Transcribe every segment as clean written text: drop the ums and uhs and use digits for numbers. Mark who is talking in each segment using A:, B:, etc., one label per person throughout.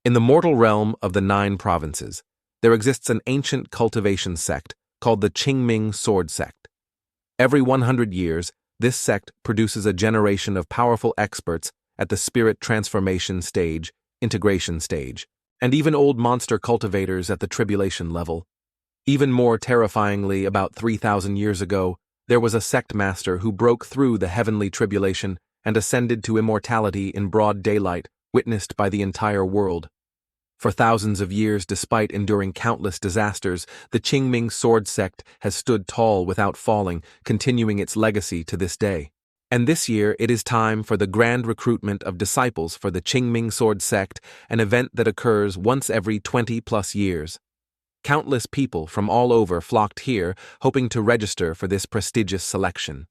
A: In the mortal realm of the 9 provinces, there exists an ancient cultivation sect called the Qingming Sword Sect. Every 100 years, this sect produces a generation of powerful experts at the spirit transformation stage, integration stage, and even old monster cultivators at the tribulation level. Even more terrifyingly, about 3,000 years ago, there was a sect master who broke through the heavenly tribulation and ascended to immortality in broad daylight, witnessed by the entire world. For thousands of years, despite enduring countless disasters, the Qingming Sword Sect has stood tall without falling, continuing its legacy to this day. And this year, it is time for the grand recruitment of disciples for the Qingming Sword Sect, an event that occurs once every 20+ years. Countless people from all over flocked here, hoping to register for this prestigious selection.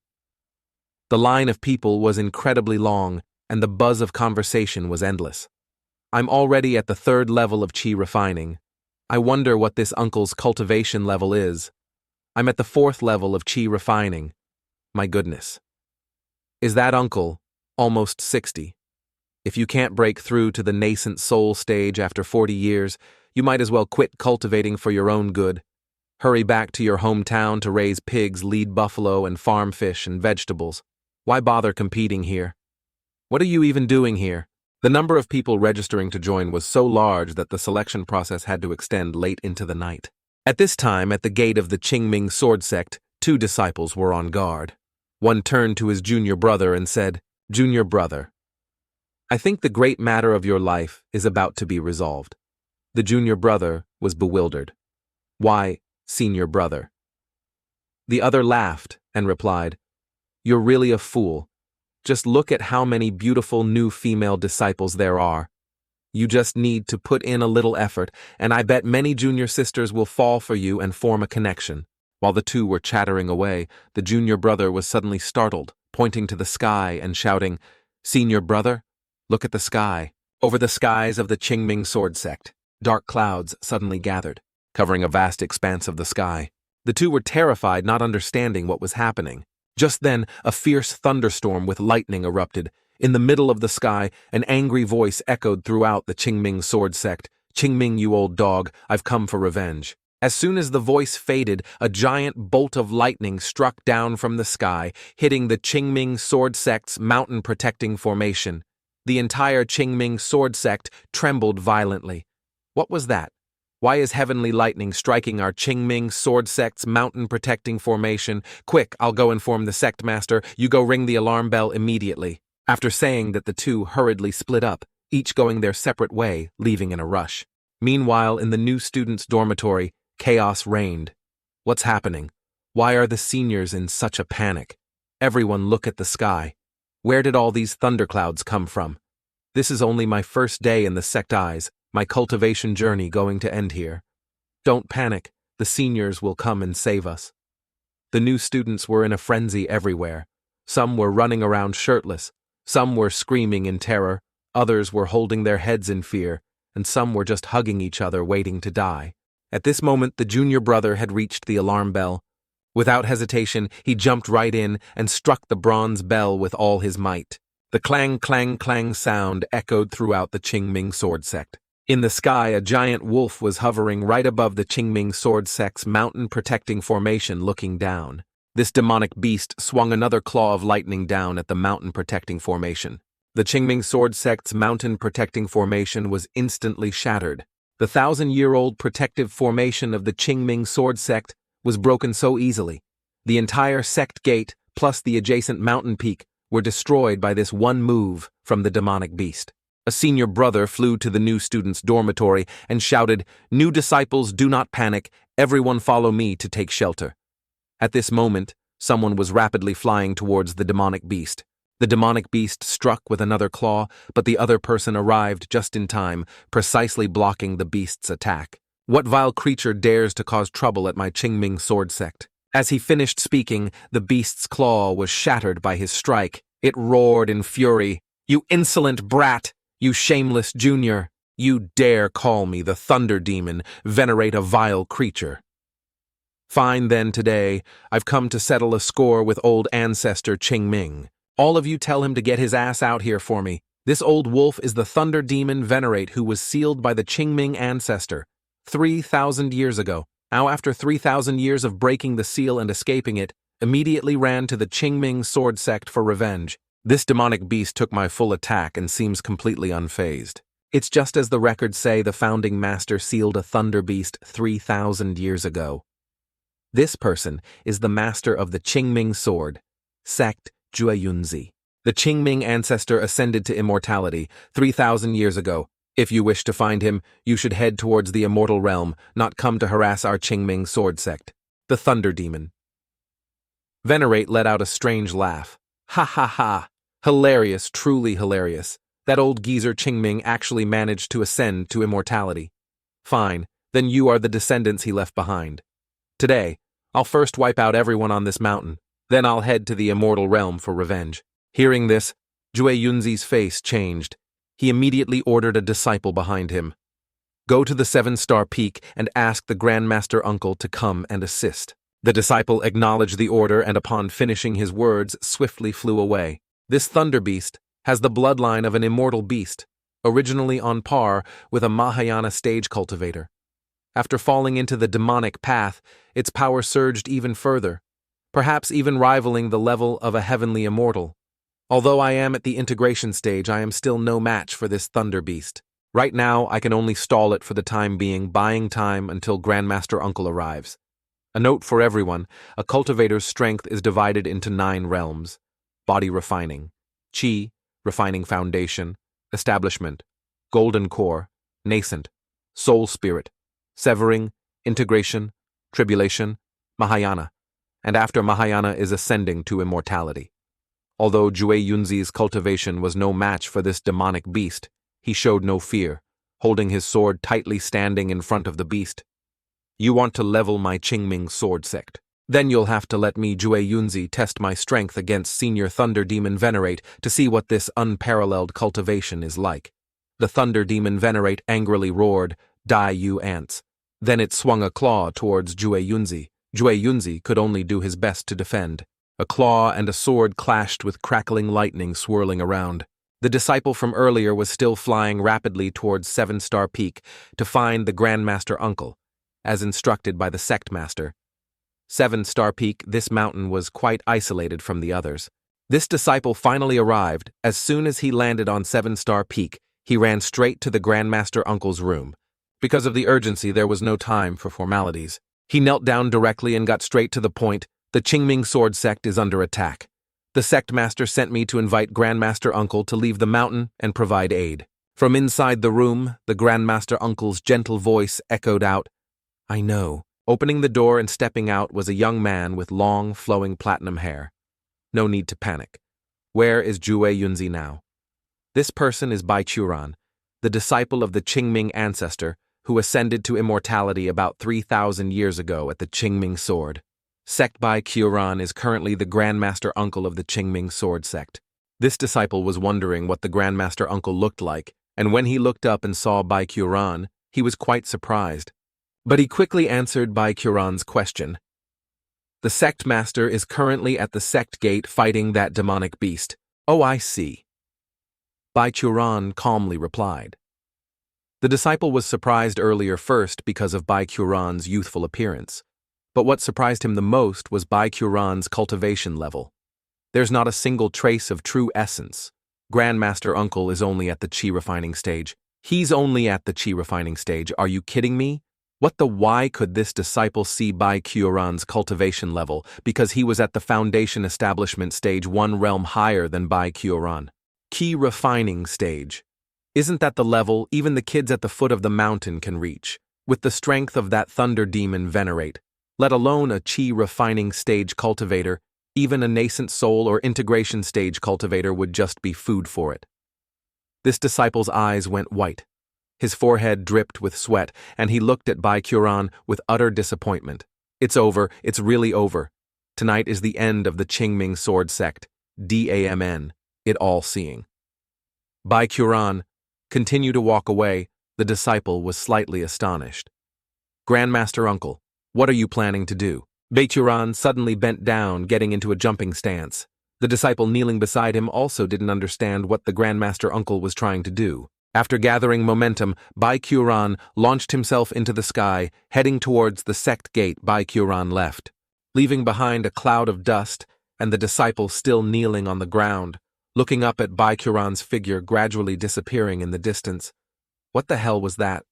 A: The line of people was incredibly long, and the buzz of conversation was endless. I'm already at the 3rd level of qi refining. I wonder what this uncle's cultivation level is. I'm at the 4th level of qi refining. My goodness. Is that uncle almost 60? If you can't break through to the nascent soul stage after 40 years, you might as well quit cultivating for your own good. Hurry back to your hometown to raise pigs, lead buffalo, and farm fish and vegetables. Why bother competing here? What are you even doing here? The number of people registering to join was so large that the selection process had to extend late into the night. At this time, at the gate of the Qingming Sword Sect, 2 disciples were on guard. One turned to his junior brother and said, "Junior brother, I think the great matter of your life is about to be resolved." The junior brother was bewildered. "Why, senior brother?" The other laughed and replied, "You're really a fool. Just look at how many beautiful new female disciples there are. You just need to put in a little effort, and I bet many junior sisters will fall for you and form a connection." While the 2 were chattering away, the junior brother was suddenly startled, pointing to the sky and shouting, "Senior brother, look at the sky." Over the skies of the Qingming Sword Sect, dark clouds suddenly gathered, covering a vast expanse of the sky. The 2 were terrified, not understanding what was happening. Just then, a fierce thunderstorm with lightning erupted. In the middle of the sky, an angry voice echoed throughout the Qingming Sword Sect. "Qingming, you old dog, I've come for revenge." As soon as the voice faded, a giant bolt of lightning struck down from the sky, hitting the Qingming Sword Sect's mountain-protecting formation. The entire Qingming Sword Sect trembled violently. What was that? Why is heavenly lightning striking our Qingming Sword Sect's mountain-protecting formation? Quick, I'll go inform the sect master. You go ring the alarm bell immediately. After saying that, the 2 hurriedly split up, each going their separate way, leaving in a rush. Meanwhile, in the new students' dormitory, chaos reigned. What's happening? Why are the seniors in such a panic? Everyone look at the sky. Where did all these thunderclouds come from? This is only my first day in the sect eyes, my cultivation journey going to end here. Don't panic, the seniors will come and save us. The new students were in a frenzy everywhere. Some were running around shirtless, some were screaming in terror, others were holding their heads in fear, and some were just hugging each other waiting to die. At this moment, the junior brother had reached the alarm bell. Without hesitation, he jumped right in and struck the bronze bell with all his might. The clang, clang, clang sound echoed throughout the Qingming Sword Sect. In the sky, a giant wolf was hovering right above the Qingming Sword Sect's mountain-protecting formation, looking down. This demonic beast swung another claw of lightning down at the mountain-protecting formation. The Qingming Sword Sect's mountain-protecting formation was instantly shattered. The 1,000-year-old protective formation of the Qingming Sword Sect was broken so easily. The entire sect gate, plus the adjacent mountain peak, were destroyed by this one move from the demonic beast. A senior brother flew to the new students' dormitory and shouted, "New disciples, do not panic. Everyone follow me to take shelter." At this moment, someone was rapidly flying towards the demonic beast. The demonic beast struck with another claw, but the other person arrived just in time, precisely blocking the beast's attack. What vile creature dares to cause trouble at my Qingming Sword Sect? As he finished speaking, the beast's claw was shattered by his strike. It roared in fury. "You insolent brat! You shameless junior! You dare call me the Thunder Demon, venerate a vile creature." "Fine then, today, I've come to settle a score with old Ancestor Qingming. All of you tell him to get his ass out here for me. This old wolf is the thunder demon Venerate who was sealed by the Qingming Ancestor 3,000 years ago. Now, after 3,000 years of breaking the seal and escaping it, immediately ran to the Qingming sword sect for revenge. This demonic beast took my full attack and seems completely unfazed. It's just as the records say the founding master sealed a thunder beast 3,000 years ago. This person is the master of the Qingming sword, sect Jueyunzi. The Qingming ancestor ascended to immortality 3,000 years ago. If you wish to find him, you should head towards the immortal realm, not come to harass our Qingming sword sect. The Thunder Demon. Venerate let out a strange laugh. Ha ha ha! Hilarious, truly hilarious. That old geezer Qingming actually managed to ascend to immortality. Fine, then you are the descendants he left behind. Today, I'll first wipe out everyone on this mountain, then I'll head to the immortal realm for revenge. Hearing this, Jueyunzi's face changed. He immediately ordered a disciple behind him. Go to the 7-star peak and ask the Grandmaster Uncle to come and assist. The disciple acknowledged the order and upon finishing his words swiftly flew away. This thunder beast has the bloodline of an immortal beast, originally on par with a Mahayana stage cultivator. After falling into the demonic path, its power surged even further, perhaps even rivaling the level of a heavenly immortal. Although I am at the integration stage, I am still no match for this thunder beast. Right now, I can only stall it for the time being, buying time until Grandmaster Uncle arrives. A note for everyone, a cultivator's strength is divided into 9 realms: body refining, chi, refining foundation, establishment, golden core, nascent, soul spirit, severing, integration, tribulation, Mahayana, and after Mahayana is ascending to immortality. Although Jueyunzi's cultivation was no match for this demonic beast, he showed no fear, holding his sword tightly standing in front of the beast. You want to level my Qingming sword sect? Then you'll have to let me, Jueyunzi, test my strength against Senior Thunder Demon Venerate to see what this unparalleled cultivation is like. The Thunder Demon Venerate angrily roared, Die, you ants. Then it swung a claw towards Jueyunzi. Jueyunzi could only do his best to defend. A claw and a sword clashed with crackling lightning swirling around. The disciple from earlier was still flying rapidly towards 7-star peak to find the Grandmaster Uncle, as instructed by the sect master. 7-star peak, this mountain was quite isolated from the others. This disciple finally arrived. As soon as he landed on 7-star peak, he ran straight to the Grandmaster Uncle's room. Because of the urgency, there was no time for formalities. He knelt down directly and got straight to the point. The Qingming sword sect is under attack. The sect master sent me to invite Grandmaster Uncle to leave the mountain and provide aid. From inside the room, the Grandmaster Uncle's gentle voice echoed out, I know. Opening the door and stepping out was a young man with long, flowing platinum hair. No need to panic. Where is Jueyunzi now? This person is Bai Quran, the disciple of the Qingming Ancestor, who ascended to immortality about 3,000 years ago at the Qingming sword. Sect Bai Quran is currently the Grandmaster Uncle of the Qingming sword sect. This disciple was wondering what the Grandmaster Uncle looked like, and when he looked up and saw Bai Quran, he was quite surprised. But he quickly answered Bai Quran's question. The sect master is currently at the sect gate fighting that demonic beast. Oh, I see. Bai Quran calmly replied. The disciple was surprised earlier first because of Bai Quran's youthful appearance. But what surprised him the most was Bai Quran's cultivation level. There's not a single trace of true essence. Grandmaster Uncle is only at the chi refining stage. He's only at the chi refining stage. Are you kidding me? What the why could this disciple see Bai Quran's cultivation level because he was at the foundation establishment stage 1 realm higher than Bai Quran? Chi refining stage. Isn't that the level even the kids at the foot of the mountain can reach? With the strength of that thunder demon Venerate, let alone a chi refining stage cultivator, even a nascent soul or integration stage cultivator would just be food for it. This disciple's eyes went white. His forehead dripped with sweat, and he looked at Bai Quran with utter disappointment. It's over, it's really over. Tonight is the end of the Qingming sword sect, DAMN, it all-seeing. Bai Quran continued to walk away. The disciple was slightly astonished. Grandmaster Uncle, what are you planning to do? Bai Quran suddenly bent down, getting into a jumping stance. The disciple kneeling beside him also didn't understand what the Grandmaster uncle was trying to do. After gathering momentum, Bai Qiuran launched himself into the sky, heading towards the sect gate Bai Qiuran left, leaving behind a cloud of dust and the disciple still kneeling on the ground, looking up at Bai Qiuran's figure gradually disappearing in the distance. What the hell was that?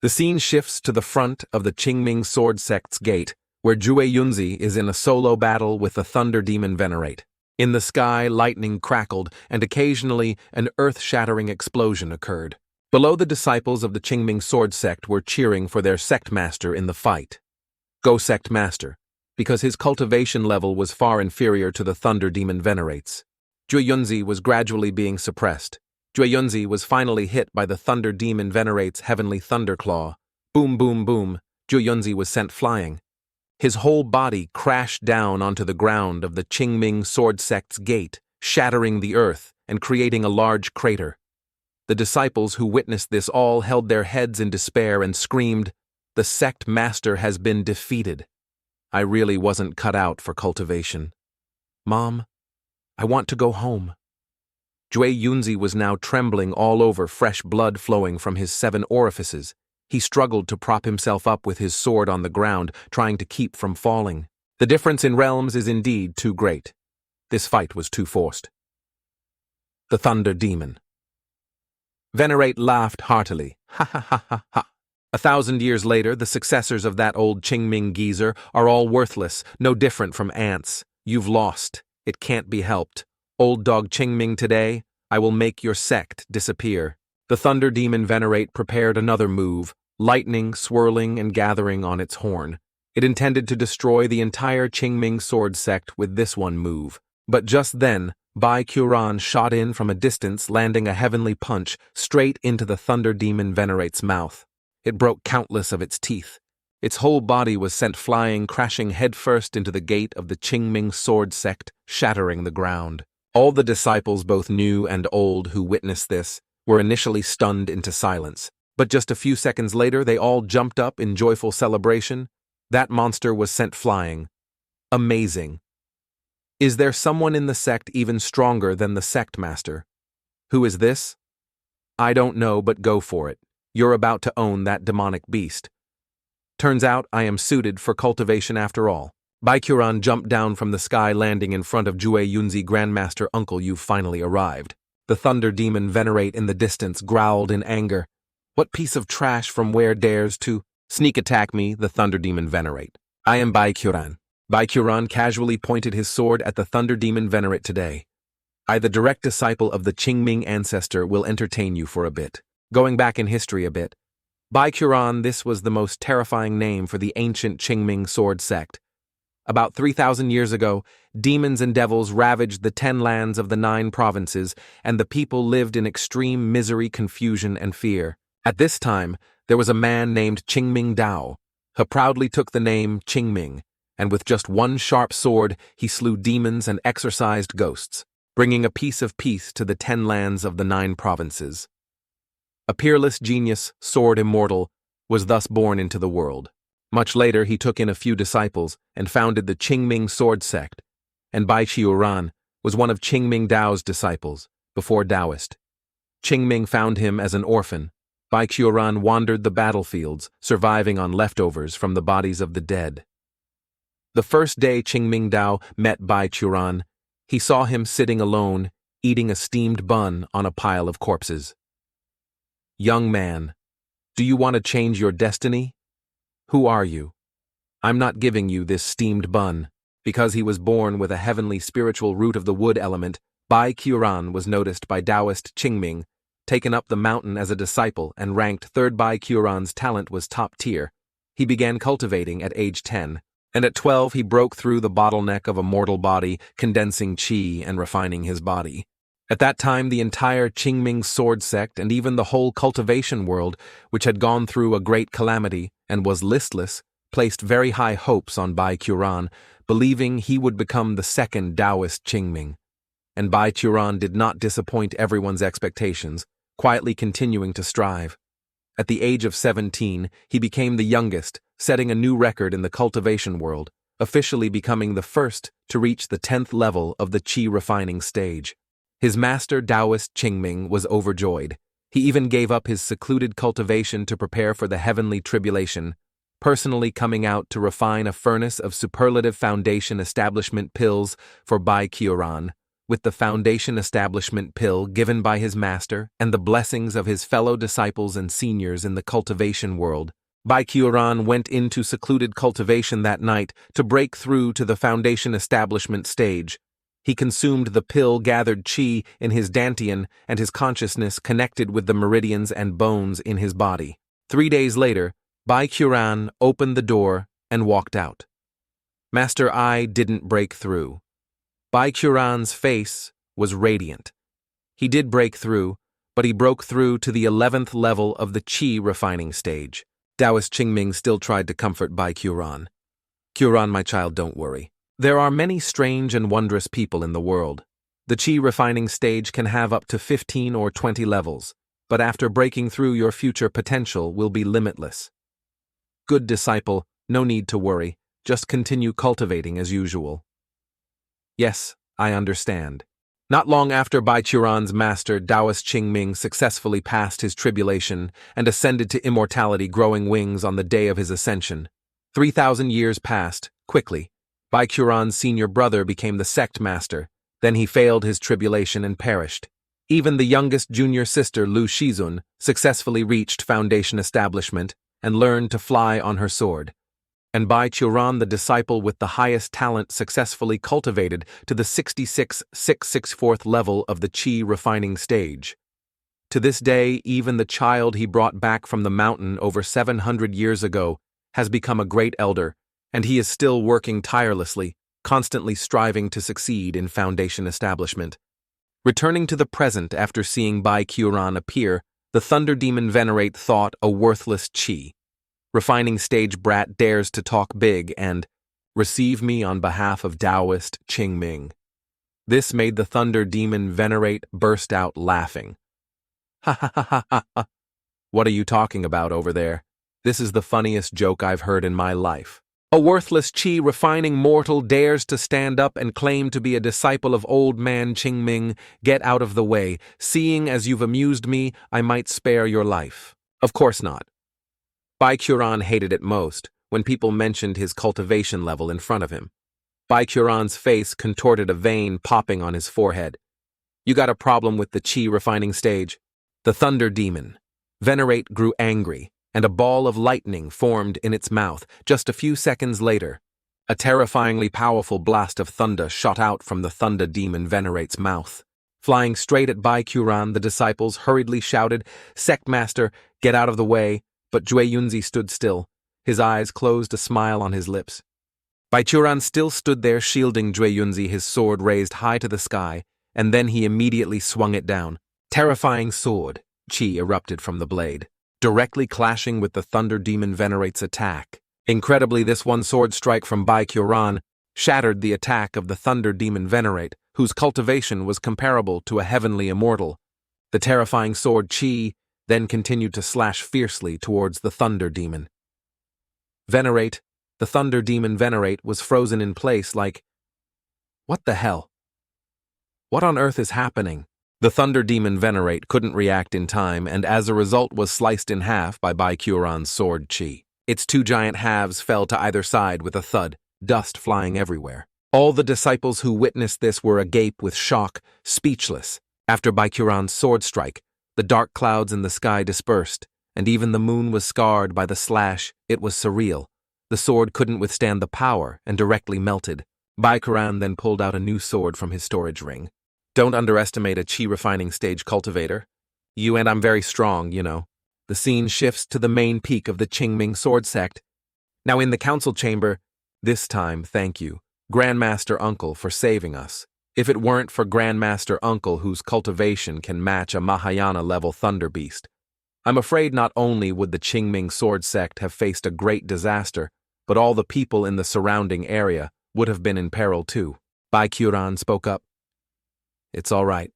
A: The scene shifts to the front of the Qingming Sword Sect's gate, where Jue Yunzi is in a solo battle with the Thunder Demon Venerate. In the sky, lightning crackled, and occasionally an earth-shattering explosion occurred. Below, the disciples of the Qingming Sword Sect were cheering for their sect master in the fight. Go Sect Master, because his cultivation level was far inferior to the Thunder Demon Venerates. Jue Yunzi was gradually being suppressed. Jue Yunzi was finally hit by the Thunder Demon Venerate's heavenly thunderclaw. Boom, boom, boom, Jue Yunzi was sent flying. His whole body crashed down onto the ground of the Qingming Sword Sect's gate, shattering the earth and creating a large crater. The disciples who witnessed this all held their heads in despair and screamed, "The sect master has been defeated." I really wasn't cut out for cultivation. Mom, I want to go home. Jue Yunzi was now trembling all over, fresh blood flowing from his 7 orifices. He struggled to prop himself up with his sword on the ground, trying to keep from falling. The difference in realms is indeed too great. This fight was too forced. The Thunder Demon. Venerate laughed heartily. Ha ha ha ha ha. 1,000 years later, the successors of that old Qingming geezer are all worthless, no different from ants. You've lost. It can't be helped. Old dog Qingming today, I will make your sect disappear. The Thunder Demon Venerate prepared another move, lightning swirling and gathering on its horn. It intended to destroy the entire Qingming Sword Sect with this one move. But just then, Bai Qiuran shot in from a distance, landing a heavenly punch straight into the Thunder Demon Venerate's mouth. It broke countless of its teeth. Its whole body was sent flying, crashing headfirst into the gate of the Qingming Sword Sect, shattering the ground. All the disciples, both new and old, who witnessed this, were initially stunned into silence. But just a few seconds later, they all jumped up in joyful celebration. That monster was sent flying. Amazing. Is there someone in the sect even stronger than the sect master? Who is this? I don't know, but go for it. You're about to own that demonic beast. Turns out I am suited for cultivation after all. Bai Qiuran jumped down from the sky, landing in front of Jue Yunzi. Grandmaster Uncle, you've finally arrived. The Thunder Demon Venerate in the distance growled in anger. What piece of trash from where dares to sneak attack me, the Thunder Demon Venerate? I am Bai Qiuran. Bai Qiuran casually pointed his sword at the Thunder Demon Venerate today. I, the direct disciple of the Qingming Ancestor, will entertain you for a bit. Going back in history a bit, Bai Qiuran, this was the most terrifying name for the ancient Qingming Sword Sect. About 3,000 years ago, demons and devils ravaged the 10 lands of the 9 provinces, and the people lived in extreme misery, confusion, and fear. At this time, there was a man named Qingming Dao, who proudly took the name Qingming, and with just one sharp sword, he slew demons and exorcised ghosts, bringing a piece of peace to the 10 lands of the 9 provinces. A peerless genius, sword immortal, was thus born into the world. Much later, he took in a few disciples and founded the Qingming Sword Sect, and Bai Qiuran was one of Qingming Dao's disciples, before Taoist. Qingming found him as an orphan. Bai Qiuran wandered the battlefields, surviving on leftovers from the bodies of the dead. The first day Qingming Dao met Bai Qiuran, he saw him sitting alone, eating a steamed bun on a pile of corpses. Young man, do you want to change your destiny? Who are you? I'm not giving you this steamed bun. Because he was born with a heavenly spiritual root of the wood element, Bai Qiuran was noticed by Taoist Qingming, taken up the mountain as a disciple, and ranked 3rd. Bai Qiuran's talent was top tier. He began cultivating at age 10, and at 12 he broke through the bottleneck of a mortal body, condensing qi and refining his body. At that time, the entire Qingming Sword Sect and even the whole cultivation world, which had gone through a great calamity and was listless, placed very high hopes on Bai Qiuran, believing he would become the second Taoist Qingming. And Bai Qiuran did not disappoint everyone's expectations, quietly continuing to strive. At the age of 17, he became the youngest, setting a new record in the cultivation world, officially becoming the first to reach the 10th level of the qi refining stage. His master Taoist Qingming was overjoyed. He even gave up his secluded cultivation to prepare for the heavenly tribulation, personally coming out to refine a furnace of superlative foundation establishment pills for Bai Qiuran, with the foundation establishment pill given by his master and the blessings of his fellow disciples and seniors in the cultivation world. Bai Qiuran went into secluded cultivation that night to break through to the foundation establishment stage. He consumed the pill-gathered qi in his dantian, and his consciousness connected with the meridians and bones in his body. 3 days later, Bai Qiuran opened the door and walked out. Master Ai didn't break through. Bai Qiuran's face was radiant. He did break through, but he broke through to the 11th level of the qi refining stage. Taoist Qingming still tried to comfort Bai Qiuran. "Qiuran, my child, don't worry. There are many strange and wondrous people in the world. The qi refining stage can have up to 15 or 20 levels, but after breaking through, your future potential will be limitless. Good disciple, no need to worry. Just continue cultivating as usual." "Yes, I understand." Not long after Bai Qiuran's master, Taoist Qingming, successfully passed his tribulation and ascended to immortality, growing wings on the day of his ascension. 3,000 years passed, quickly. Bai Qiuran's senior brother became the sect master. Then he failed his tribulation and perished. Even the youngest junior sister, Lu Shizun, successfully reached foundation establishment and learned to fly on her sword. And Bai Qiuran, the disciple with the highest talent, successfully cultivated to the 66,664th level of the qi refining stage. To this day, even the child he brought back from the mountain over 700 years ago has become a great elder, and he is still working tirelessly, constantly striving to succeed in foundation establishment. Returning to the present after seeing Bai Qiuran appear, the Thunder Demon Venerate thought a worthless qi. Refining stage brat dares to talk big and receive me on behalf of Taoist Qingming. This made the Thunder Demon Venerate burst out laughing. "Ha ha ha ha ha ha. What are you talking about over there? This is the funniest joke I've heard in my life. A worthless qi refining mortal dares to stand up and claim to be a disciple of old man Qingming. Get out of the way. Seeing as you've amused me, I might spare your life." Of course not. Bai Qiuran hated it most when people mentioned his cultivation level in front of him. Bai Qiuran's face contorted, a vein popping on his forehead. "You got a problem with the qi refining stage?" The Thunder Demon Venerate grew angry, and a ball of lightning formed in its mouth. Just a few seconds later, a terrifyingly powerful blast of thunder shot out from the Thunder Demon Venerate's mouth. Flying straight at Bai Qiuran, the disciples hurriedly shouted, "Sect Master, get out of the way!" But Jue Yunzi stood still, his eyes closed, a smile on his lips. Bai Qiuran still stood there, shielding Jue Yunzi, his sword raised high to the sky, and then he immediately swung it down. Terrifying sword, qi erupted from the blade, directly clashing with the Thunder Demon Venerate's attack. Incredibly, this one sword strike from Bai Qiuran shattered the attack of the Thunder Demon Venerate, whose cultivation was comparable to a heavenly immortal. The terrifying sword qi then continued to slash fiercely towards the Thunder Demon Venerate. The Thunder Demon Venerate was frozen in place like, "What the hell? What on earth is happening?" The Thunder Demon Venerate couldn't react in time, and as a result was sliced in half by Bai Qiuran's sword qi. Its 2 giant halves fell to either side with a thud, dust flying everywhere. All the disciples who witnessed this were agape with shock, speechless. After Bai Qiuran's sword strike, the dark clouds in the sky dispersed, and even the moon was scarred by the slash. It was surreal. The sword couldn't withstand the power and directly melted. Bai Qiuran then pulled out a new sword from his storage ring. "Don't underestimate a qi refining stage cultivator. You and I'm very strong, you know." The scene shifts to the main peak of the Qingming sword sect. Now in the council chamber, this time, thank you, Grandmaster Uncle, for saving us. If it weren't for Grandmaster Uncle, whose cultivation can match a Mahayana-level thunder beast, I'm afraid not only would the Qingming sword sect have faced a great disaster, but all the people in the surrounding area would have been in peril too. Bai Qiuran spoke up. "It's all right.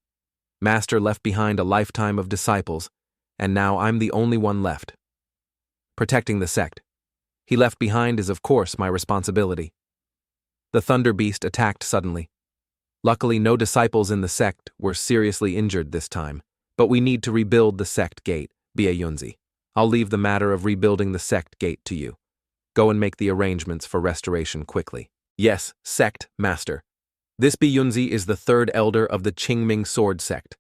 A: Master left behind a lifetime of disciples, and now I'm the only one left. Protecting the sect he left behind is of course my responsibility." The thunder beast attacked suddenly. Luckily, no disciples in the sect were seriously injured this time, but we need to rebuild the sect gate, Yunzi. I'll leave the matter of rebuilding the sect gate to you. Go and make the arrangements for restoration quickly. Yes, sect master. This Yunzi is the third elder of the Qingming sword sect.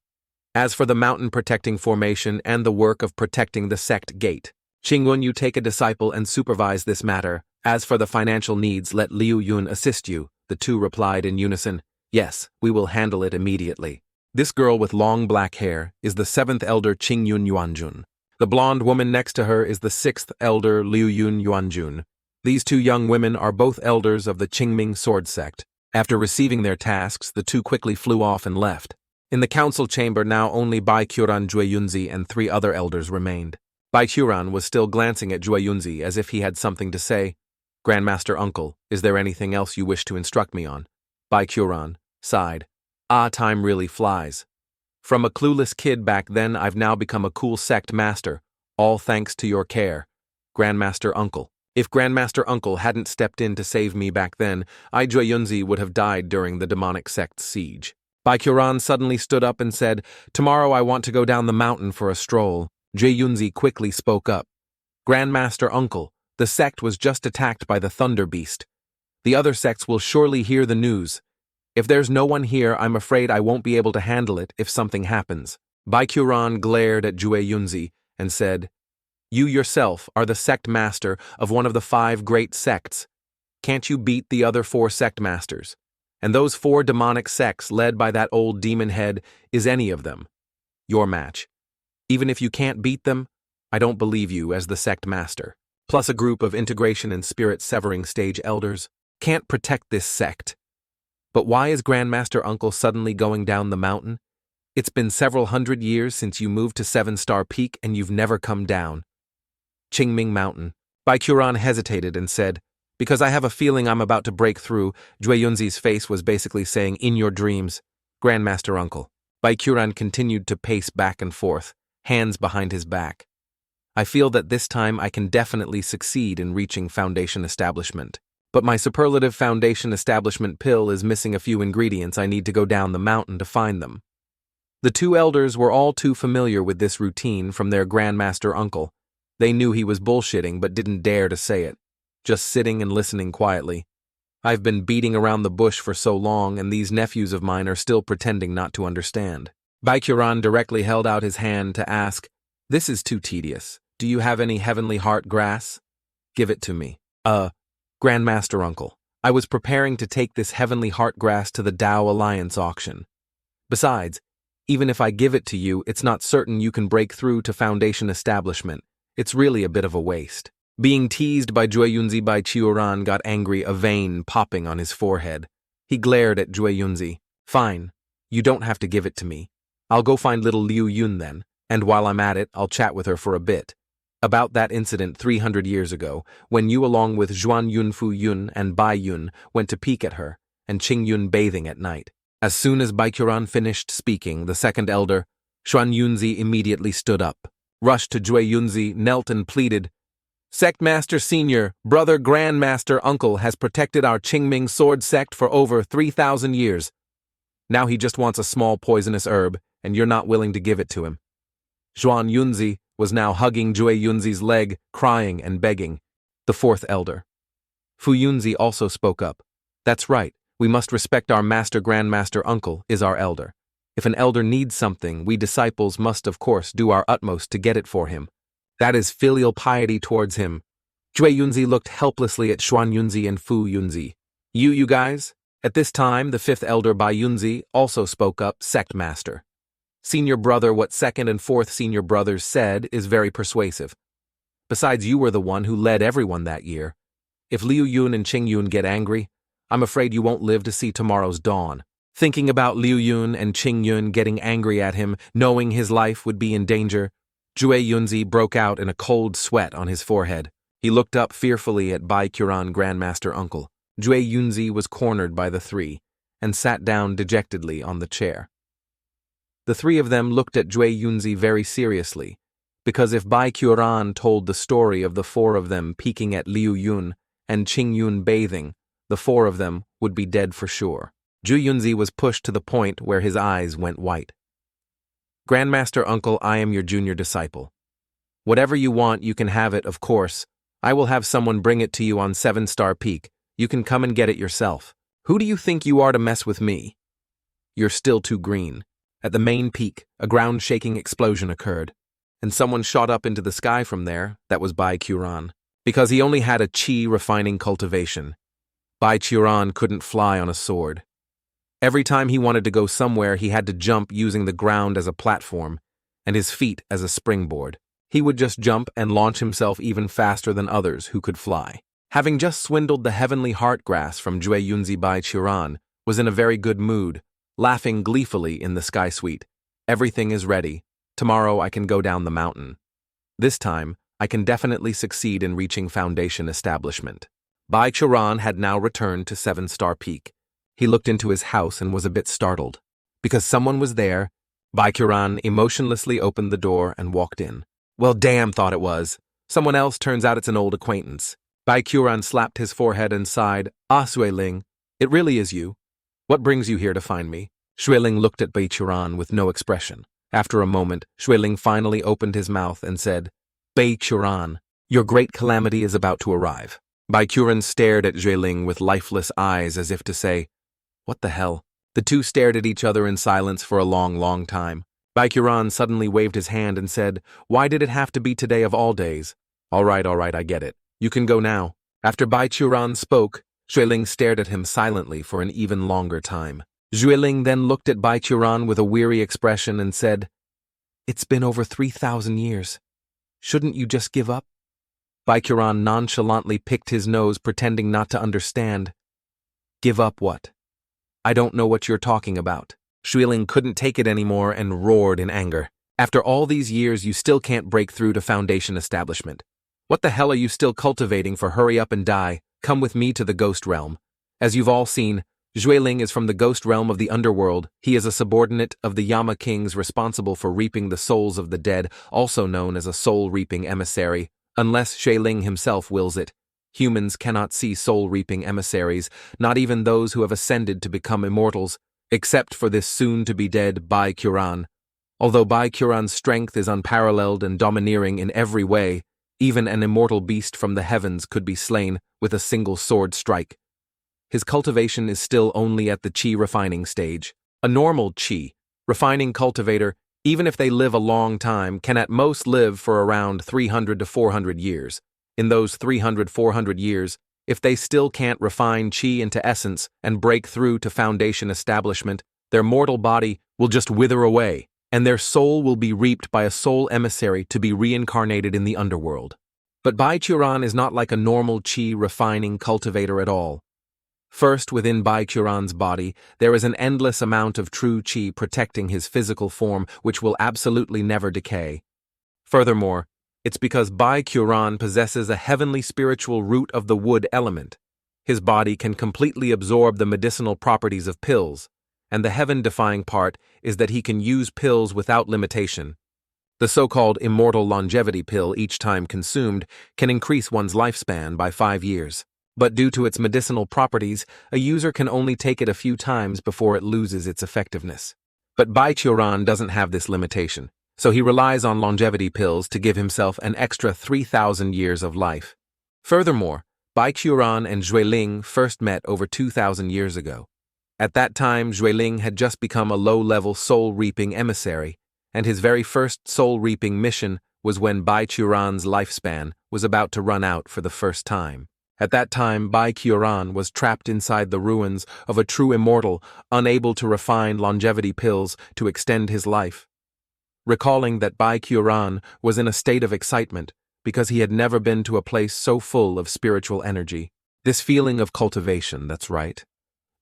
A: As for the mountain protecting formation and the work of protecting the sect gate, Qingyun, you take a disciple and supervise this matter. As for the financial needs, let Liu Yun assist you. The two replied in unison. Yes, we will handle it immediately. This girl with long black hair is the seventh elder Qingyun Yuanjun. The blonde woman next to her is the sixth elder Liu Yun Yuanjun. These two young women are both elders of the Qingming sword sect. After receiving their tasks, the two quickly flew off and left. In the council chamber now only Bai Quran Jueyunzi and three other elders remained. Bai Quran was still glancing at Jueyunzi as if he had something to say. Grandmaster Uncle, is there anything else you wish to instruct me on? Bai Quran sighed. Time really flies. From a clueless kid back then, I've now become a cool sect master, all thanks to your care, Grandmaster Uncle. If Grandmaster Uncle hadn't stepped in to save me back then, I Jueyunzi would have died during the demonic sect's siege. Bai Quran suddenly stood up and said, Tomorrow I want to go down the mountain for a stroll. Jueyunzi quickly spoke up. Grandmaster Uncle, the sect was just attacked by the Thunder Beast. The other sects will surely hear the news. If there's no one here, I'm afraid I won't be able to handle it if something happens. Bai Quran glared at Jueyunzi and said, You yourself are the sect master of one of the 5 great sects. Can't you beat the other 4 sect masters? And those 4 demonic sects led by that old demon head, is any of them your match? Even if you can't beat them, I don't believe you as the sect master. Plus a group of integration and spirit severing stage elders can't protect this sect. But why is Grandmaster Uncle suddenly going down the mountain? It's been several hundred years since you moved to 7-Star Peak and you've never come down. Qingming Mountain. Bai Quran hesitated and said, Because I have a feeling I'm about to break through. Jueyunzi's face was basically saying, In your dreams, Grandmaster Uncle. Bai Quran continued to pace back and forth, hands behind his back. I feel that this time I can definitely succeed in reaching foundation establishment. But my superlative foundation establishment pill is missing a few ingredients. I need to go down the mountain to find them. The 2 elders were all too familiar with this routine from their Grandmaster Uncle. They knew he was bullshitting but didn't dare to say it, just sitting and listening quietly. I've been beating around the bush for so long and these nephews of mine are still pretending not to understand. Bai Quran directly held out his hand to ask, This is too tedious. Do you have any heavenly heart grass? Give it to me. Grandmaster Uncle, I was preparing to take this heavenly heart grass to the Tao Alliance auction. Besides, even if I give it to you, it's not certain you can break through to foundation establishment. It's really a bit of a waste. Being teased by Jueyunzi, Bai Quran got angry, a vein popping on his forehead. He glared at Jueyunzi. Fine, you don't have to give it to me. I'll go find little Liu Yun then, and while I'm at it, I'll chat with her for a bit. About that incident 300 years ago, when you along with Zhuan Yun Fu Yun and Bai Yun went to peek at her, and Qing Yun bathing at night. As soon as Bai Quran finished speaking, the second elder, Xuan Yunzi, immediately stood up, rushed to Jueyunzi, knelt and pleaded, Sect Master Senior, Brother Grandmaster Uncle has protected our Qingming sword sect for over 3,000 years. Now he just wants a small poisonous herb, and you're not willing to give it to him. Zhuan Yunzi was now hugging Jueyunzi's leg, crying and begging. The 4th elder, Fu Yunzi, also spoke up. That's right, we must respect our Master Grandmaster Uncle is our elder. If an elder needs something, we disciples must of course do our utmost to get it for him. That is filial piety towards him. Jueyunzi looked helplessly at Xuan Yunzi and Fu Yunzi. You guys? At this time, the 5th elder Bai Yunzi also spoke up, Sect Master. Senior brother, what 2nd and 4th senior brothers said is very persuasive. Besides, you were the one who led everyone that year. If Liu Yun and Qing Yun get angry, I'm afraid you won't live to see tomorrow's dawn. Thinking about Liu Yun and Qing Yun getting angry at him, knowing his life would be in danger, Jueyunzi broke out in a cold sweat on his forehead. He looked up fearfully at Bai Quran Grandmaster Uncle. Jueyunzi was cornered by the 3, and sat down dejectedly on the chair. The 3 of them looked at Jueyunzi very seriously, because if Bai Quran told the story of the 4 of them peeking at Liu Yun and Qing Yun bathing, the four of them would be dead for sure. Zhu Yunzi was pushed to the point where his eyes went white. Grandmaster Uncle, I am your junior disciple. Whatever you want, you can have it, of course. I will have someone bring it to you on 7-Star Peak. You can come and get it yourself. Who do you think you are to mess with me? You're still too green. At the main peak, a ground-shaking explosion occurred, and someone shot up into the sky from there. That was Bai Quran. Because he only had a chi refining cultivation, Bai Quran couldn't fly on a sword. Every time he wanted to go somewhere, he had to jump using the ground as a platform and his feet as a springboard. He would just jump and launch himself even faster than others who could fly. Having just swindled the heavenly heartgrass from Jue Yunzi, Bai Quran was in a very good mood, laughing gleefully in the sky suite. Everything is ready. Tomorrow I can go down the mountain. This time, I can definitely succeed in reaching Foundation establishment. Bai Quran had now returned to 7-Star Peak. He looked into his house and was a bit startled. Because someone was there, Bai Quran emotionlessly opened the door and walked in. Well, damn, thought it was. Someone else, turns out it's an old acquaintance. Bai Quran slapped his forehead and sighed. Ah, Xueling, it really is you. What brings you here to find me? Xueling looked at Bai Quran with no expression. After a moment, Xueling finally opened his mouth and said, Bai Quran, your great calamity is about to arrive. Bai Quran stared at Xueling with lifeless eyes as if to say, what the hell? The two stared at each other in silence for a long time. Bai Quran suddenly waved his hand and said, why did it have to be today of all days? All right, I get it. You can go now. After Bai Quran spoke, Xueling stared at him silently for an even longer time. Xueling then looked at Bai Quran with a weary expression and said, it's been over 3,000 years. Shouldn't you just give up? Bai Quran nonchalantly picked his nose, pretending not to understand. Give up what? I don't know what you're talking about. Xueling couldn't take it anymore and roared in anger. After all these years, you still can't break through to Foundation establishment. What the hell are you still cultivating for? Hurry up and die. Come with me to the Ghost Realm. As you've all seen, Xueling is from the Ghost Realm of the Underworld. He is a subordinate of the Yama Kings responsible for reaping the souls of the dead, also known as a soul-reaping emissary. Unless Xueling himself wills it, humans cannot see soul-reaping emissaries, not even those who have ascended to become immortals, except for this soon-to-be-dead Bai Quran. Although Bai Quran's strength is unparalleled and domineering in every way, even an immortal beast from the heavens could be slain with a single sword strike. His cultivation is still only at the chi refining stage. A normal chi refining cultivator, even if they live a long time, can at most live for around 300 to 400 years. In those 300-400 years, if they still can't refine chi into essence and break through to Foundation establishment, their mortal body will just wither away, and their soul will be reaped by a soul emissary to be reincarnated in the underworld. But Bai Quran is not like a normal chi refining cultivator at all. First, within Bai Quran's body, there is an endless amount of true chi protecting his physical form, which will absolutely never decay. Furthermore, it's because Bai Quran possesses a heavenly spiritual root of the wood element. His body can completely absorb the medicinal properties of pills, and the heaven-defying part is that he can use pills without limitation. The so-called immortal longevity pill, each time consumed, can increase one's lifespan by 5 years. But due to its medicinal properties, a user can only take it a few times before it loses its effectiveness. But Bai Quran doesn't have this limitation, so he relies on longevity pills to give himself an extra 3,000 years of life. Furthermore, Bai Quran and Xueling first met over 2,000 years ago. At that time, Xueling had just become a low-level soul-reaping emissary, and his very first soul-reaping mission was when Bai Quran's lifespan was about to run out for the first time. At that time, Bai Quran was trapped inside the ruins of a true immortal, unable to refine longevity pills to extend his life. Recalling that Bai Quran was in a state of excitement because he had never been to a place so full of spiritual energy. This feeling of cultivation, that's right.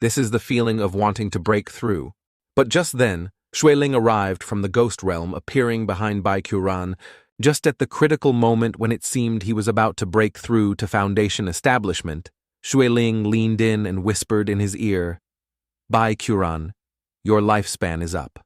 A: This is the feeling of wanting to break through. But just then, Xueling arrived from the Ghost Realm, appearing behind Bai Quran, just at the critical moment when it seemed he was about to break through to Foundation establishment. Xueling leaned in and whispered in his ear, Bai Quran, your lifespan is up.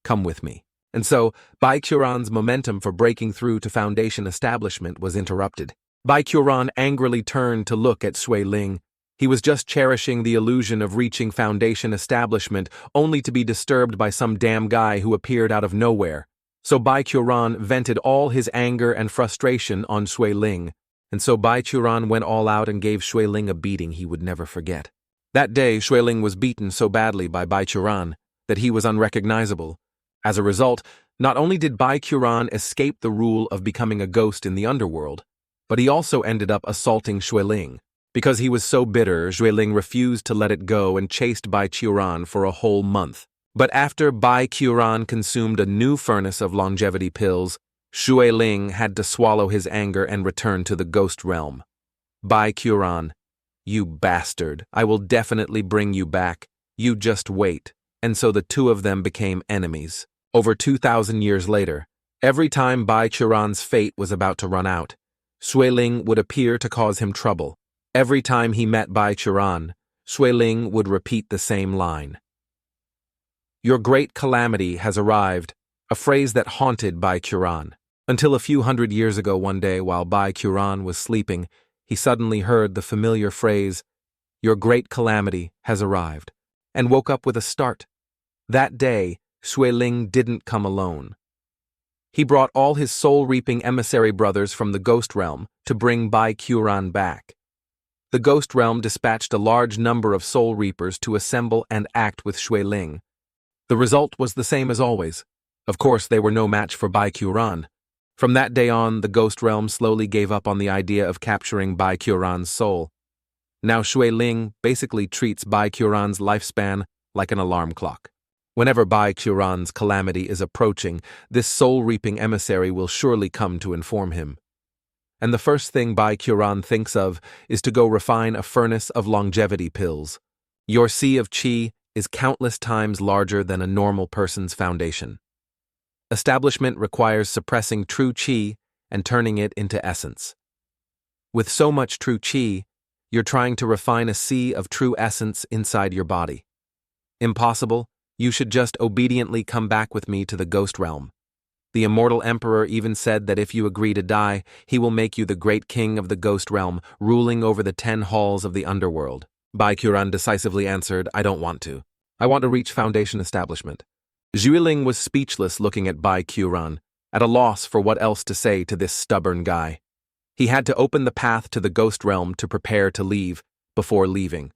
A: Come with me. And so, Bai Quran's momentum for breaking through to Foundation establishment was interrupted. Bai Quran angrily turned to look at Xueling. He was just cherishing the illusion of reaching foundation establishment only to be disturbed by some damn guy who appeared out of nowhere. So Bai Qiuran vented all his anger and frustration on Shui Ling, and so Bai Qiuran went all out and gave Shui Ling a beating he would never forget. That day, Shui Ling was beaten so badly by Bai Qiuran that he was unrecognizable. As a result, not only did Bai Qiuran escape the rule of becoming a ghost in the underworld, but he also ended up assaulting Shui Ling. Because he was so bitter, Shui Ling refused to let it go and chased Bai Qiuran for a whole month. But after Bai Qiuran consumed a new furnace of longevity pills, Shui Ling had to swallow his anger and return to the ghost realm. Bai Qiuran, you bastard, I will definitely bring you back. You just wait. And so the two of them became enemies. Over 2,000 years later, every time Bai Qiuran's fate was about to run out, Shui Ling would appear to cause him trouble. Every time he met Bai Qiuran, Shui Ling would repeat the same line. Your great calamity has arrived, a phrase that haunted Bai Qiuran. Until a few hundred years ago one day while Bai Qiuran was sleeping, he suddenly heard the familiar phrase, your great calamity has arrived, and woke up with a start. That day, Shui Ling didn't come alone. He brought all his soul-reaping emissary brothers from the Ghost Realm to bring Bai Qiuran back. The Ghost Realm dispatched a large number of soul reapers to assemble and act with Shui Ling. The result was the same as always. Of course, they were no match for Bai Qiuran. From that day on, the Ghost Realm slowly gave up on the idea of capturing Bai Qiuran's soul. Now Shui Ling basically treats Bai Qiuran's lifespan like an alarm clock. Whenever Bai Qiuran's calamity is approaching, this soul-reaping emissary will surely come to inform him. And the first thing Bai Qiuran thinks of is to go refine a furnace of longevity pills. Your sea of qi is countless times larger than a normal person's foundation. Establishment requires suppressing true qi and turning it into essence. With so much true qi, you're trying to refine a sea of true essence inside your body. Impossible, you should just obediently come back with me to the Ghost Realm. The immortal emperor even said that if you agree to die, he will make you the great king of the Ghost Realm, ruling over the 10 halls of the underworld. Bai Qiuran decisively answered, I don't want to. I want to reach foundation establishment. Shui Ling was speechless looking at Bai Qiuran, at a loss for what else to say to this stubborn guy. He had to open the path to the Ghost Realm to prepare to leave, before leaving.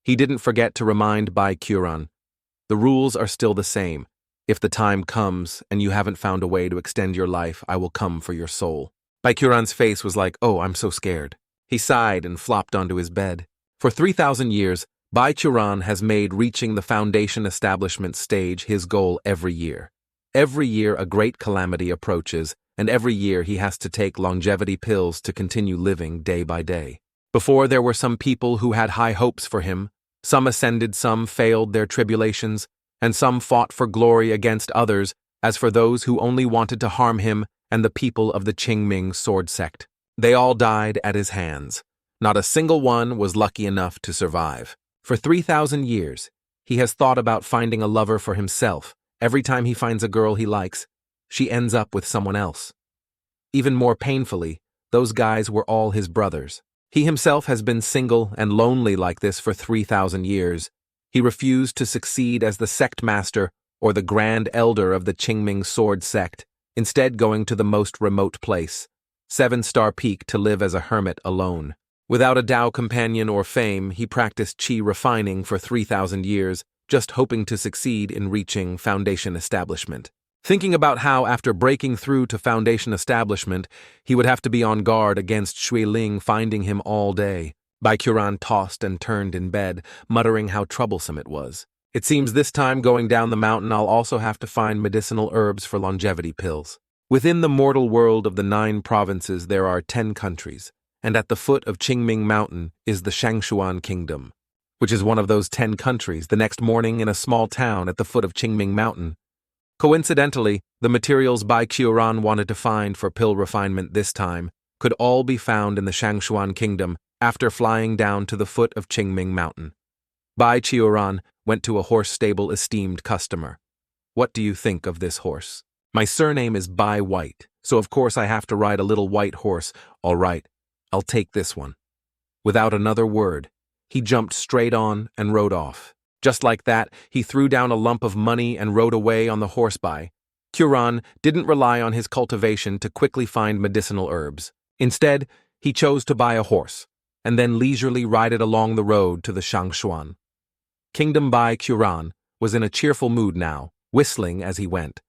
A: He didn't forget to remind Bai Qiuran, the rules are still the same. If the time comes and you haven't found a way to extend your life, I will come for your soul. Bai Qiuran's face was like, oh, I'm so scared. He sighed and flopped onto his bed. For 3,000 years, Bai Qiuran has made reaching the foundation establishment stage his goal every year. Every year a great calamity approaches, and every year he has to take longevity pills to continue living day by day. Before there were some people who had high hopes for him, some ascended, some failed their tribulations, and some fought for glory against others, as for those who only wanted to harm him and the people of the Qingming sword sect. They all died at his hands. Not a single one was lucky enough to survive. For 3,000 years, he has thought about finding a lover for himself. Every time he finds a girl he likes, she ends up with someone else. Even more painfully, those guys were all his brothers. He himself has been single and lonely like this for 3,000 years. He refused to succeed as the sect master or the grand elder of the Qingming sword sect, instead going to the most remote place, 7-star Peak, to live as a hermit alone. Without a Tao companion or fame, he practiced qi refining for 3,000 years, just hoping to succeed in reaching foundation establishment. Thinking about how, after breaking through to foundation establishment, he would have to be on guard against Shui Ling finding him all day, Bai Qiuran tossed and turned in bed, muttering how troublesome it was. It seems this time going down the mountain I'll also have to find medicinal herbs for longevity pills. Within the mortal world of the 9 provinces there are 10 countries, and at the foot of Qingming Mountain is the Shangshuan Kingdom, which is one of those 10 countries. The next morning in a small town at the foot of Qingming Mountain. Coincidentally, the materials Bai Qiuran wanted to find for pill refinement this time could all be found in the Shangshuan Kingdom after flying down to the foot of Qingming Mountain. Bai Qiuran went to a horse stable esteemed customer. What do you think of this horse? My surname is Bai White, so of course I have to ride a little white horse. All right, I'll take this one. Without another word, He jumped straight on and rode off. Just like that, he threw down a lump of money and rode away on the horse. Curon didn't rely on his cultivation to quickly find medicinal herbs. Instead, he chose to buy a horse, and then leisurely ride it along the road to the Shangshuan. Kingdom Bai Curon was in a cheerful mood now, whistling as he went.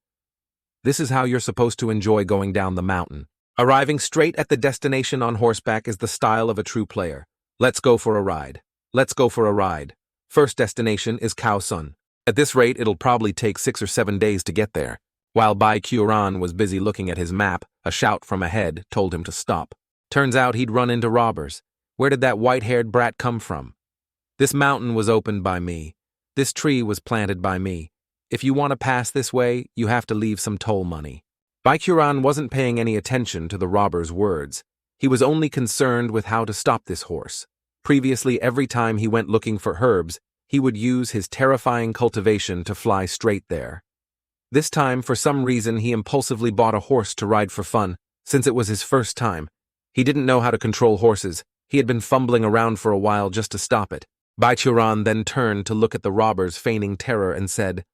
A: This is how you're supposed to enjoy going down the mountain. Arriving straight at the destination on horseback is the style of a true player. Let's go for a ride. Let's go for a ride. First destination is Kaosun. At this rate, it'll probably take 6 or 7 days to get there. While Bai Curon was busy looking at his map, a shout from ahead told him to stop. Turns out he'd run into robbers. Where did that white-haired brat come from? This mountain was opened by me. This tree was planted by me. If you want to pass this way, you have to leave some toll money. Bai Curon wasn't paying any attention to the robber's words. He was only concerned with how to stop this horse. Previously, every time he went looking for herbs, he would use his terrifying cultivation to fly straight there. This time, for some reason, he impulsively bought a horse to ride for fun, since it was his first time. He didn't know how to control horses. He had been fumbling around for a while just to stop it. Bai Curon then turned to look at the robbers, feigning terror, and said,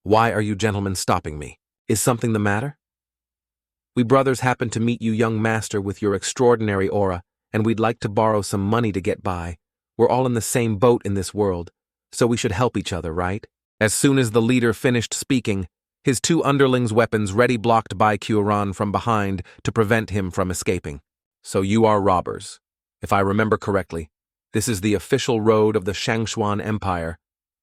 A: "Why are you gentlemen stopping me? Is something the matter? We brothers happen to meet you, young master, with your extraordinary aura, and we'd like to borrow some money to get by. We're all in the same boat in this world, so we should help each other, right?" As soon as the leader finished speaking, his 2 underlings' weapons ready blocked Bai Curon from behind to prevent him from escaping. "So you are robbers. If I remember correctly, this is the official road of the Shangshuan Empire.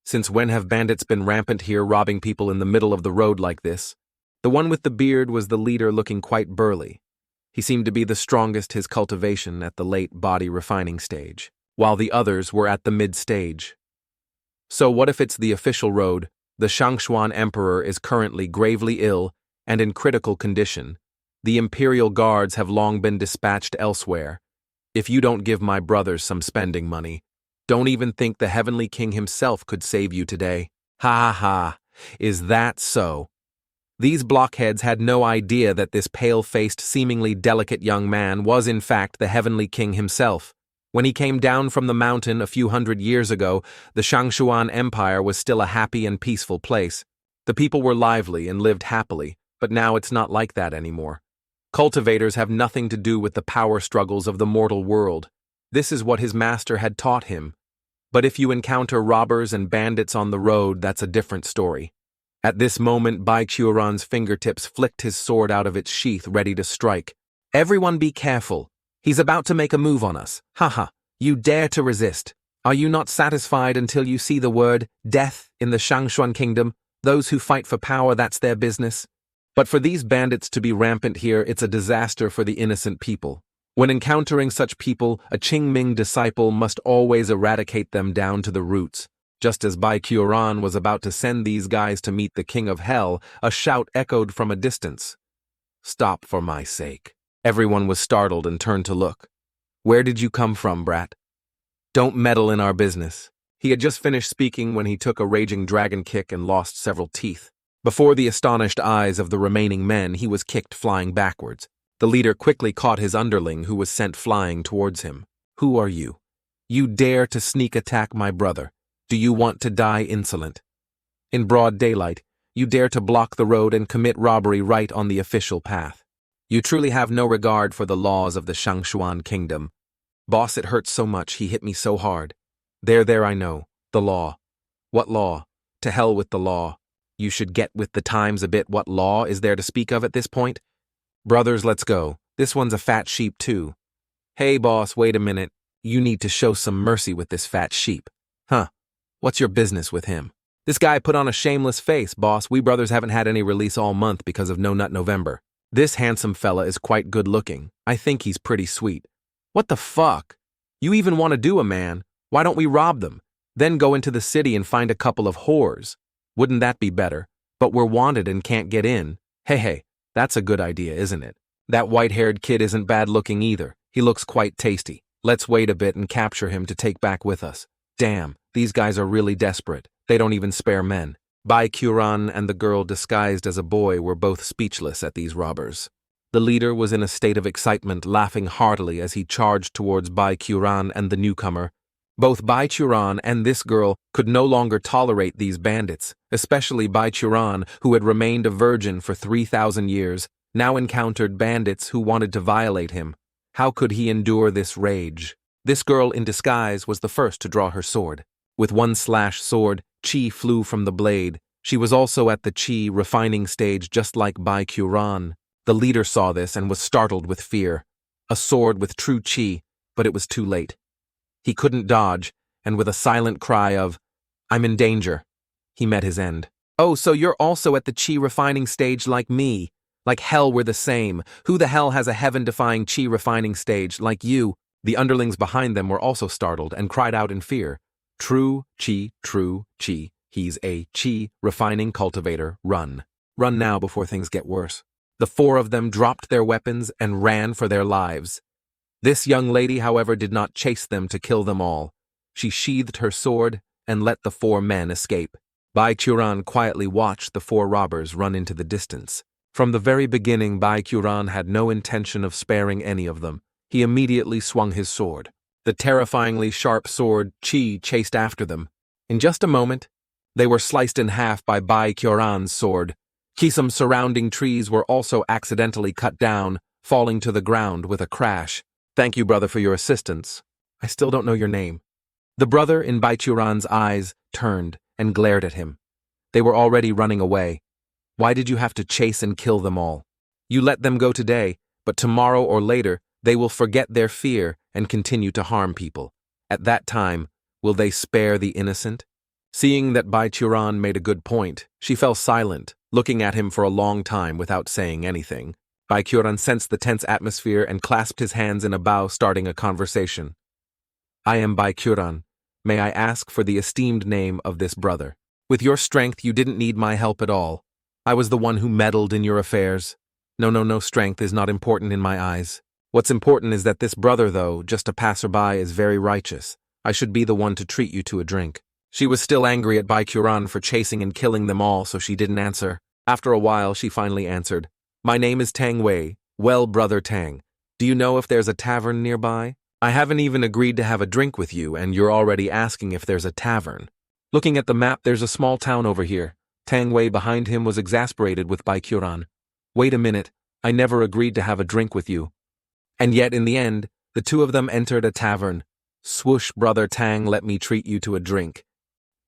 A: Since when have bandits been rampant here, robbing people in the middle of the road like this?" The one with the beard was the leader, looking quite burly. He seemed to be the strongest, his cultivation at the late body refining stage, while the others were at the mid-stage. "So what if it's the official road? The Shangshuan Emperor is currently gravely ill and in critical condition. The Imperial Guards have long been dispatched elsewhere. If you don't give my brothers some spending money, don't even think the Heavenly King himself could save you today. Ha ha ha, is that so?" These blockheads had no idea that this pale-faced, seemingly delicate young man was in fact the Heavenly King himself. When he came down from the mountain a few hundred years ago, the Shangshuan Empire was still a happy and peaceful place. The people were lively and lived happily, but now it's not like that anymore. Cultivators have nothing to do with the power struggles of the mortal world. This is what his master had taught him. But if you encounter robbers and bandits on the road, that's a different story. At this moment, Bai Curon's fingertips flicked his sword out of its sheath, ready to strike. "Everyone be careful. He's about to make a move on us. Haha, you dare to resist. Are you not satisfied until you see the word death in the Shangshuan Kingdom? Those who fight for power, that's their business. But for these bandits to be rampant here, it's a disaster for the innocent people. When encountering such people, a Qingming disciple must always eradicate them down to the roots." Just as Bai Curon was about to send these guys to meet the King of Hell, a shout echoed from a distance. "Stop for my sake." Everyone was startled and turned to look. "Where did you come from, brat? Don't meddle in our business." He had just finished speaking when he took a raging dragon kick and lost several teeth. Before the astonished eyes of the remaining men, he was kicked flying backwards. The leader quickly caught his underling, who was sent flying towards him. "Who are you? You dare to sneak attack my brother? Do you want to die insolent? In broad daylight, you dare to block the road and commit robbery right on the official path. You truly have no regard for the laws of the Shangshuan Kingdom. Boss, it hurts so much, he hit me so hard. There, I know. The law. What law? To hell with the law. You should get with the times a bit. What law is there to speak of at this point? Brothers, let's go. This one's a fat sheep too. Hey boss, wait a minute. You need to show some mercy with this fat sheep. Huh. What's your business with him? This guy put on a shameless face, boss. We brothers haven't had any release all month because of No Nut November. This handsome fella is quite good looking. I think he's pretty sweet. What the fuck? You even want to do a man? Why don't we rob them? Then go into the city and find a couple of whores. Wouldn't that be better? But we're wanted and can't get in. Hey, that's a good idea, isn't it? That white-haired kid isn't bad looking either. He looks quite tasty. Let's wait a bit and capture him to take back with us. Damn, these guys are really desperate. They don't even spare men. Bai Curon and the girl disguised as a boy were both speechless at these robbers. The leader was in a state of excitement, laughing heartily as he charged towards Bai Curon and the newcomer. Both Bai Churan and this girl could no longer tolerate these bandits, especially Bai Churan, who had remained a virgin for 3,000 years, now encountered bandits who wanted to violate him. How could he endure this rage? This girl in disguise was the first to draw her sword. With one slash sword, chi flew from the blade. She was also at the chi refining stage just like Bai Churan. The leader saw this and was startled with fear. A sword with true chi, but it was too late. He couldn't dodge, and with a silent cry of, "I'm in danger," he met his end. "Oh, so you're also at the chi refining stage like me? Like hell we're the same. Who the hell has a heaven-defying chi refining stage like you?" The underlings behind them were also startled and cried out in fear. True chi, he's a chi refining cultivator, run. Run now before things get worse. The four of them dropped their weapons and ran for their lives. This young lady, however, did not chase them to kill them all. She sheathed her sword and let the four men escape. Bai Churan quietly watched the four robbers run into the distance. From the very beginning, Bai Churan had no intention of sparing any of them. He immediately swung his sword. The terrifyingly sharp sword, Chi, chased after them. In just a moment, they were sliced in half by Bai Churan's sword. Some surrounding trees were also accidentally cut down, falling to the ground with a crash. "Thank you, brother, for your assistance. I still don't know your name." The brother in Bai Churan's eyes turned and glared at him. They were already running away. "Why did you have to chase and kill them all? You let them go today, but tomorrow or later, they will forget their fear and continue to harm people. At that time, will they spare the innocent?" Seeing that Bai Churan made a good point, she fell silent, looking at him for a long time without saying anything. Bai Churan sensed the tense atmosphere and clasped his hands in a bow, starting a conversation. "I am Bai Churan. May I ask for the esteemed name of this brother? With your strength, you didn't need my help at all. I was the one who meddled in your affairs. No, strength is not important in my eyes. What's important is that this brother, though just a passerby, is very righteous. I should be the one to treat you to a drink." She was still angry at Bai Churan for chasing and killing them all, so she didn't answer. After a while, she finally answered. "My name is Tang Wei. Well, brother Tang, do you know if there's a tavern nearby? I haven't even agreed to have a drink with you, and you're already asking if there's a tavern. Looking at the map, there's a small town over here." Tang Wei behind him was exasperated with Bai Churan. "Wait a minute, I never agreed to have a drink with you." And yet, in the end, the two of them entered a tavern. "Swoosh, brother Tang, let me treat you to a drink."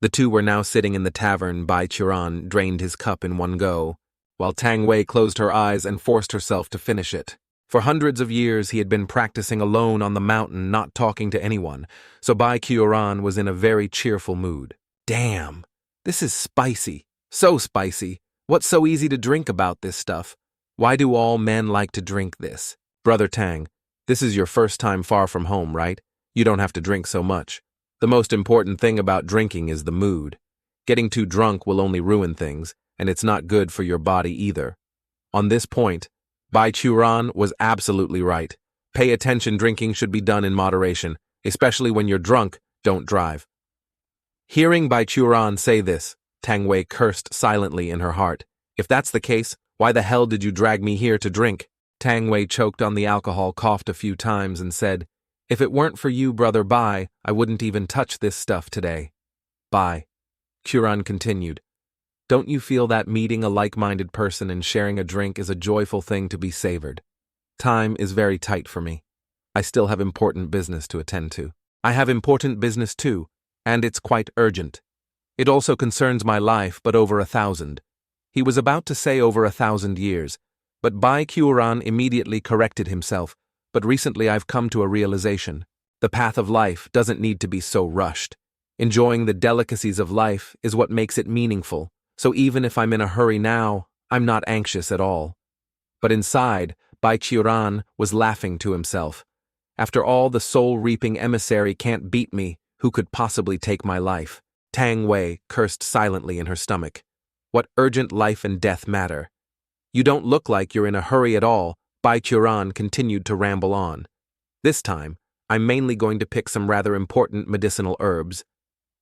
A: The two were now sitting in the tavern. Bai Churan drained his cup in one go, while Tang Wei closed her eyes and forced herself to finish it. For hundreds of years he had been practicing alone on the mountain, not talking to anyone, so Bai Churan was in a very cheerful mood. "Damn, this is spicy. So spicy. What's so easy to drink about this stuff? Why do all men like to drink this? Brother Tang, this is your first time far from home, right? You don't have to drink so much. The most important thing about drinking is the mood. Getting too drunk will only ruin things, and it's not good for your body either." On this point, Bai Churan was absolutely right. Pay attention, drinking should be done in moderation, especially when you're drunk, don't drive. Hearing Bai Churan say this, Tang Wei cursed silently in her heart. "If that's the case, why the hell did you drag me here to drink?" Tang Wei choked on the alcohol, coughed a few times, and said, "If it weren't for you, brother Bai, I wouldn't even touch this stuff today." Bai Churan continued, "Don't you feel that meeting a like-minded person and sharing a drink is a joyful thing to be savored? Time is very tight for me. I still have important business to attend to." "I have important business too, and it's quite urgent. It also concerns my life, but over 1,000. He was about to say over 1,000 years, but Bai Churan immediately corrected himself. "But recently I've come to a realization. The path of life doesn't need to be so rushed. Enjoying the delicacies of life is what makes it meaningful, so even if I'm in a hurry now, I'm not anxious at all." But inside, Bai Churan was laughing to himself. "After all, the soul-reaping emissary can't beat me. Who could possibly take my life?" Tang Wei cursed silently in her stomach. What urgent life and death matter? "You don't look like you're in a hurry at all," Bai Churan continued to ramble on. "This time, I'm mainly going to pick some rather important medicinal herbs.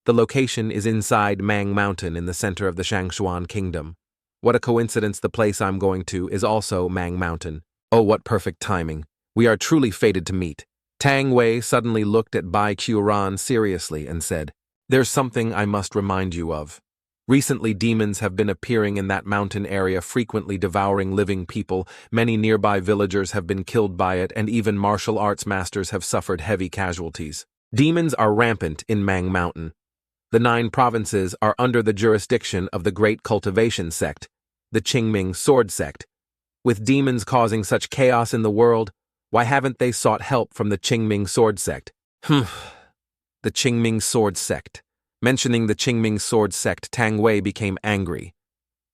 A: The location is inside Mang Mountain in the center of the Shangshuan Kingdom. What a coincidence the place I'm going to is also Mang Mountain. Oh, what perfect timing. We are truly fated to meet." Tang Wei suddenly looked at Bai Qiuran seriously and said, "There's something I must remind you of. Recently, demons have been appearing in that mountain area, frequently devouring living people. Many nearby villagers have been killed by it, and even martial arts masters have suffered heavy casualties. Demons are rampant in Mang Mountain. The 9 provinces are under the jurisdiction of the Great Cultivation Sect, the Qingming Sword Sect. With demons causing such chaos in the world, why haven't they sought help from the Qingming Sword Sect?" The Qingming Sword Sect. Mentioning the Qingming Sword Sect, Tang Wei became angry.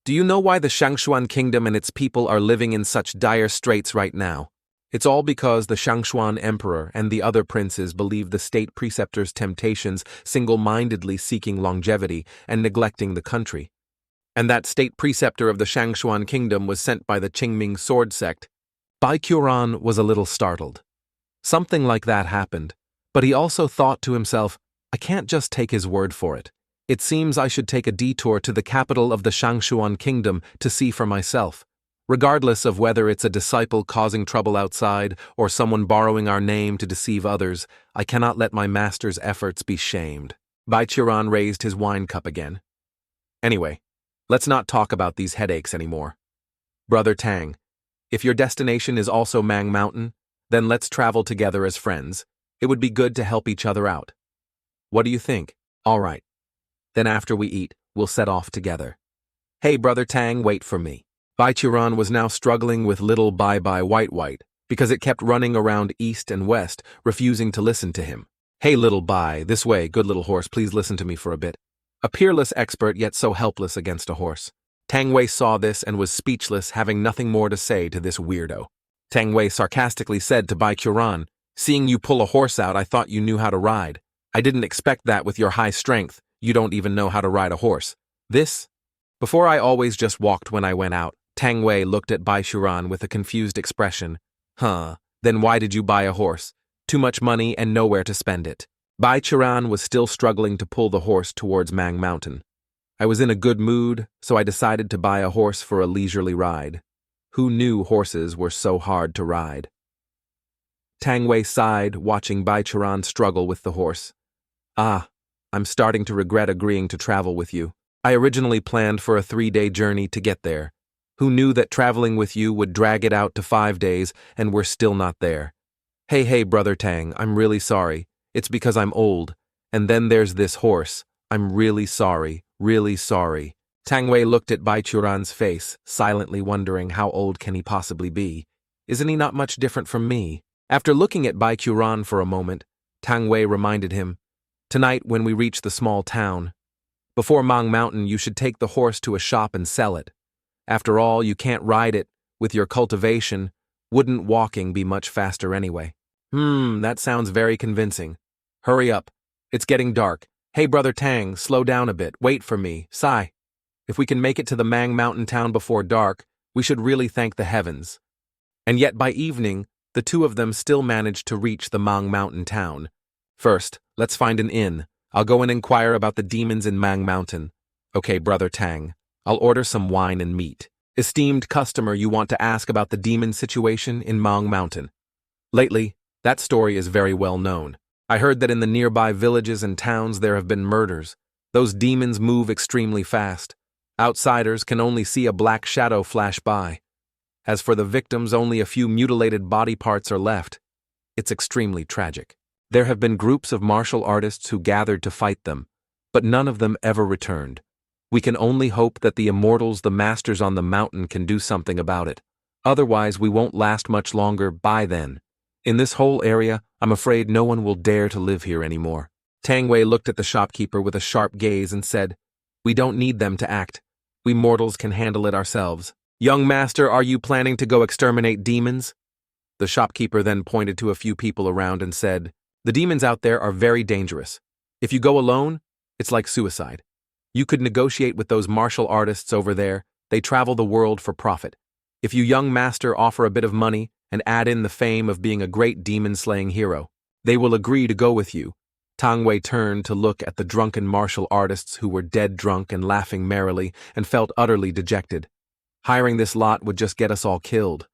A: "Do you know why the Shangshuan Kingdom and its people are living in such dire straits right now? It's all because the Shangshuan Emperor and the other princes believe the state preceptor's temptations, single-mindedly seeking longevity and neglecting the country. And that state preceptor of the Shangshuan Kingdom was sent by the Qingming Sword Sect." Bai Qiuran was a little startled. Something like that happened, but he also thought to himself, "I can't just take his word for it. It seems I should take a detour to the capital of the Shangshuan Kingdom to see for myself. Regardless of whether it's a disciple causing trouble outside or someone borrowing our name to deceive others, I cannot let my master's efforts be shamed." Bai Qiuran raised his wine cup again. "Anyway, let's not talk about these headaches anymore. Brother Tang, if your destination is also Mang Mountain, then let's travel together as friends. It would be good to help each other out. What do you think?" "All right. Then after we eat, we'll set off together." "Hey, Brother Tang, wait for me." Bai Qiuran was now struggling with little Bai White, because it kept running around east and west, refusing to listen to him. "Hey, little Bai, this way, good little horse, please listen to me for a bit." A peerless expert, yet so helpless against a horse. Tang Wei saw this and was speechless, having nothing more to say to this weirdo. Tang Wei sarcastically said to Bai Qiuran, "Seeing you pull a horse out, I thought you knew how to ride. I didn't expect that with your high strength. You don't even know how to ride a horse. Before I always just walked when I went out." Tang Wei looked at Bai Qiuran with a confused expression. Then why did you buy a horse? Too much money and nowhere to spend it." Bai Qiuran was still struggling to pull the horse towards Mang Mountain. "I was in a good mood, so I decided to buy a horse for a leisurely ride. Who knew horses were so hard to ride?" Tang Wei sighed, watching Bai Qiuran struggle with the horse. "I'm starting to regret agreeing to travel with you. I originally planned for a 3-day journey to get there. Who knew that traveling with you would drag it out to 5 days, and we're still not there. Hey, Brother Tang, I'm really sorry. It's because I'm old. And then there's this horse. I'm really sorry, really sorry." Tang Wei looked at Bai Qiuran's face, silently wondering how old can he possibly be. Isn't he not much different from me? After looking at Bai Qiuran for a moment, Tang Wei reminded him, "Tonight when we reach the small town, before Mang Mountain you should take the horse to a shop and sell it. After all, you can't ride it. With your cultivation, wouldn't walking be much faster anyway?" That sounds very convincing. Hurry up. It's getting dark. Hey, Brother Tang, slow down a bit. Wait for me. Sigh. If we can make it to the Mang Mountain town before dark, we should really thank the heavens. And yet by evening, the two of them still managed to reach the Mang Mountain town. "First, let's find an inn. I'll go and inquire about the demons in Mang Mountain." "Okay, Brother Tang. I'll order some wine and meat." "Esteemed customer, you want to ask about the demon situation in Mang Mountain. Lately, that story is very well known. I heard that in the nearby villages and towns there have been murders. Those demons move extremely fast. Outsiders can only see a black shadow flash by. As for the victims, only a few mutilated body parts are left. It's extremely tragic. There have been groups of martial artists who gathered to fight them, but none of them ever returned. We can only hope that the immortals, the masters on the mountain, can do something about it. Otherwise, we won't last much longer by then. In this whole area, I'm afraid no one will dare to live here anymore." Tang Wei looked at the shopkeeper with a sharp gaze and said, "We don't need them to act. We mortals can handle it ourselves. Young master, are you planning to go exterminate demons?" The shopkeeper then pointed to a few people around and said, "The demons out there are very dangerous. If you go alone, it's like suicide. You could negotiate with those martial artists over there. They travel the world for profit. If you, young master, offer a bit of money and add in the fame of being a great demon-slaying hero, they will agree to go with you." Tang Wei turned to look at the drunken martial artists who were dead drunk and laughing merrily and felt utterly dejected. Hiring this lot would just get us all killed.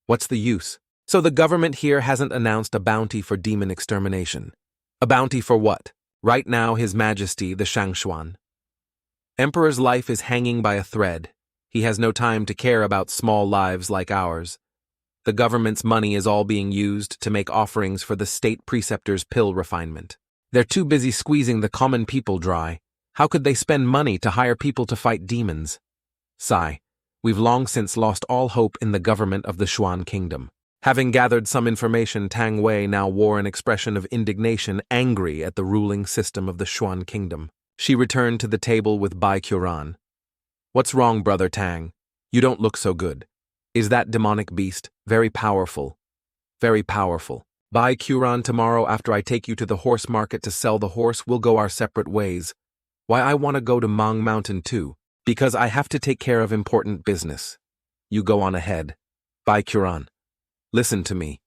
A: What's the use? So the government here hasn't announced a bounty for demon extermination. A bounty for what? Right now, His Majesty, the Shangshuan. Emperor's life is hanging by a thread. He has no time to care about small lives like ours. The government's money is all being used to make offerings for the state preceptor's pill refinement. They're too busy squeezing the common people dry. How could they spend money to hire people to fight demons? Sigh. We've long since lost all hope in the government of the Xuan Kingdom. Having gathered some information, Tang Wei now wore an expression of indignation, angry at the ruling system of the Xuan Kingdom. She returned to the table with Bai Qiuran. What's wrong, Brother Tang? You don't look so good. Is that demonic beast very powerful? Very powerful. Bai Qiuran, tomorrow after I take you to the horse market to sell the horse, we'll go our separate ways. Why I want to go to Mang Mountain too? Because I have to take care of important business. You go on ahead. Bai Qiuran. Listen to me.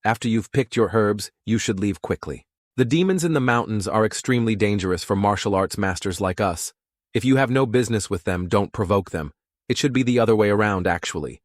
A: After you've picked your herbs, you should leave quickly. The demons in the mountains are extremely dangerous for martial arts masters like us. If you have no business with them, don't provoke them. It should be the other way around, actually.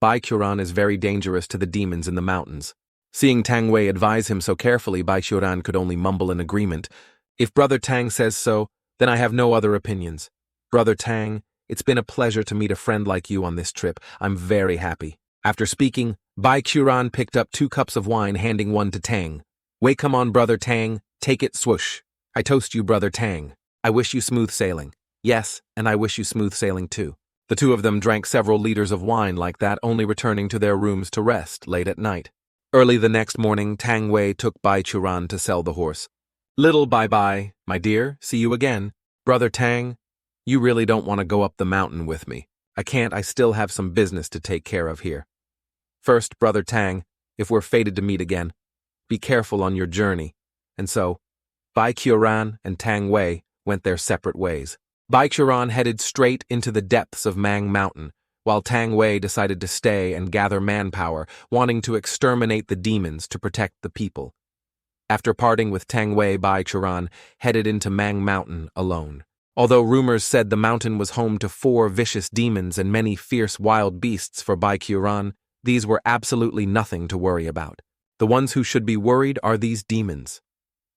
A: Bai Qiuran is very dangerous to the demons in the mountains. Seeing Tang Wei advise him so carefully, Bai Qiuran could only mumble an agreement. If Brother Tang says so, then I have no other opinions. Brother Tang, it's been a pleasure to meet a friend like you on this trip. I'm very happy. After speaking, Bai Qiuran picked up 2 cups of wine, handing one to Tang. Wait, come on, Brother Tang, take it, swoosh. I toast you, Brother Tang. I wish you smooth sailing. Yes, and I wish you smooth sailing too. The two of them drank several liters of wine like that, only returning to their rooms to rest late at night. Early the next morning, Tang Wei took Bai Qiuran to sell the horse. Little bye-bye, my dear, see you again. Brother Tang, you really don't want to go up the mountain with me. I still have some business to take care of here. First, Brother Tang, if we're fated to meet again, be careful on your journey. And so, Bai Qiuran and Tang Wei went their separate ways. Bai Qiuran headed straight into the depths of Mang Mountain, while Tang Wei decided to stay and gather manpower, wanting to exterminate the demons to protect the people. After parting with Tang Wei, Bai Qiuran headed into Mang Mountain alone. Although rumors said the mountain was home to 4 vicious demons and many fierce wild beasts for Bai Qiuran, these were absolutely nothing to worry about. The ones who should be worried are these demons.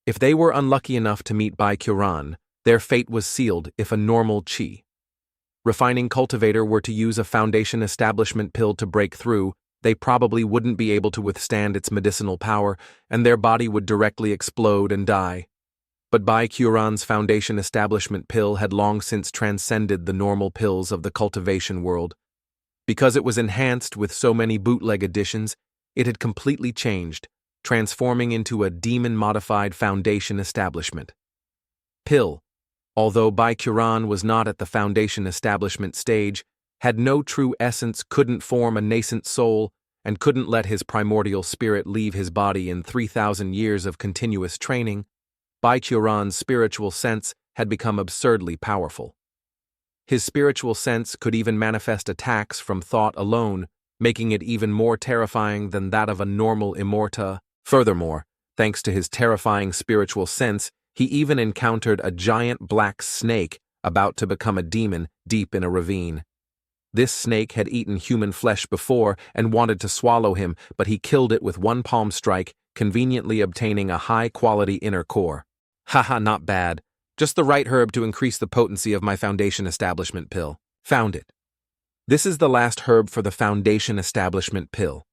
A: If they were unlucky enough to meet Bai Qiuran, their fate was sealed if a normal qi refining cultivator were to use a foundation establishment pill to break through, they probably wouldn't be able to withstand its medicinal power, and their body would directly explode and die. But Bai Qiuran's foundation establishment pill had long since transcended the normal pills of the cultivation world. Because it was enhanced with so many bootleg additions, it had completely changed, transforming into a demon-modified foundation establishment. Pill, although Bai Qiuran was not at the foundation establishment stage, had no true essence, couldn't form a nascent soul, and couldn't let his primordial spirit leave his body in 3,000 years of continuous training, Bai Qiuran's spiritual sense had become absurdly powerful. His spiritual sense could even manifest attacks from thought alone, making it even more terrifying than that of a normal immorta. Furthermore, thanks to his terrifying spiritual sense, he even encountered a giant black snake about to become a demon deep in a ravine. This snake had eaten human flesh before and wanted to swallow him, but he killed it with one palm strike, conveniently obtaining a high-quality inner core. Haha, not bad. Just the right herb to increase the potency of my foundation establishment pill. Found it. This is the last herb for the foundation establishment pill.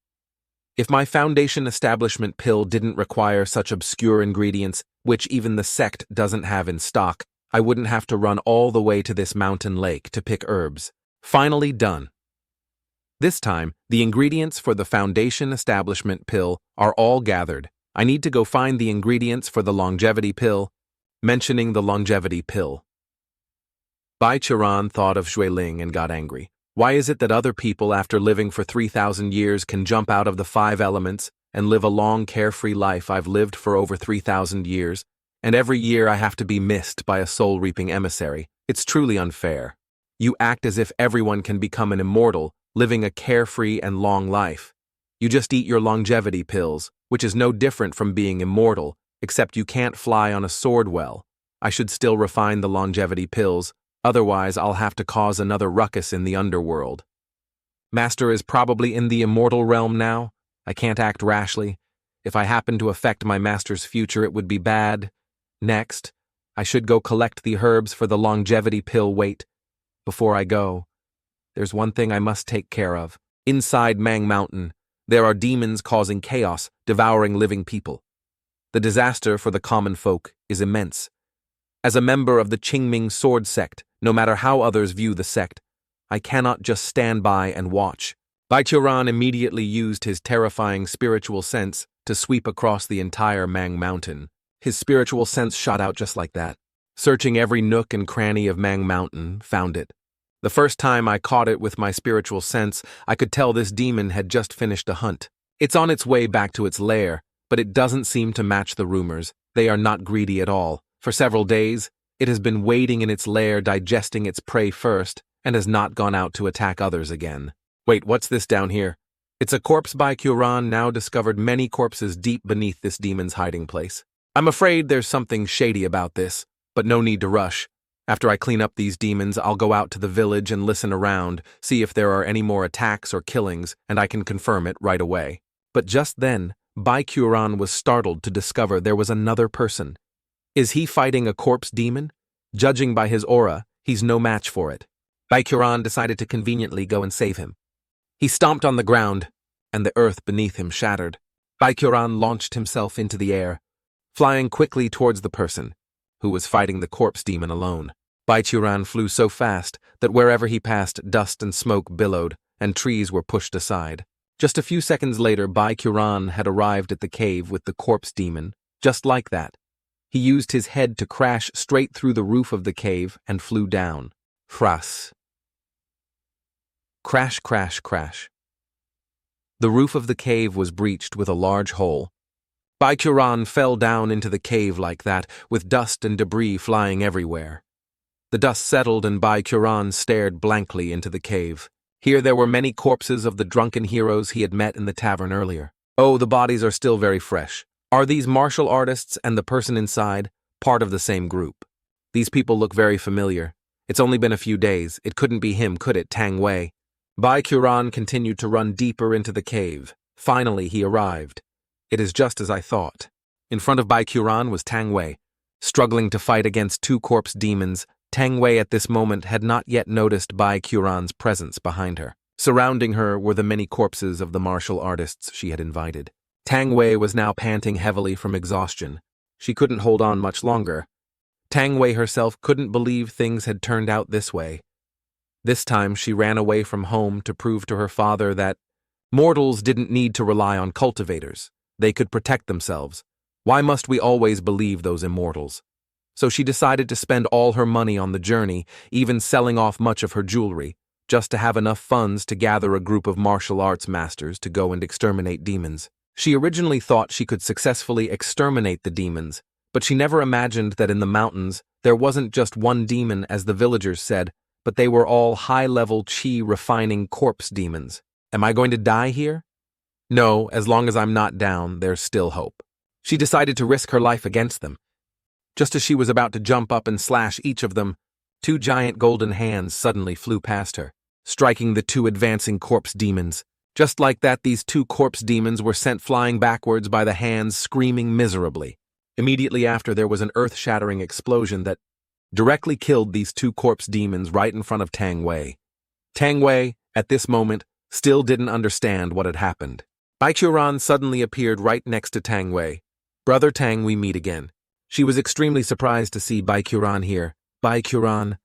A: If my foundation establishment pill didn't require such obscure ingredients, which even the sect doesn't have in stock, I wouldn't have to run all the way to this mountain lake to pick herbs. Finally done. This time, the ingredients for the foundation establishment pill are all gathered. I need to go find the ingredients for the longevity pill. Mentioning the longevity pill. Bai Qiuran thought of Weakling and got angry. Why is it that other people after living for 3,000 years can jump out of the 5 elements and live a long carefree life? I've lived for over 3,000 years, and every year I have to be missed by a soul-reaping emissary. It's truly unfair. You act as if everyone can become an immortal, living a carefree and long life. You just eat your longevity pills, which is no different from being immortal, except you can't fly on a sword well. I should still refine the longevity pills, otherwise I'll have to cause another ruckus in the underworld. Master is probably in the immortal realm now. I can't act rashly. If I happen to affect my master's future, it would be bad. Next, I should go collect the herbs for the longevity pill. Wait. Before I go, there's one thing I must take care of. Inside Mang Mountain, there are demons causing chaos, devouring living people. The disaster for the common folk is immense. As a member of the Qingming sword sect, no matter how others view the sect, I cannot just stand by and watch. Baichuran immediately used his terrifying spiritual sense to sweep across the entire Mang Mountain. His spiritual sense shot out just like that. Searching every nook and cranny of Mang Mountain, found it. The first time I caught it with my spiritual sense, I could tell this demon had just finished a hunt. It's on its way back to its lair, but it doesn't seem to match the rumors. They are not greedy at all. For several days, it has been waiting in its lair, digesting its prey first, and has not gone out to attack others again. Wait, what's this down here? It's a corpse. Baichuran now discovered many corpses deep beneath this demon's hiding place. I'm afraid there's something shady about this, but no need to rush. After I clean up these demons, I'll go out to the village and listen around, see if there are any more attacks or killings, and I can confirm it right away. But just then, Baichuran was startled to discover there was another person. Is he fighting a corpse demon? Judging by his aura, he's no match for it. Baichuran decided to conveniently go and save him. He stomped on the ground, and the earth beneath him shattered. Baichuran launched himself into the air, flying quickly towards the person who was fighting the corpse demon alone. Baichuran flew so fast that wherever he passed, dust and smoke billowed, and trees were pushed aside. Just a few seconds later, Baichuran had arrived at the cave with the corpse demon, just like that. He used his head to crash straight through the roof of the cave and flew down. Fras. Crash, crash, crash. The roof of the cave was breached with a large hole. Baichuran fell down into the cave like that, with dust and debris flying everywhere. The dust settled and Baichuran stared blankly into the cave. Here there were many corpses of the drunken heroes he had met in the tavern earlier. Oh, the bodies are still very fresh. Are these martial artists and the person inside part of the same group? These people look very familiar. It's only been a few days. It couldn't be him, could it, Tang Wei? Baichuran continued to run deeper into the cave. Finally, he arrived. It is just as I thought. In front of Baichuran was Tang Wei, struggling to fight against two corpse demons. Tang Wei at this moment had not yet noticed Baichuran's presence behind her. Surrounding her were the many corpses of the martial artists she had invited. Tang Wei was now panting heavily from exhaustion. She couldn't hold on much longer. Tang Wei herself couldn't believe things had turned out this way. This time she ran away from home to prove to her father that mortals didn't need to rely on cultivators. They could protect themselves. Why must we always believe those immortals? So she decided to spend all her money on the journey, even selling off much of her jewelry, just to have enough funds to gather a group of martial arts masters to go and exterminate demons. She originally thought she could successfully exterminate the demons, but she never imagined that in the mountains there wasn't just one demon, as the villagers said, but they were all high-level chi-refining corpse demons. Am I going to die here? No, as long as I'm not down, there's still hope. She decided to risk her life against them. Just as she was about to jump up and slash each of them, two giant golden hands suddenly flew past her, striking the two advancing corpse demons. Just like that, these two corpse demons were sent flying backwards by the hands, screaming miserably. Immediately after, there was an earth-shattering explosion that directly killed these two corpse demons right in front of Tang Wei. Tang Wei, at this moment, still didn't understand what had happened. Baichuran suddenly appeared right next to Tang Wei. Brother Tang, we meet again. She was extremely surprised to see Baichuran here. Baichuran,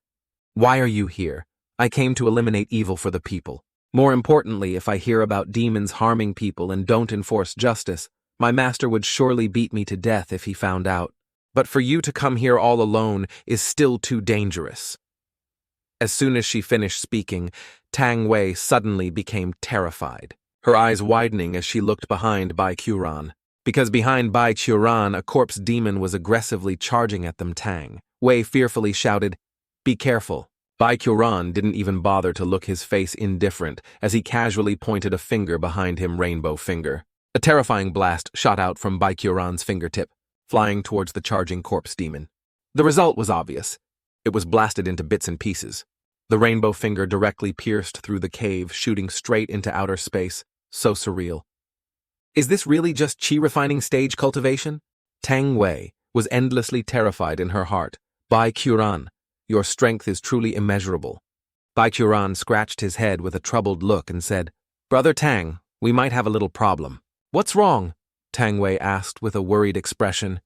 A: why are you here? I came to eliminate evil for the people. More importantly, if I hear about demons harming people and don't enforce justice, my master would surely beat me to death if he found out. But for you to come here all alone is still too dangerous. As soon as she finished speaking, Tang Wei suddenly became terrified, her eyes widening as she looked behind Baichuran. Because behind Baichuran, a corpse demon was aggressively charging at them. Tang Wei fearfully shouted, "Be careful." Baichuran didn't even bother to look, his face indifferent, as he casually pointed a finger behind him, rainbow finger. A terrifying blast shot out from Baichuran's fingertip, flying towards the charging corpse demon. The result was obvious. It was blasted into bits and pieces. The rainbow finger directly pierced through the cave, shooting straight into outer space. So surreal. Is this really just chi refining stage cultivation? Tang Wei was endlessly terrified in her heart. Bai Quran, your strength is truly immeasurable. Bai Quran scratched his head with a troubled look and said, Brother Tang, we might have a little problem. What's wrong? Tang Wei asked with a worried expression.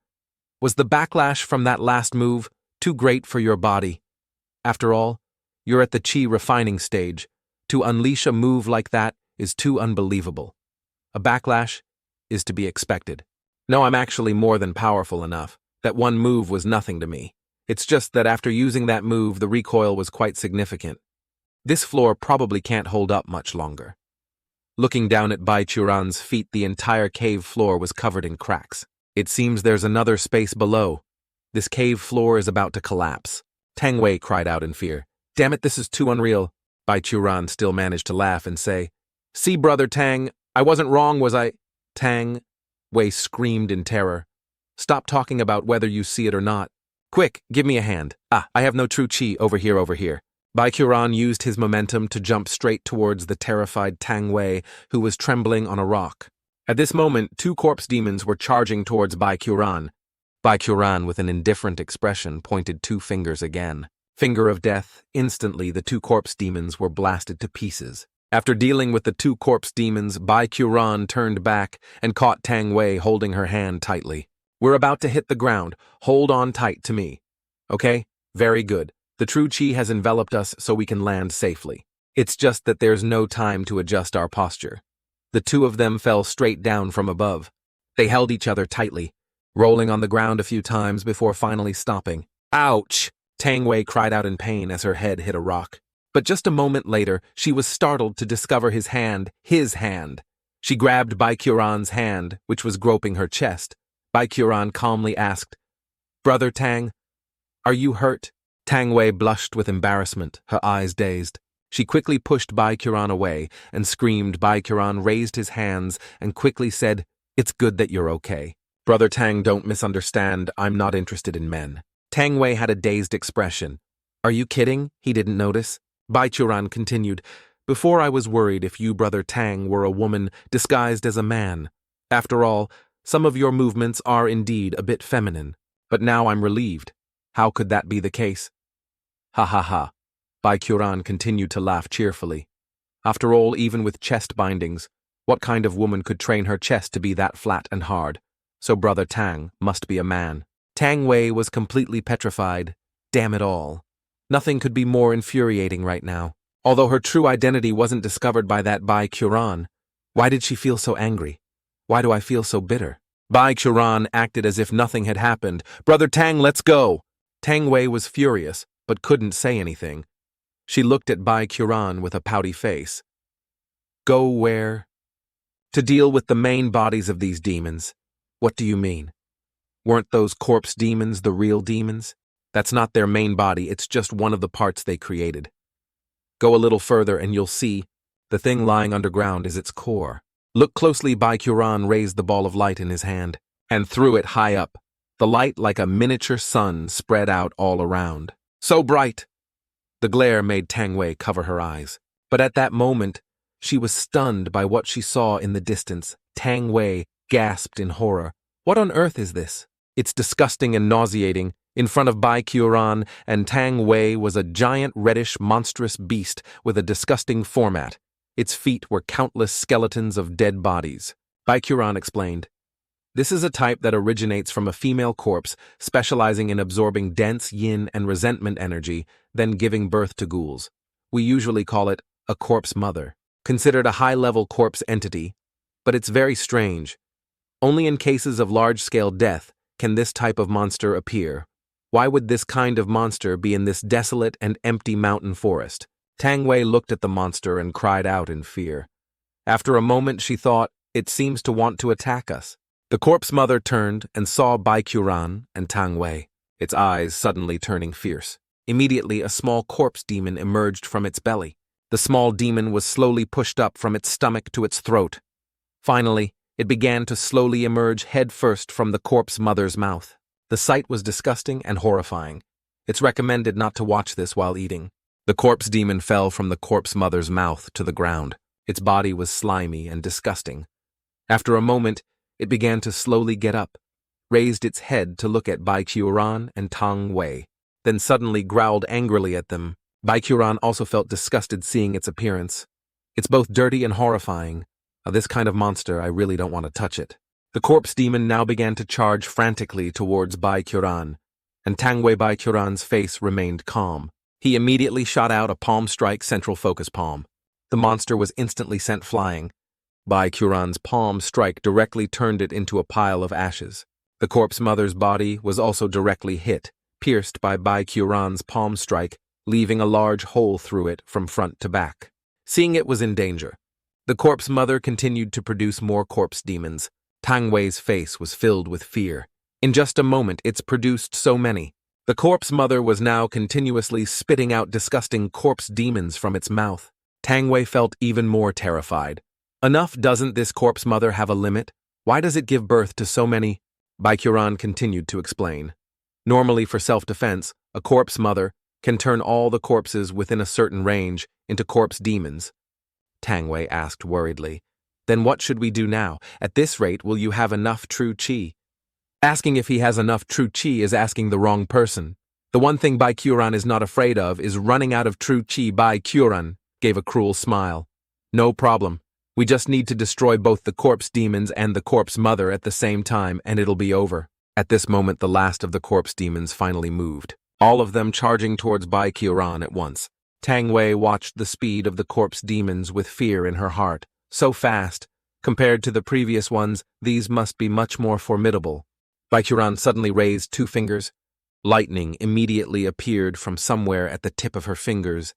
A: Was the backlash from that last move too great for your body? After all, you're at the chi refining stage. To unleash a move like that is too unbelievable. A backlash is to be expected. No, I'm actually more than powerful enough. That one move was nothing to me. It's just that after using that move, the recoil was quite significant. This floor probably can't hold up much longer. Looking down at Bai Quran's feet, the entire cave floor was covered in cracks. It seems there's another space below. This cave floor is about to collapse. Tang Wei cried out in fear. Damn it, this is too unreal. Bai Quran still managed to laugh and say, See, Brother Tang, I wasn't wrong, was I? Tang Wei screamed in terror. Stop talking about whether you see it or not. Quick, give me a hand. I have no true chi, over here. Bai Quran used his momentum to jump straight towards the terrified Tang Wei, who was trembling on a rock. At this moment, 2 corpse demons were charging towards Bai Quran. Bai Quran, with an indifferent expression, pointed 2 fingers again. Finger of death. Instantly, the 2 corpse demons were blasted to pieces. After dealing with the 2 corpse demons, Bai Quran turned back and caught Tang Wei holding her hand tightly. We're about to hit the ground. Hold on tight to me. Okay? Very good. The true chi has enveloped us so we can land safely. It's just that there's no time to adjust our posture. The 2 of them fell straight down from above. They held each other tightly, rolling on the ground a few times before finally stopping. Ouch! Tang Wei cried out in pain as her head hit a rock. But just a moment later, she was startled to discover his hand. She grabbed Bai Quran's hand, which was groping her chest. Bai Quran calmly asked, Brother Tang, are you hurt? Tang Wei blushed with embarrassment, her eyes dazed. She quickly pushed Bai Quran away and screamed. Bai Quran raised his hands and quickly said, It's good that you're okay. Brother Tang, don't misunderstand, I'm not interested in men. Tang Wei had a dazed expression. Are you kidding? He didn't notice. Bai Quran continued, Before I was worried if you, Brother Tang, were a woman disguised as a man. After all, some of your movements are indeed a bit feminine. But now I'm relieved. How could that be the case? Ha ha ha. Bai Quran continued to laugh cheerfully. After all, even with chest bindings, what kind of woman could train her chest to be that flat and hard? So Brother Tang must be a man. Tang Wei was completely petrified. Damn it all. Nothing could be more infuriating right now. Although her true identity wasn't discovered by that Bai Quran, why did she feel so angry? Why do I feel so bitter? Bai Quran acted as if nothing had happened. Brother Tang, let's go! Tang Wei was furious, but couldn't say anything. She looked at Bai Quran with a pouty face. Go where? To deal with the main bodies of these demons. What do you mean? Weren't those corpse demons the real demons? That's not their main body, it's just one of the parts they created. Go a little further and you'll see the thing lying underground is its core. Look closely. Bai Quran raised the ball of light in his hand and threw it high up. The light, like a miniature sun, spread out all around. So bright! The glare made Tang Wei cover her eyes. But at that moment, she was stunned by what she saw in the distance. Tang Wei gasped in horror. What on earth is this? It's disgusting and nauseating. In front of Bai Quran and Tang Wei was a giant reddish monstrous beast with a disgusting format. Its feet were countless skeletons of dead bodies. Bai Quran explained, This is a type that originates from a female corpse specializing in absorbing dense yin and resentment energy, then giving birth to ghouls. We usually call it a corpse mother. Considered a high-level corpse entity, but it's very strange. Only in cases of large-scale death can this type of monster appear. Why would this kind of monster be in this desolate and empty mountain forest? Tang Wei looked at the monster and cried out in fear. After a moment, she thought, It seems to want to attack us. The corpse mother turned and saw Bai Quran and Tang Wei, its eyes suddenly turning fierce. Immediately, a small corpse demon emerged from its belly. The small demon was slowly pushed up from its stomach to its throat. Finally, it began to slowly emerge headfirst from the corpse mother's mouth. The sight was disgusting and horrifying. It's recommended not to watch this while eating. The corpse demon fell from the corpse mother's mouth to the ground. Its body was slimy and disgusting. After a moment, it began to slowly get up, raised its head to look at Bai Qiuran and Tang Wei, then suddenly growled angrily at them. Bai Qiuran also felt disgusted seeing its appearance. It's both dirty and horrifying. This kind of monster, I really don't want to touch it. The corpse demon now began to charge frantically towards Bai Qiuran, and Tang Wei Bai Qiuran's face remained calm. He immediately shot out a palm strike central focus palm. The monster was instantly sent flying. Bai Qiuran's palm strike directly turned it into a pile of ashes. The corpse mother's body was also directly hit, pierced by Bai Qiuran's palm strike, leaving a large hole through it from front to back. Seeing it was in danger, the corpse mother continued to produce more corpse demons. Tang Wei's face was filled with fear. In just a moment, it's produced so many. The corpse mother was now continuously spitting out disgusting corpse demons from its mouth. Tang Wei felt even more terrified. Enough, doesn't this corpse mother have a limit? Why does it give birth to so many? Bai Qiuran continued to explain. Normally, for self-defense, a corpse mother can turn all the corpses within a certain range into corpse demons. Tang Wei asked worriedly. Then what should we do now? At this rate, will you have enough true qi? Asking if he has enough true qi is asking the wrong person. The one thing Bai Qiuran is not afraid of is running out of true qi. Bai Qiuran gave a cruel smile. No problem. We just need to destroy both the corpse demons and the corpse mother at the same time, and it'll be over. At this moment, the last of the corpse demons finally moved, all of them charging towards Bai Qiuran at once. Tang Wei watched the speed of the corpse demons with fear in her heart. So fast. Compared to the previous ones, these must be much more formidable. Bai Qiuran suddenly raised 2 fingers. Lightning immediately appeared from somewhere at the tip of her fingers,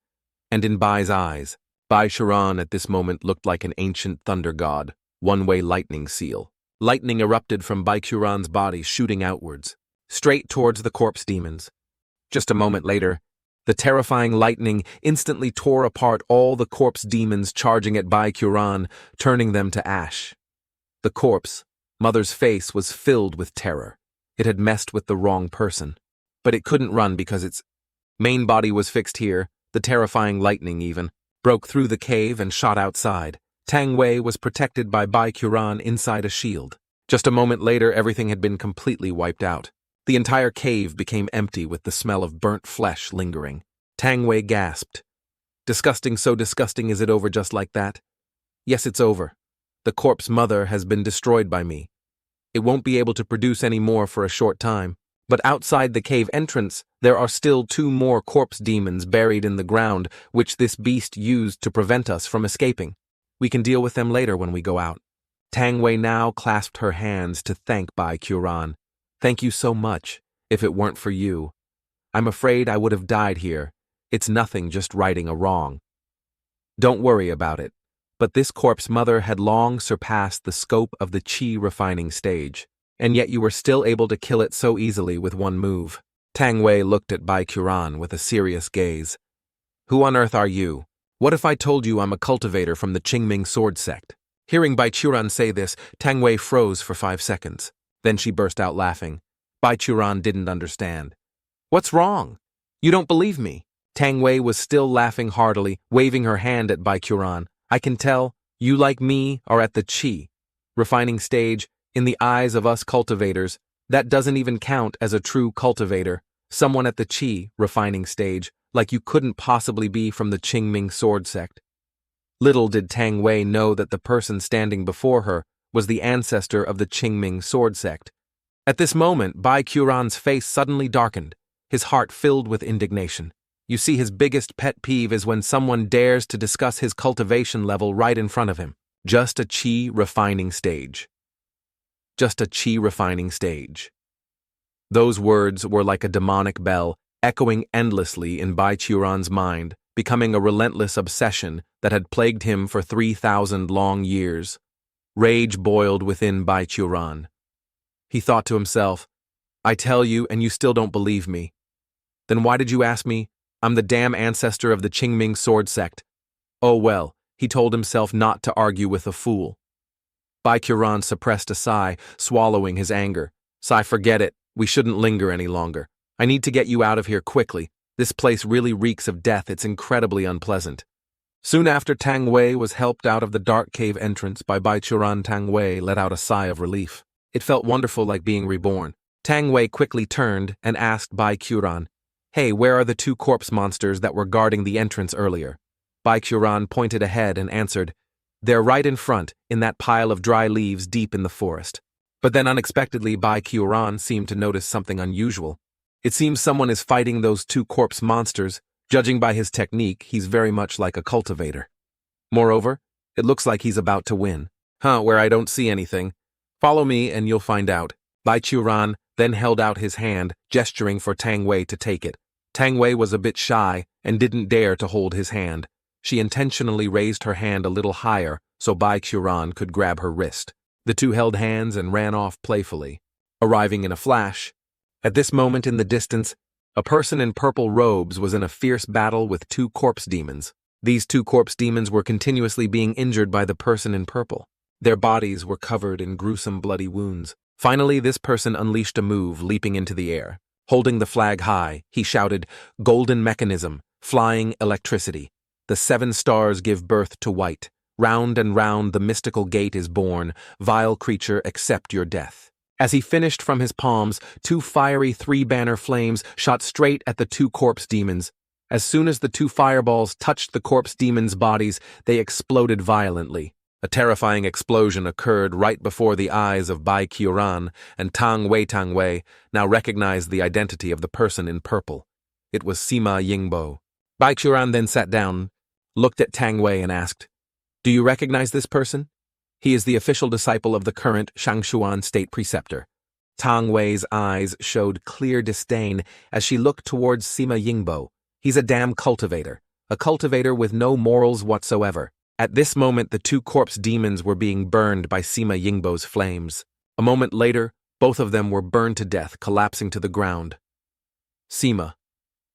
A: and in Bai's eyes, Bai Qiuran at this moment looked like an ancient thunder god, one-way lightning seal. Lightning erupted from Bai Qiuran's body, shooting outwards, straight towards the corpse demons. Just a moment later, the terrifying lightning instantly tore apart all the corpse demons charging at Bai Qiuran, turning them to ash. The corpse mother's face was filled with terror. It had messed with the wrong person. But it couldn't run because its main body was fixed here. The terrifying lightning even broke through the cave and shot outside. Tang Wei was protected by Bai Qiuran inside a shield. Just a moment later, everything had been completely wiped out. The entire cave became empty with the smell of burnt flesh lingering. Tang Wei gasped. Disgusting, so disgusting. Is it over just like that? Yes, it's over. The corpse mother has been destroyed by me. It won't be able to produce any more for a short time. But outside the cave entrance, there are still 2 more corpse demons buried in the ground, which this beast used to prevent us from escaping. We can deal with them later when we go out. Tang Wei now clasped her hands to thank Bai Qiuran. Thank you so much. If it weren't for you, I'm afraid I would have died here. It's nothing, just righting a wrong. Don't worry about it. But this corpse mother had long surpassed the scope of the qi refining stage. And yet you were still able to kill it so easily with one move. Tang Wei looked at Bai Qiuran with a serious gaze. Who on earth are you? What if I told you I'm a cultivator from the Qingming sword sect? Hearing Bai Qiuran say this, Tang Wei froze for 5 seconds. Then she burst out laughing. Bai Qiuran didn't understand. What's wrong? You don't believe me? Tang Wei was still laughing heartily, waving her hand at Bai Qiuran. I can tell you, like me, are at the qi refining stage. In the eyes of us cultivators, that doesn't even count as a true cultivator. Someone at the qi refining stage, like you couldn't possibly be from the Qingming sword sect. Little did Tang Wei know that the person standing before her was the ancestor of the Qingming sword sect. At this moment, Bai Qiuran's face suddenly darkened, his heart filled with indignation. You see, his biggest pet peeve is when someone dares to discuss his cultivation level right in front of him. Just a qi refining stage. Just a qi refining stage. Those words were like a demonic bell, echoing endlessly in Bai Qiuran's mind, becoming a relentless obsession that had plagued him for 3,000 long years. Rage boiled within Bai Qiuran. He thought to himself, I tell you and you still don't believe me. Then why did you ask me? I'm the damn ancestor of the Qingming sword sect. Oh well, he told himself not to argue with a fool. Bai Qiuran suppressed a sigh, swallowing his anger. Sigh, forget it. We shouldn't linger any longer. I need to get you out of here quickly. This place really reeks of death. It's incredibly unpleasant. Soon after, Tang Wei was helped out of the dark cave entrance by Bai Churan. Tang Wei let out a sigh of relief. It felt wonderful, like being reborn. Tang Wei quickly turned and asked Bai Churan, "Hey, where are the two corpse monsters that were guarding the entrance earlier?" Bai Churan pointed ahead and answered, "They're right in front, in that pile of dry leaves deep in the forest." But then unexpectedly, Bai Churan seemed to notice something unusual. It seems someone is fighting those two corpse monsters. Judging by his technique, he's very much like a cultivator. Moreover, it looks like he's about to win. Where I don't see anything. Follow me and you'll find out. Bai Churan then held out his hand, gesturing for Tang Wei to take it. Tang Wei was a bit shy and didn't dare to hold his hand. She intentionally raised her hand a little higher so Bai Churan could grab her wrist. The two held hands and ran off playfully, arriving in a flash. At this moment in the distance, a person in purple robes was in a fierce battle with two corpse demons. These two corpse demons were continuously being injured by the person in purple. Their bodies were covered in gruesome bloody wounds. Finally, this person unleashed a move, leaping into the air. Holding the flag high, he shouted, "Golden mechanism, flying electricity. The 7 stars give birth to white. Round and round the mystical gate is born. Vile creature, accept your death." As he finished, from his palms, 2 fiery 3-banner flames shot straight at the 2 corpse demons. As soon as the 2 fireballs touched the corpse demons' bodies, they exploded violently. A terrifying explosion occurred right before the eyes of Bai Churan, and Tang Wei now recognized the identity of the person in purple. It was Sima Yingbo. Bai Churan then sat down, looked at Tang Wei and asked, "Do you recognize this person? He is the official disciple of the current Shangshuan state preceptor." Tang Wei's eyes showed clear disdain as she looked towards Sima Yingbo. "He's a damn cultivator. A cultivator with no morals whatsoever." At this moment, the 2 corpse demons were being burned by Sima Yingbo's flames. A moment later, both of them were burned to death, collapsing to the ground. Sima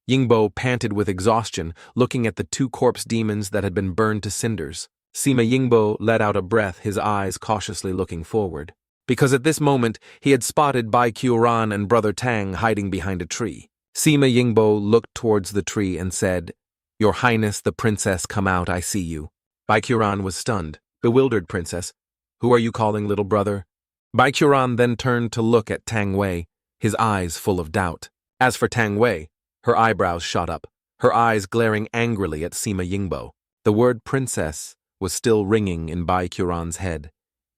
A: Yingbo panted with exhaustion, looking at the 2 corpse demons that had been burned to cinders. Sima Yingbo let out a breath, his eyes cautiously looking forward. Because at this moment, he had spotted Bai Churan and Brother Tang hiding behind a tree. Sima Yingbo looked towards the tree and said, "Your Highness the Princess, come out, I see you." Bai Churan was stunned. "Bewildered, Princess. Who are you calling little brother?" Bai Churan then turned to look at Tang Wei, his eyes full of doubt. As for Tang Wei, her eyebrows shot up, her eyes glaring angrily at Sima Yingbo. The word princess was still ringing in Bai Churan's head.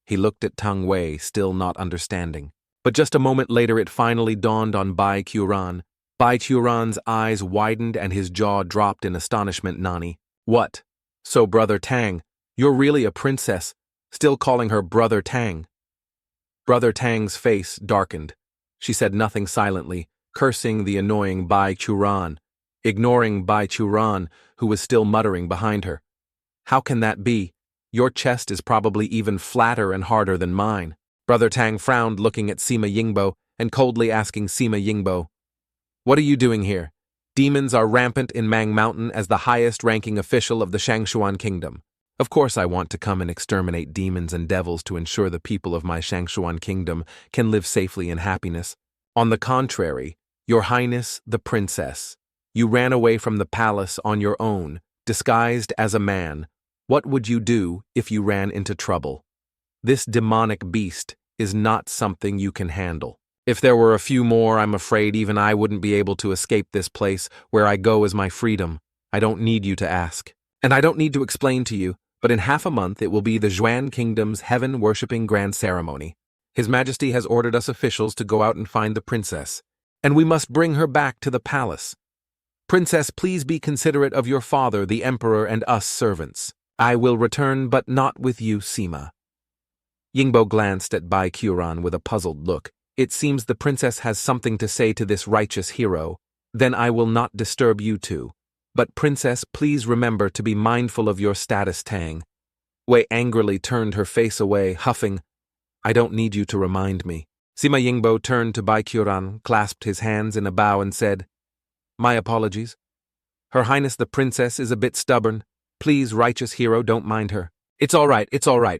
A: He looked at Tang Wei, still not understanding. But just a moment later it finally dawned on Bai Churan. Bai Churan's eyes widened and his jaw dropped in astonishment. "Nani? What? So Brother Tang, you're really a princess, still calling her Brother Tang?" Brother Tang's face darkened. She said nothing silently, cursing the annoying Bai Churan, ignoring Bai Churan, who was still muttering behind her. "How can that be? Your chest is probably even flatter and harder than mine." Brother Tang frowned, looking at Sima Yingbo and coldly asking Sima Yingbo, "What are you doing here? Demons are rampant in Mang Mountain as the highest-ranking official of the Shangshuan Kingdom. Of course I want to come and exterminate demons and devils to ensure the people of my Shangshuan Kingdom can live safely in happiness. On the contrary, Your Highness the Princess, you ran away from the palace on your own, disguised as a man. What would you do if you ran into trouble? This demonic beast is not something you can handle. If there were a few more, I'm afraid even I wouldn't be able to escape this place where I go as my freedom. I don't need you to ask. And I don't need to explain to you, but in half a month it will be the Zhuan Kingdom's heaven-worshipping grand ceremony. His Majesty has ordered us officials to go out and find the princess, and we must bring her back to the palace. Princess, please be considerate of your father, the Emperor, and us servants. I will return, but not with you, Sima." Yingbo glanced at Bai Churan with a puzzled look. "It seems the princess has something to say to this righteous hero. Then I will not disturb you two. But princess, please remember to be mindful of your status, Tang." Wei angrily turned her face away, huffing, "I don't need you to remind me." Sima Yingbo turned to Bai Churan, clasped his hands in a bow and said, "My apologies. Her Highness the Princess is a bit stubborn. Please, righteous hero, don't mind her." It's all right.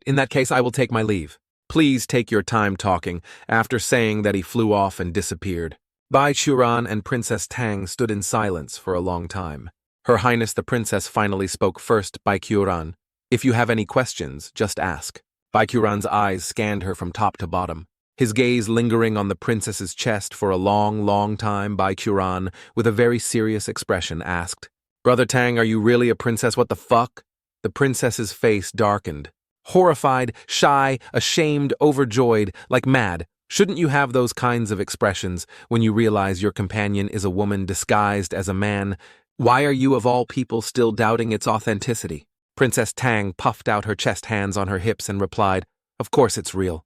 A: In that case, I will take my leave." "Please take your time talking," after saying that he flew off and disappeared. Bai Churan and Princess Tang stood in silence for a long time. Her Highness the Princess finally spoke first. Baikuran, if you have any questions, just ask. Baikuran's eyes scanned her from top to bottom, his gaze lingering on the princess's chest for a long, long time. Baikuran, with a very serious expression, asked, Brother Tang, are you really a princess? What the fuck? The princess's face darkened. Horrified, shy, ashamed, overjoyed, like mad. Shouldn't you have those kinds of expressions when you realize your companion is a woman disguised as a man? Why are you of all people still doubting its authenticity? Princess Tang puffed out her chest hands on her hips and replied, Of course it's real.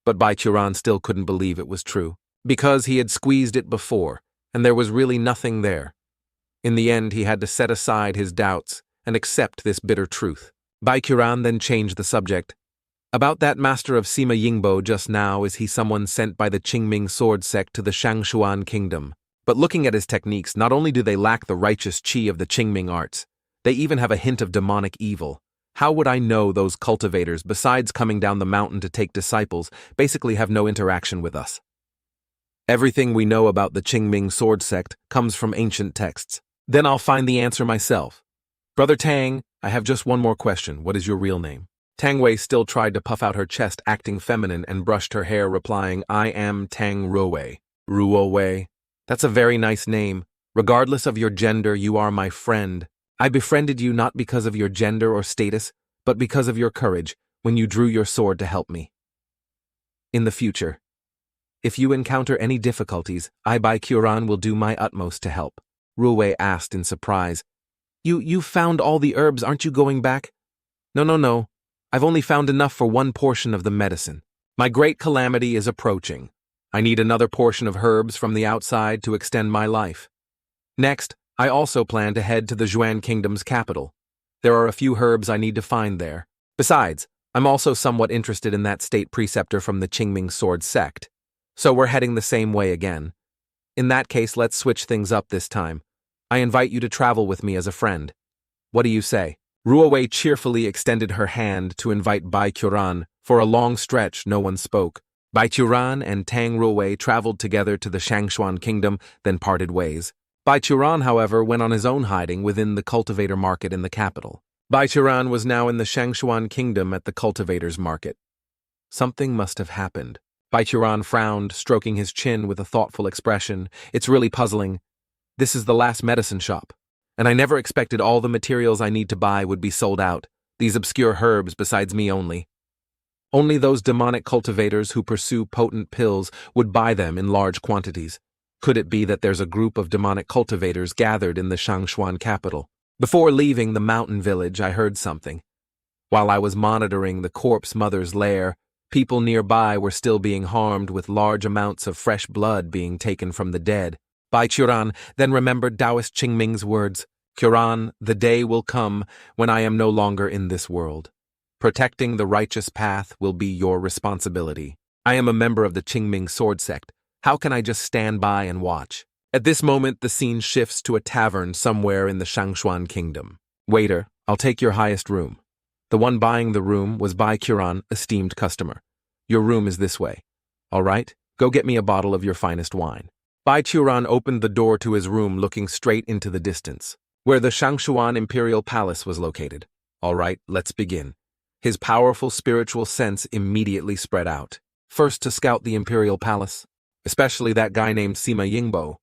A: But Baikuran still couldn't believe it was true, because he had squeezed it before, and there was really nothing there. In the end, he had to set aside his doubts and accept this bitter truth. Baikuran then changed the subject. About that master of Sima Yingbo just now, is he someone sent by the Qingming sword sect to the Shangshuan kingdom? But looking at his techniques, not only do they lack the righteous qi of the Qingming arts, they even have a hint of demonic evil. How would I know those cultivators, besides coming down the mountain to take disciples, basically have no interaction with us? Everything we know about the Qingming sword sect comes from ancient texts. Then I'll find the answer myself. Brother Tang, I have just one more question. What is your real name? Tang Wei still tried to puff out her chest, acting feminine, and brushed her hair, replying, I am Tang Ruowei. Ruowei? That's a very nice name. Regardless of your gender, you are my friend. I befriended you not because of your gender or status, but because of your courage when you drew your sword to help me. In the future, if you encounter any difficulties, I Baikuran will do my utmost to help. Ruowei asked in surprise. You've found all the herbs, aren't you going back? No. I've only found enough for one portion of the medicine. My great calamity is approaching. I need another portion of herbs from the outside to extend my life. Next, I also plan to head to the Zhuan Kingdom's capital. There are a few herbs I need to find there. Besides, I'm also somewhat interested in that state preceptor from the Qingming sword sect. So we're heading the same way again. In that case, let's switch things up this time. I invite you to travel with me as a friend. What do you say? Ruowei cheerfully extended her hand to invite Baikuran. For a long stretch, no one spoke. Baikuran and Tang Ruowei traveled together to the Shangshuan kingdom, then parted ways. Baikuran, however, went on his own hiding within the cultivator market in the capital. Baikuran was now in the Shangshuan kingdom at the cultivators market. Something must have happened. Baikuran frowned, stroking his chin with a thoughtful expression. It's really puzzling. This is the last medicine shop, and I never expected all the materials I need to buy would be sold out. These obscure herbs besides me only. Only those demonic cultivators who pursue potent pills would buy them in large quantities. Could it be that there's a group of demonic cultivators gathered in the Shangshuan capital? Before leaving the mountain village, I heard something. While I was monitoring the corpse mother's lair, people nearby were still being harmed with large amounts of fresh blood being taken from the dead. Baikuran then remembered Taoist Qingming's words, Quran, the day will come when I am no longer in this world. Protecting the righteous path will be your responsibility. I am a member of the Qingming sword sect. How can I just stand by and watch? At this moment, the scene shifts to a tavern somewhere in the Shangshuan kingdom. Waiter, I'll take your highest room. The one buying the room was Baikuran, esteemed customer. Your room is this way. All right, go get me a bottle of your finest wine. Baikuran opened the door to his room, looking straight into the distance, where the Shangshuan Imperial Palace was located. All right, let's begin. His powerful spiritual sense immediately spread out. First to scout the Imperial Palace, especially that guy named Sima Yingbo.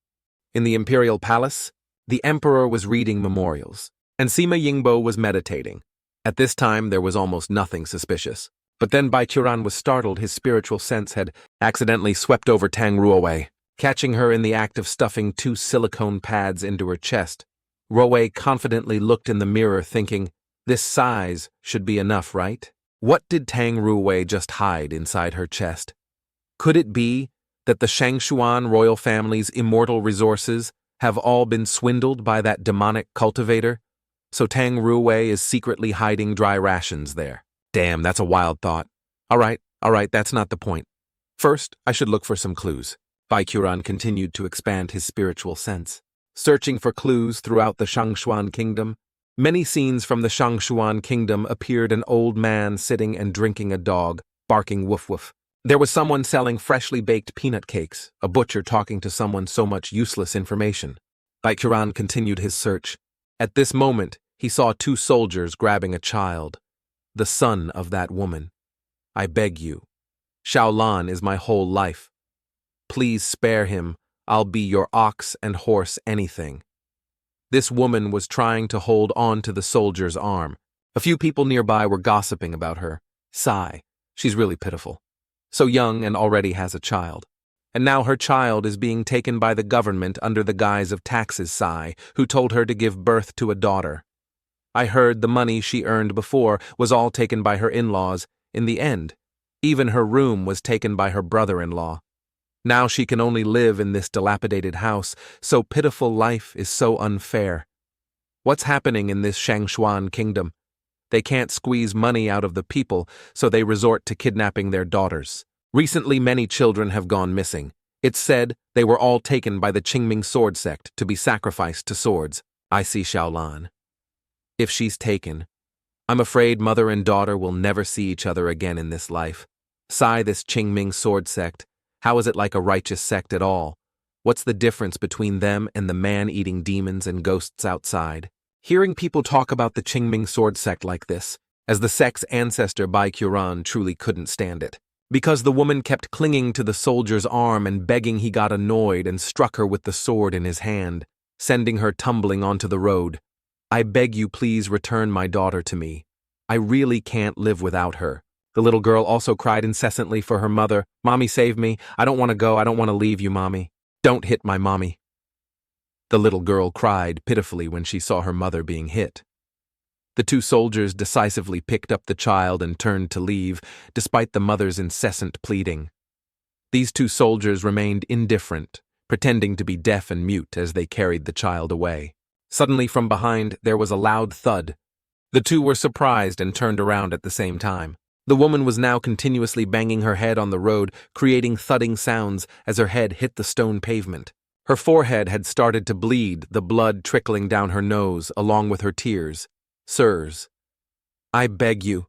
A: In the Imperial Palace, the Emperor was reading memorials, and Sima Yingbo was meditating. At this time, there was almost nothing suspicious. But then Baikuran was startled. His spiritual sense had accidentally swept over Tang Ruowei, catching her in the act of stuffing 2 silicone pads into her chest. Ruowei confidently looked in the mirror, thinking, this size should be enough, right? What did Tang Ruowei just hide inside her chest? Could it be that the Shangshuan royal family's immortal resources have all been swindled by that demonic cultivator? So Tang Ruowei is secretly hiding dry rations there. Damn, that's a wild thought. All right, that's not the point. First, I should look for some clues. Baikuran continued to expand his spiritual sense, searching for clues throughout the Shangshuan kingdom. Many scenes from the Shangshuan kingdom appeared: an old man sitting and drinking, a dog barking woof woof. There was someone selling freshly baked peanut cakes, a butcher talking to someone, so much useless information. Baikuran continued his search. At this moment, he saw two soldiers grabbing a child, the son of that woman. I beg you. Shaolan is my whole life. Please spare him. I'll be your ox and horse anything. This woman was trying to hold on to the soldier's arm. A few people nearby were gossiping about her. Sigh. She's really pitiful. So young and already has a child. And now her child is being taken by the government under the guise of taxes, Sigh, who told her to give birth to a daughter. I heard the money she earned before was all taken by her in-laws. In the end, even her room was taken by her brother-in-law. Now she can only live in this dilapidated house, so pitiful life is so unfair. What's happening in this Shangshuan kingdom? They can't squeeze money out of the people, so they resort to kidnapping their daughters. Recently, many children have gone missing. It's said they were all taken by the Qingming sword sect to be sacrificed to swords. I see Shaolan. If she's taken, I'm afraid mother and daughter will never see each other again in this life. Sigh, this Qingming sword sect. How is it like a righteous sect at all? What's the difference between them and the man-eating demons and ghosts outside? Hearing people talk about the Qingming sword sect like this, as the sect's ancestor Bai Qiuran truly couldn't stand it. Because the woman kept clinging to the soldier's arm and begging, he got annoyed and struck her with the sword in his hand, sending her tumbling onto the road. I beg you, please return my daughter to me. I really can't live without her. The little girl also cried incessantly for her mother. Mommy, save me. I don't want to go. I don't want to leave you, Mommy. Don't hit my mommy. The little girl cried pitifully when she saw her mother being hit. The two soldiers decisively picked up the child and turned to leave, despite the mother's incessant pleading. These two soldiers remained indifferent, pretending to be deaf and mute as they carried the child away. Suddenly from behind, there was a loud thud. The two were surprised and turned around at the same time. The woman was now continuously banging her head on the road, creating thudding sounds as her head hit the stone pavement. Her forehead had started to bleed, the blood trickling down her nose along with her tears. Sirs, I beg you,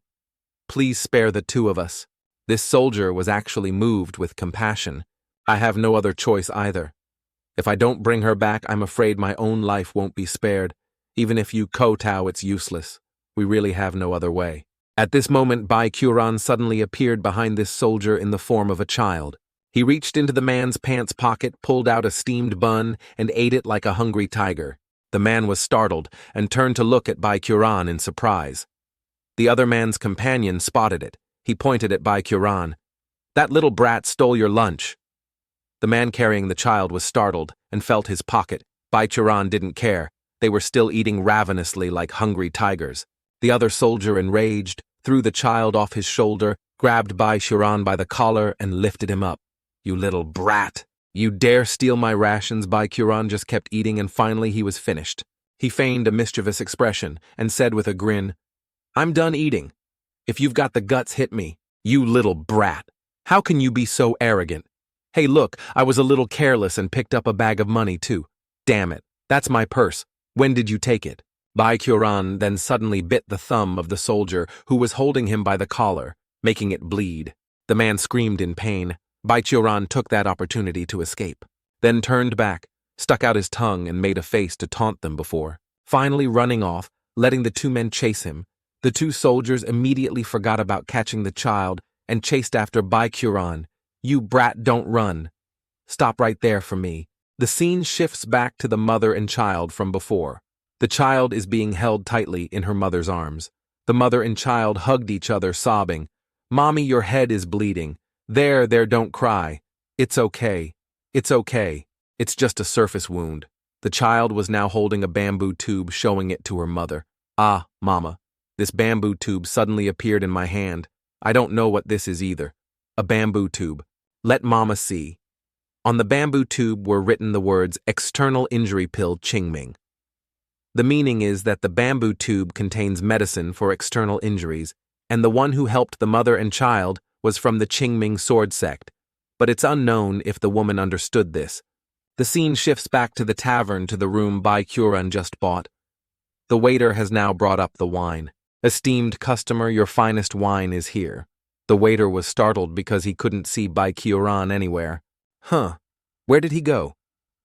A: please spare the two of us. This soldier was actually moved with compassion. I have no other choice either. If I don't bring her back, I'm afraid my own life won't be spared. Even if you kowtow, it's useless. We really have no other way. At this moment, Bai Qiuran suddenly appeared behind this soldier in the form of a child. He reached into the man's pants pocket, pulled out a steamed bun, and ate it like a hungry tiger. The man was startled and turned to look at Bai Qiuran in surprise. The other man's companion spotted it. He pointed at Bai Qiuran. That little brat stole your lunch. The man carrying the child was startled and felt his pocket. Bai Qiuran didn't care. They were still eating ravenously like hungry tigers. The other soldier, enraged, threw the child off his shoulder, grabbed Bai Qiuran by the collar, and lifted him up. You little brat! You dare steal my rations? Bai Qiuran just kept eating, and finally he was finished. He feigned a mischievous expression and said with a grin, I'm done eating. If you've got the guts, hit me. You little brat! How can you be so arrogant? Hey, look, I was a little careless and picked up a bag of money too. Damn it, that's my purse. When did you take it? Bai Qiuran then suddenly bit the thumb of the soldier who was holding him by the collar, making it bleed. The man screamed in pain. Bai Qiuran took that opportunity to escape, then turned back, stuck out his tongue and made a face to taunt them before, finally running off, letting the two men chase him. The two soldiers immediately forgot about catching the child and chased after Bai Qiuran. You brat, don't run. Stop right there for me. The scene shifts back to the mother and child from before. The child is being held tightly in her mother's arms. The mother and child hugged each other, sobbing. Mommy, your head is bleeding. There, don't cry. It's okay. It's okay. It's just a surface wound. The child was now holding a bamboo tube, showing it to her mother. Ah, Mama. This bamboo tube suddenly appeared in my hand. I don't know what this is either. A bamboo tube. Let Mama see. On the bamboo tube were written the words, External Injury Pill Qingming. The meaning is that the bamboo tube contains medicine for external injuries, and the one who helped the mother and child was from the Qingming sword sect, but it's unknown if the woman understood this. The scene shifts back to the tavern, to the room Bai Qiuran just bought. The waiter has now brought up the wine. Esteemed customer, your finest wine is here. The waiter was startled because he couldn't see Bai Qiuran anywhere. Huh, where did he go?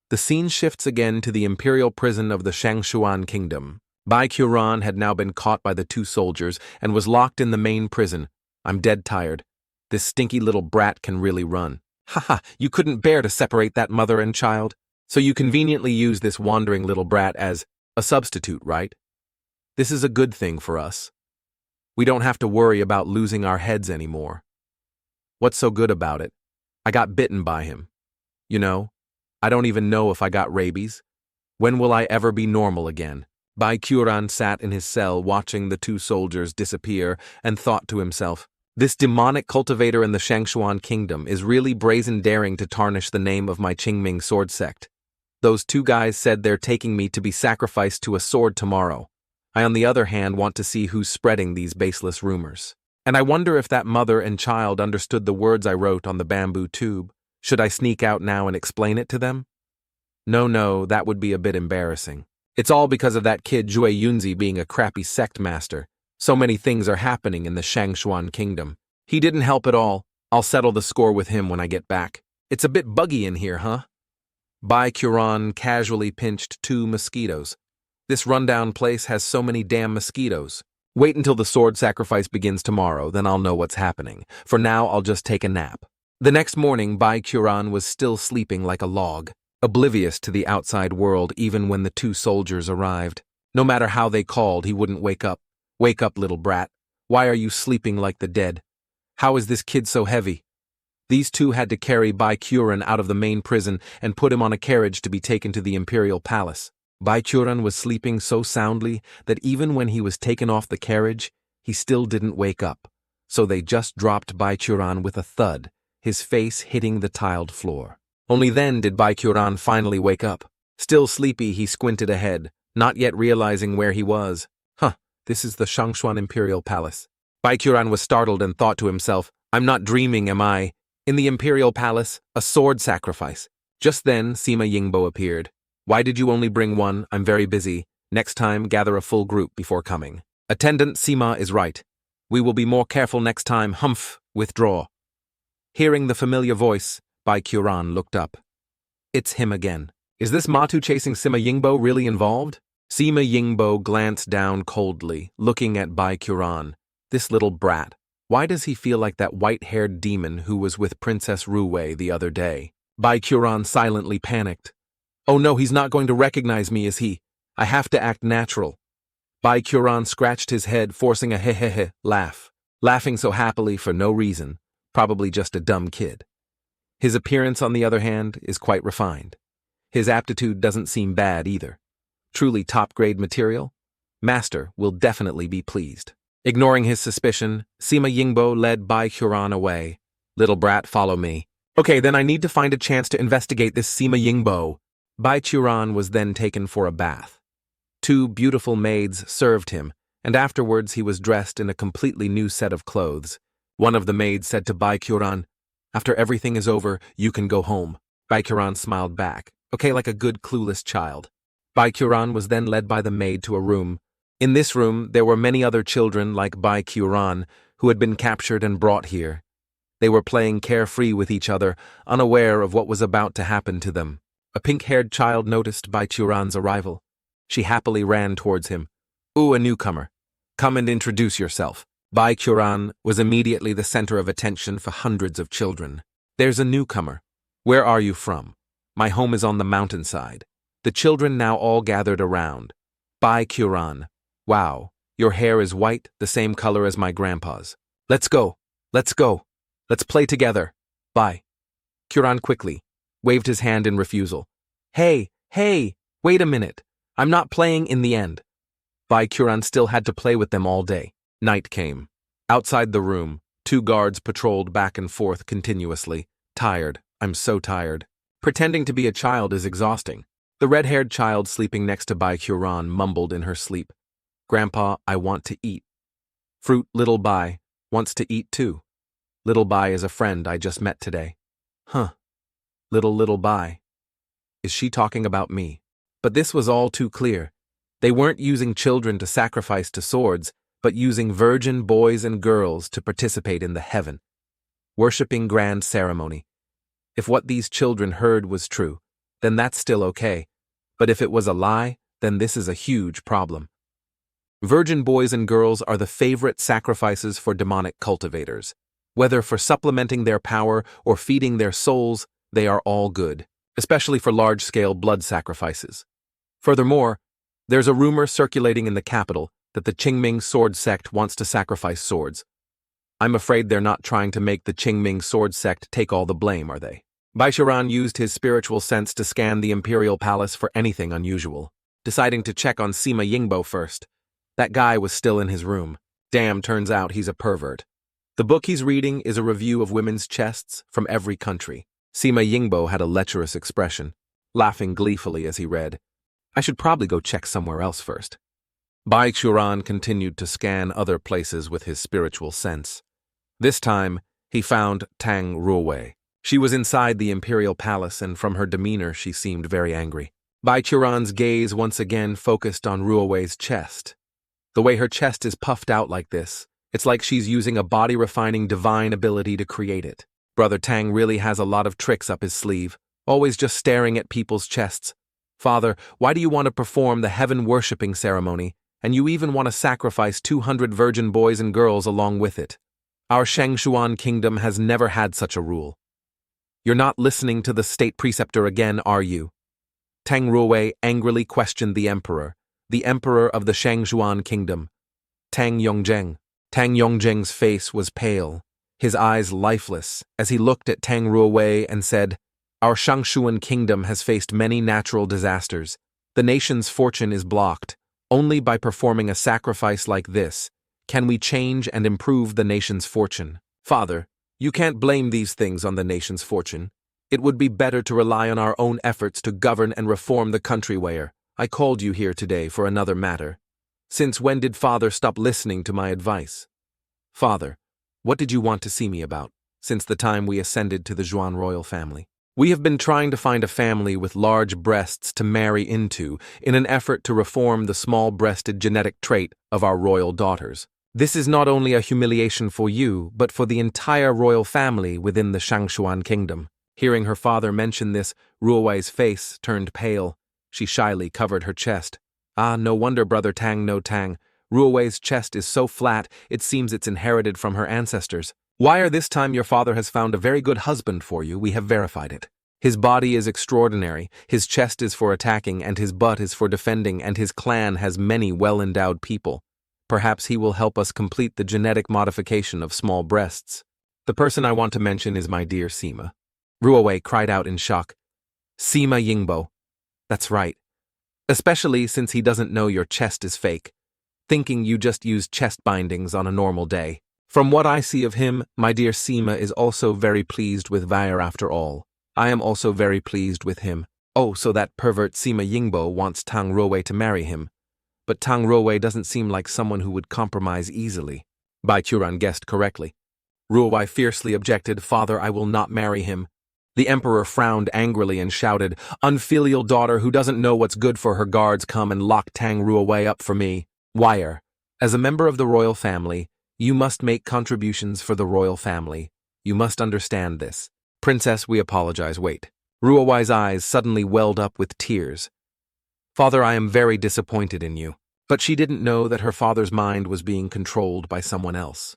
A: The scene shifts again to the imperial prison of the Shangshuan kingdom. Bai Qiuran had now been caught by the two soldiers and was locked in the main prison. I'm dead tired. This stinky little brat can really run. Haha, you couldn't bear to separate that mother and child? So you conveniently use this wandering little brat as a substitute, right? This is a good thing for us. We don't have to worry about losing our heads anymore. What's so good about it? I got bitten by him. You know, I don't even know if I got rabies. When will I ever be normal again? Bai Qiuran sat in his cell watching the two soldiers disappear and thought to himself, this demonic cultivator in the Shangshuan kingdom is really brazen daring to tarnish the name of my Qingming sword sect. Those two guys said they're taking me to be sacrificed to a sword tomorrow. I, on the other hand, want to see who's spreading these baseless rumors. And I wonder if that mother and child understood the words I wrote on the bamboo tube. Should I sneak out now and explain it to them? No, that would be a bit embarrassing. It's all because of that kid Jue Yunzi being a crappy sect master. So many things are happening in the Shangshuan kingdom. He didn't help at all. I'll settle the score with him when I get back. It's a bit buggy in here, huh? Bai Qiuran casually pinched 2 mosquitoes. This rundown place has so many damn mosquitoes. Wait until the sword sacrifice begins tomorrow, then I'll know what's happening. For now, I'll just take a nap. The next morning, Bai Qiuran was still sleeping like a log, oblivious to the outside world even when the two soldiers arrived. No matter how they called, he wouldn't wake up. Wake up, little brat. Why are you sleeping like the dead? How is this kid so heavy? These two had to carry Bai Qiuran out of the main prison and put him on a carriage to be taken to the imperial palace. Bai Qiuran was sleeping so soundly that even when he was taken off the carriage, he still didn't wake up. So they just dropped Bai Qiuran with a thud, his face hitting the tiled floor. Only then did Bai Qiuran finally wake up. Still sleepy, he squinted ahead, not yet realizing where he was. This is the Shangshuan Imperial Palace. Bai Qiuran was startled and thought to himself, I'm not dreaming, am I? In the Imperial Palace, a sword sacrifice. Just then, Sima Yingbo appeared. Why did you only bring one? I'm very busy. Next time, gather a full group before coming. Attendant Sima is right. We will be more careful next time. Humph, withdraw. Hearing the familiar voice, Bai Qiuran looked up. It's him again. Is this Matu chasing Sima Yingbo really involved? Sima Yingbo glanced down coldly, looking at Bai Qiuran. This little brat. Why does he feel like that white-haired demon who was with Princess Ruwei the other day? Bai Qiuran silently panicked. Oh no, he's not going to recognize me, is he? I have to act natural. Bai Qiuran scratched his head, forcing a he laugh, laughing so happily for no reason, probably just a dumb kid. His appearance, on the other hand, is quite refined. His aptitude doesn't seem bad either. Truly top-grade material? Master will definitely be pleased. Ignoring his suspicion, Sima Yingbo led Bai Qiuran away. Little brat, follow me. Okay, then I need to find a chance to investigate this Sima Yingbo. Bai Qiuran was then taken for a bath. 2 beautiful maids served him, and afterwards he was dressed in a completely new set of clothes. One of the maids said to Bai Qiuran, after everything is over, you can go home. Bai Qiuran smiled back, okay, like a good clueless child. Bai Qiuran was then led by the maid to a room. In this room, there were many other children like Bai Qiuran who had been captured and brought here. They were playing carefree with each other, unaware of what was about to happen to them. A pink-haired child noticed Bai Qiuran's arrival. She happily ran towards him. Ooh, a newcomer. Come and introduce yourself. Bai Qiuran was immediately the center of attention for hundreds of children. There's a newcomer. Where are you from? My home is on the mountainside. The children now all gathered around. Bai Qiuran. Wow, your hair is white, the same color as my grandpa's. Let's go. Let's go. Let's play together. Bai Qiuran quickly waved his hand in refusal. Hey, wait a minute. I'm not playing in the end. Bai Qiuran still had to play with them all day. Night came. Outside the room, 2 guards patrolled back and forth continuously. Tired. I'm so tired. Pretending to be a child is exhausting. The red-haired child sleeping next to Bai Qiuran mumbled in her sleep. Grandpa, I want to eat. Fruit, little Bai wants to eat too. Little Bai is a friend I just met today. Huh. Little Bai. Is she talking about me? But this was all too clear. They weren't using children to sacrifice to swords, but using virgin boys and girls to participate in the heaven, worshipping grand ceremony. If what these children heard was true, then that's still okay. But if it was a lie, then this is a huge problem. Virgin boys and girls are the favorite sacrifices for demonic cultivators. Whether for supplementing their power or feeding their souls, they are all good, especially for large-scale blood sacrifices. Furthermore, there's a rumor circulating in the capital that the Qingming sword sect wants to sacrifice swords. I'm afraid they're not trying to make the Qingming sword sect take all the blame, are they? Baichuran used his spiritual sense to scan the imperial palace for anything unusual, deciding to check on Sima Yingbo first. That guy was still in his room. Damn, turns out he's a pervert. The book he's reading is a review of women's chests from every country. Sima Yingbo had a lecherous expression, laughing gleefully as he read. I should probably go check somewhere else first. Bai Churan continued to scan other places with his spiritual sense. This time, he found Tang Ruowei. She was inside the imperial palace, and from her demeanor she seemed very angry. Bai Churan's gaze once again focused on Ruowei's chest. The way her chest is puffed out like this, it's like she's using a body-refining divine ability to create it. Brother Tang really has a lot of tricks up his sleeve, always just staring at people's chests. Father, why do you want to perform the heaven-worshipping ceremony, and you even want to sacrifice 200 virgin boys and girls along with it? Our Shangshuan kingdom has never had such a rule. You're not listening to the state preceptor again, are you? Tang Ruowei angrily questioned the emperor of the Shangshuan kingdom, Tang Yongzheng. Tang Yongzheng's face was pale, his eyes lifeless, as he looked at Tang Ruowei and said, Our Shangshuan kingdom has faced many natural disasters. The nation's fortune is blocked. Only by performing a sacrifice like this can we change and improve the nation's fortune. Father, you can't blame these things on the nation's fortune. It would be better to rely on our own efforts to govern and reform the country where I called you here today for another matter. Since when did Father stop listening to my advice? Father, what did you want to see me about, since the time we ascended to the Zhuan royal family? We have been trying to find a family with large breasts to marry into in an effort to reform the small-breasted genetic trait of our royal daughters. This is not only a humiliation for you, but for the entire royal family within the Shangshuan kingdom. Hearing her father mention this, Ruowei's face turned pale. She shyly covered her chest. Ah, no wonder Brother Tang no Tang. Ruowei's chest is so flat, it seems it's inherited from her ancestors. Why, this time your father has found a very good husband for you, we have verified it. His body is extraordinary, his chest is for attacking, and his butt is for defending, and his clan has many well-endowed people. Perhaps he will help us complete the genetic modification of small breasts. The person I want to mention is my dear Sima. Ruowei cried out in shock. Sima Yingbo. That's right. Especially since he doesn't know your chest is fake, thinking you just use chest bindings on a normal day. From what I see of him, my dear Sima is also very pleased with Vair after all. I am also very pleased with him. Oh, so that pervert Sima Yingbo wants Tang Ruowei to marry him. But Tang Ruowei doesn't seem like someone who would compromise easily. Bai Churan guessed correctly. Ruowei fiercely objected, Father, I will not marry him. The emperor frowned angrily and shouted, Unfilial daughter who doesn't know what's good for her guards, come and lock Tang Ruowei up for me. Wire, as a member of the royal family, you must make contributions for the royal family. You must understand this. Princess, we apologize, wait. Ruowei's eyes suddenly welled up with tears. Father, I am very disappointed in you. But she didn't know that her father's mind was being controlled by someone else.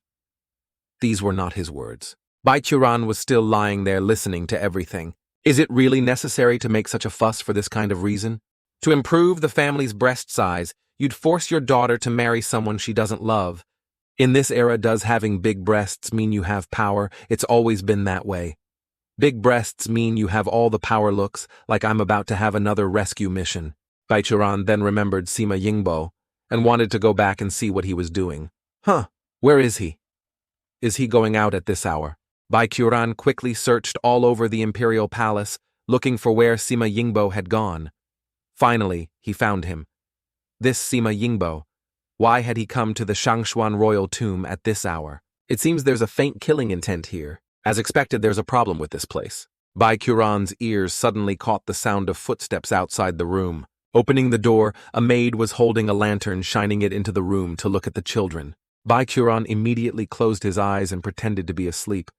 A: These were not his words. Bai Churan was still lying there listening to everything. Is it really necessary to make such a fuss for this kind of reason? To improve the family's breast size, you'd force your daughter to marry someone she doesn't love. In this era, does having big breasts mean you have power? It's always been that way. Big breasts mean you have all the power looks, like I'm about to have another rescue mission. Bai Churan then remembered Sima Yingbo and wanted to go back and see what he was doing. Where is he? Is he going out at this hour? Bai Churan quickly searched all over the imperial palace, looking for where Sima Yingbo had gone. Finally, he found him. This Sima Yingbo. Why had he come to the Shangshuan royal tomb at this hour? It seems there's a faint killing intent here. As expected, there's a problem with this place. Bai Churan's ears suddenly caught the sound of footsteps outside the room. Opening the door, a maid was holding a lantern, shining it into the room to look at the children. Bai Churan immediately closed his eyes and pretended to be asleep.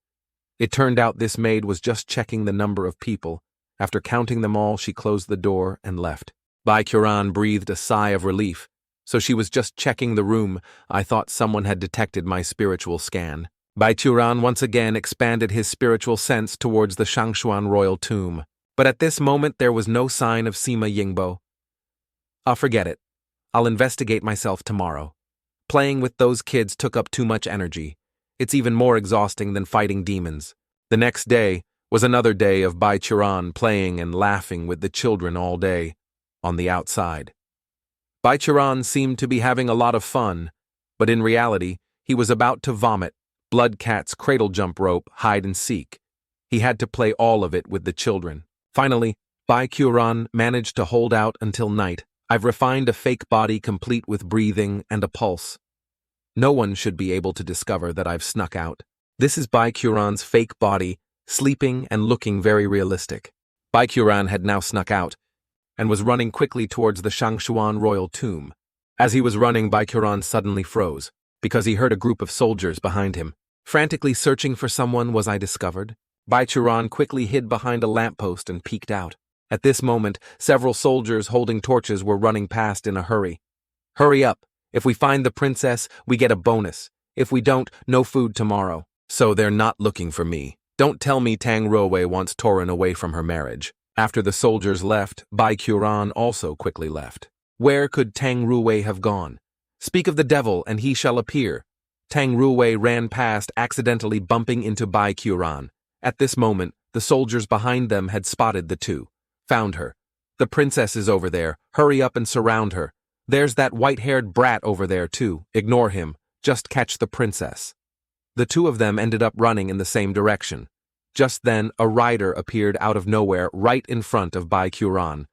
A: It turned out this maid was just checking the number of people, After counting them all, she closed the door and left. Bai Kuran breathed a sigh of relief. So she was just checking the room. I thought someone had detected my spiritual scan. Bai Kuran once again expanded his spiritual sense towards the Shangshuan royal tomb. But at this moment there was no sign of Sima Yingbo. I'll forget it. I'll investigate myself tomorrow. Playing with those kids took up too much energy. It's even more exhausting than fighting demons. The next day was another day of Bai Kuran playing and laughing with the children all day, on the outside. Bai Kuran seemed to be having a lot of fun, but in reality, he was about to vomit, blood cat's cradle jump rope, hide and seek. He had to play all of it with the children. Finally, Bai Kuran managed to hold out until night. I've refined a fake body complete with breathing and a pulse. No one should be able to discover that I've snuck out. This is Bai Kuran's fake body, sleeping and looking very realistic. Bai Kuran had now snuck out, and was running quickly towards the Shangshuan royal tomb. As he was running, Bai Kuran suddenly froze, because he heard a group of soldiers behind him. Frantically searching for someone was I discovered. Bai Kuran quickly hid behind a lamppost and peeked out. At this moment, several soldiers holding torches were running past in a hurry. Hurry up! If we find the princess, we get a bonus. If we don't, no food tomorrow. So they're not looking for me. Don't tell me Tang Ruowei wants Torin away from her marriage. After the soldiers left, Bai Kuran also quickly left. Where could Tang Ruowei have gone? Speak of the devil, and he shall appear. Tang Ruowei ran past, accidentally bumping into Bai Kuran. At this moment, the soldiers behind them had spotted the two. Found her. The princess is over there. Hurry up and surround her. There's that white-haired brat over there too. Ignore him. Just catch the princess. The two of them ended up running in the same direction. Just then, a rider appeared out of nowhere right in front of Bai Kuran.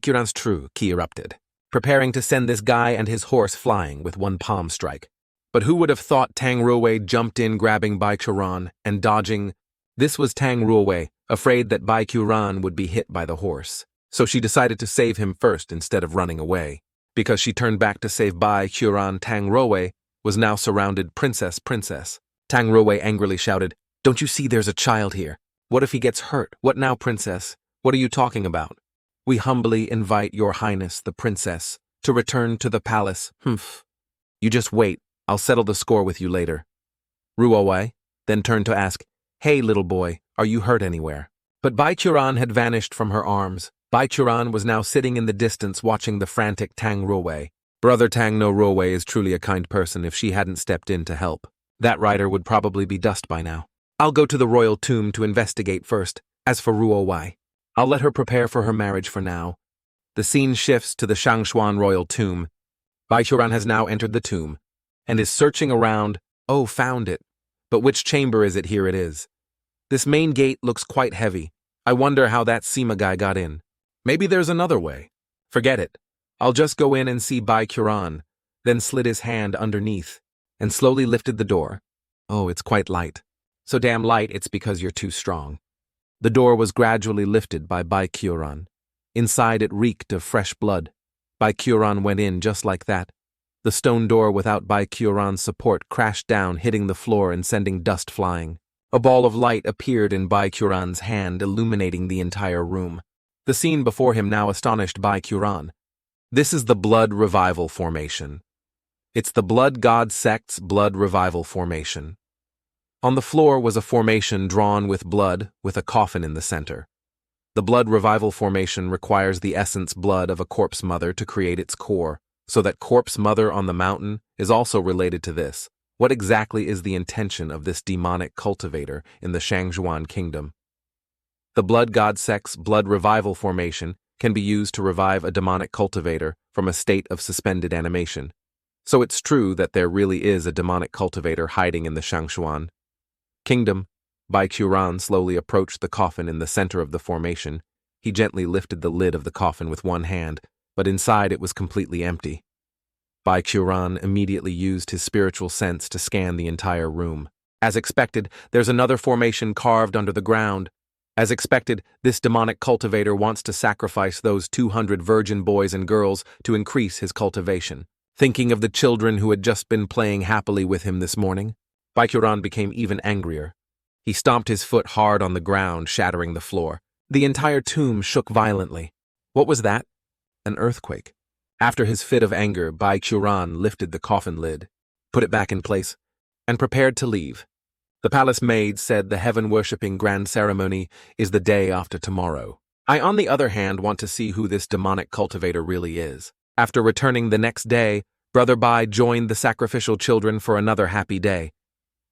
A: Kuran's true, he erupted, preparing to send this guy and his horse flying with one palm strike. But who would have thought Tang Ruowei jumped in, grabbing Bai Kuran and dodging? This was Tang Ruowei, afraid that Bai Kuran would be hit by the horse. So she decided to save him first instead of running away. Because she turned back to save Bai Kuran, Tang Ruowei was now surrounded. Princess. Tang Ruowei angrily shouted, "Don't you see there's a child here? What if he gets hurt? What now, princess? What are you talking about? We humbly invite your highness, the princess, to return to the palace." You just wait. I'll settle the score with you later. Ruowei then turned to ask, "Hey, little boy, are you hurt anywhere?" But Bai Kuran had vanished from her arms. Bai Kuran was now sitting in the distance watching the frantic Tang Ruowei. Brother Tang no Ruowei is truly a kind person. If she hadn't stepped in to help, that rider would probably be dust by now. I'll go to the royal tomb to investigate first. As for Ruowei, I'll let her prepare for her marriage for now. The scene shifts to the Shangshuan royal tomb. Bai Kuran has now entered the tomb and is searching around. Oh, found it. But which chamber is it? Here it is. This main gate looks quite heavy. I wonder how that Sima guy got in. Maybe there's another way. Forget it. I'll just go in and see Bai Kuran, then slid his hand underneath and slowly lifted the door. Oh, it's quite light. So damn light, it's because you're too strong. The door was gradually lifted by Bai Kuran. Inside it reeked of fresh blood. Bai Kuran went in just like that. The stone door without Bai Kuran's support crashed down, hitting the floor and sending dust flying. A ball of light appeared in Bai Kuran's hand, illuminating the entire room. The scene before him now astonished Bai Kuran. This is the Blood Revival Formation. It's the Blood God Sect's Blood Revival Formation. On the floor was a formation drawn with blood, with a coffin in the center. The Blood Revival Formation requires the essence blood of a corpse mother to create its core, so that corpse mother on the mountain is also related to this. What exactly is the intention of this demonic cultivator in the Shangshuan kingdom? The Blood God Sect's Blood Revival Formation can be used to revive a demonic cultivator from a state of suspended animation. So it's true that there really is a demonic cultivator hiding in the Shangshuan kingdom. Bai Kuran slowly approached the coffin in the center of the formation. He gently lifted the lid of the coffin with one hand, but inside it was completely empty. Bai Kuran immediately used his spiritual sense to scan the entire room. As expected, there's another formation carved under the ground. As expected, this demonic cultivator wants to sacrifice those 200 virgin boys and girls to increase his cultivation. Thinking of the children who had just been playing happily with him this morning, Bai Kuran became even angrier. He stomped his foot hard on the ground, shattering the floor. The entire tomb shook violently. What was that? An earthquake. After his fit of anger, Bai Quran lifted the coffin lid, put it back in place, and prepared to leave. The palace maid said the heaven-worshipping grand ceremony is the day after tomorrow. I, on the other hand, want to see who this demonic cultivator really is. After returning the next day, Brother Bai joined the sacrificial children for another happy day.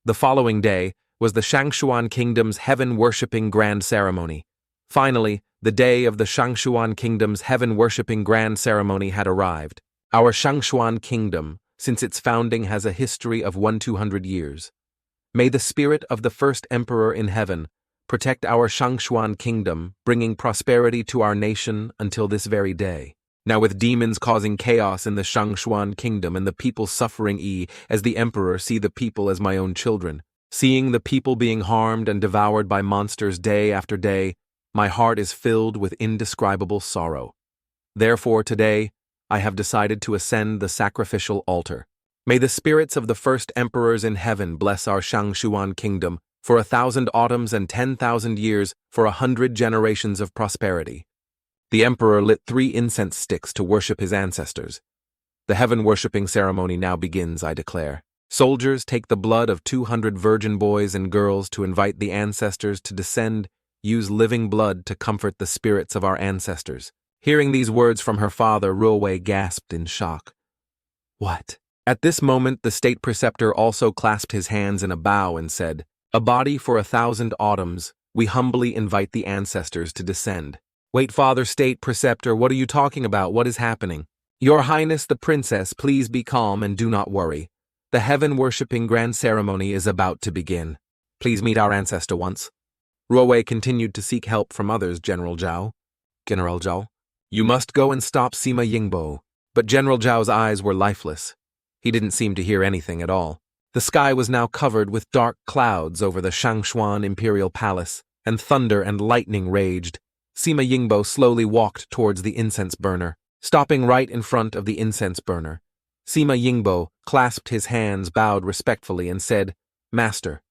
A: The following day was the Shangshuan Kingdom's heaven-worshipping grand ceremony. Finally, the day of the Shangshuan Kingdom's heaven-worshipping grand ceremony had arrived. Our Shangshuan Kingdom, since its founding, has a history of 1,200 years. May the spirit of the first emperor in heaven protect our Shangshuan Kingdom, bringing prosperity to our nation until this very day. Now, with demons causing chaos in the Shangshuan Kingdom and the people suffering, as the emperor, see the people as my own children. Seeing the people being harmed and devoured by monsters day after day, my heart is filled with indescribable sorrow. Therefore, today, I have decided to ascend the sacrificial altar. May the spirits of the first emperors in heaven bless our Shangshuan Kingdom for 1,000 autumns and 10,000 years for 100 generations of prosperity. The emperor lit 3 incense sticks to worship his ancestors. The heaven-worshipping ceremony now begins, I declare. Soldiers take the blood of 200 virgin boys and girls to invite the ancestors to descend, use living blood to comfort the spirits of our ancestors. Hearing these words from her father, Ruowei gasped in shock. What? At this moment, the state preceptor also clasped his hands in a bow and said, "A body for 1,000 autumns, we humbly invite the ancestors to descend." Wait, Father State Preceptor, what are you talking about? What is happening? Your Highness the Princess, please be calm and do not worry. The heaven-worshipping grand ceremony is about to begin. Please meet our ancestor once. Ruowei continued to seek help from others, General Zhao. General Zhao, you must go and stop Sima Yingbo. But General Zhao's eyes were lifeless. He didn't seem to hear anything at all. The sky was now covered with dark clouds over the Shangshuan Imperial Palace, and thunder and lightning raged. Sima Yingbo slowly walked towards the incense burner, stopping right in front of the incense burner. Sima Yingbo clasped his hands, bowed respectfully, and said, "Master,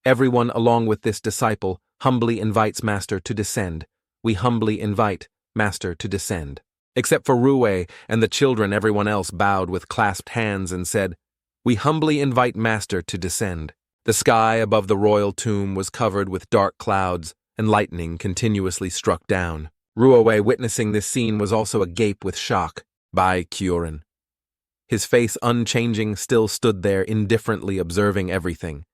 A: everyone along with this disciple humbly invites Master to descend. We humbly invite Master to descend." Except for Ruowei and the children, everyone else bowed with clasped hands and said, "We humbly invite Master to descend." The sky above the royal tomb was covered with dark clouds, and lightning continuously struck down. Ruowei, witnessing this scene, was also agape with shock. Bai Quran, his face unchanging, still stood there indifferently observing everything.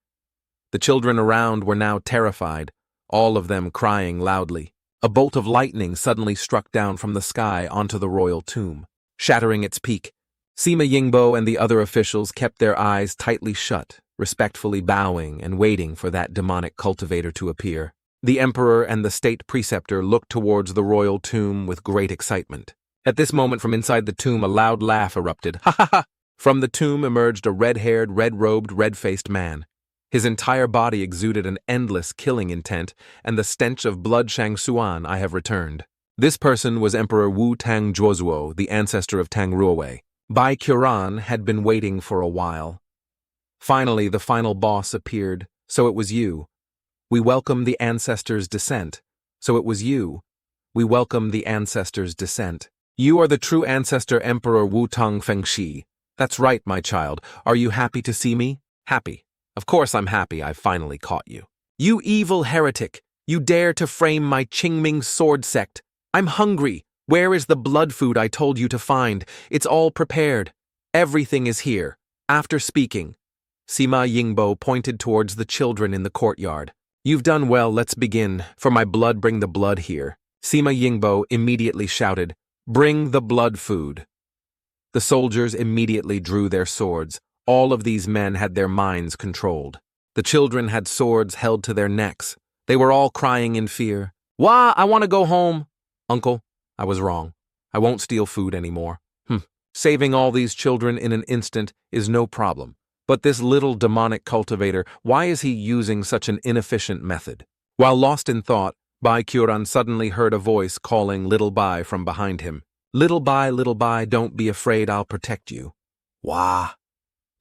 A: The children around were now terrified, all of them crying loudly. A bolt of lightning suddenly struck down from the sky onto the royal tomb, shattering its peak. Sima Yingbo and the other officials kept their eyes tightly shut, respectfully bowing and waiting for that demonic cultivator to appear. The emperor and the state preceptor looked towards the royal tomb with great excitement. At this moment, from inside the tomb, a loud laugh erupted. Ha ha ha! From the tomb emerged a red-haired, red-robed, red-faced man. His entire body exuded an endless killing intent, and the stench of blood. Shangshuan, I have returned. This person was Emperor Wu Tang Zhuozuo, the ancestor of Tang Ruowei. Bai Quran had been waiting for a while. Finally, the final boss appeared. So it was you. We welcome the ancestors' descent. So it was you. We welcome the ancestors' descent. You are the true ancestor, Emperor Wu Tang Fengshi. That's right, my child. Are you happy to see me? Happy. Of course I'm happy I've finally caught you. You evil heretic! You dare to frame my Qingming sword sect! I'm hungry! Where is the blood food I told you to find? It's all prepared. Everything is here. After speaking, Sima Yingbo pointed towards the children in the courtyard. You've done well, let's begin. For my blood, bring the blood here. Sima Yingbo immediately shouted, "Bring the blood food." The soldiers immediately drew their swords. All of these men had their minds controlled. The children had swords held to their necks. They were all crying in fear. "Wah, I want to go home." "Uncle, I was wrong. I won't steal food anymore. Saving all these children in an instant is no problem. But this little demonic cultivator, why is he using such an inefficient method?" While lost in thought, Bai Quran suddenly heard a voice calling Little Bai from behind him. Little Bai, don't be afraid, I'll protect you." "Wah!"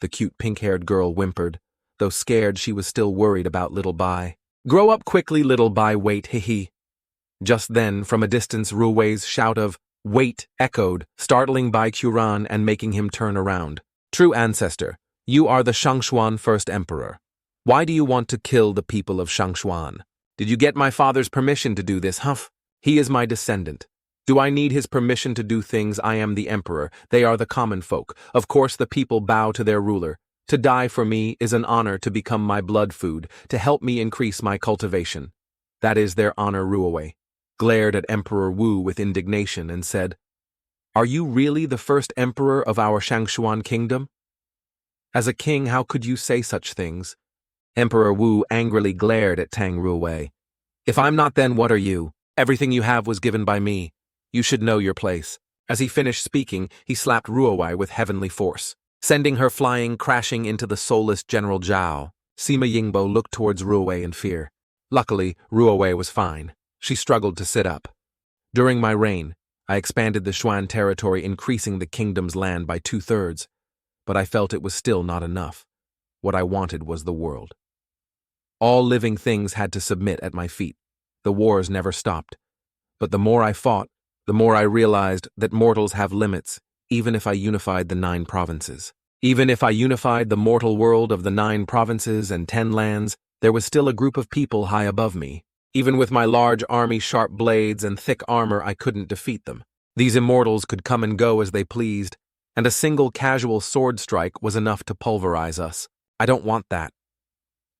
A: The cute pink-haired girl whimpered. Though scared, she was still worried about Little Bai. "Grow up quickly, Little Bai, wait, hee. Just then, from a distance, Ruwei's shout of, "Wait!" echoed, startling Bai Qiuran and making him turn around. "True ancestor, you are the Shangshuan first emperor. Why do you want to kill the people of Shangshuan? Did you get my father's permission to do this, Humph? He is my descendant. Do I need his permission to do things? I am the emperor. They are the common folk. Of course the people bow to their ruler. To die for me is an honor, to become my blood food, to help me increase my cultivation. That is their honor." Ruowei glared at Emperor Wu with indignation and said, "Are you really the first emperor of our Shangshuan kingdom? As a king, how could you say such things?" Emperor Wu angrily glared at Tang Ruowei. "If I'm not, then what are you? Everything you have was given by me. You should know your place." As he finished speaking, he slapped Ruowei with heavenly force, sending her flying, crashing into the soulless General Zhao. Sima Yingbo looked towards Ruowei in fear. Luckily, Ruowei was fine. She struggled to sit up. "During my reign, I expanded the Xuan territory, increasing the kingdom's land by 2/3, but I felt it was still not enough. What I wanted was the world. All living things had to submit at my feet. The wars never stopped. But the more I fought, the more I realized that mortals have limits, even if I unified the 9 provinces. Even if I unified the mortal world of the 9 provinces and 10 lands, there was still a group of people high above me. Even with my large army, sharp blades, and thick armor, I couldn't defeat them. These immortals could come and go as they pleased, and a single casual sword strike was enough to pulverize us. I don't want that.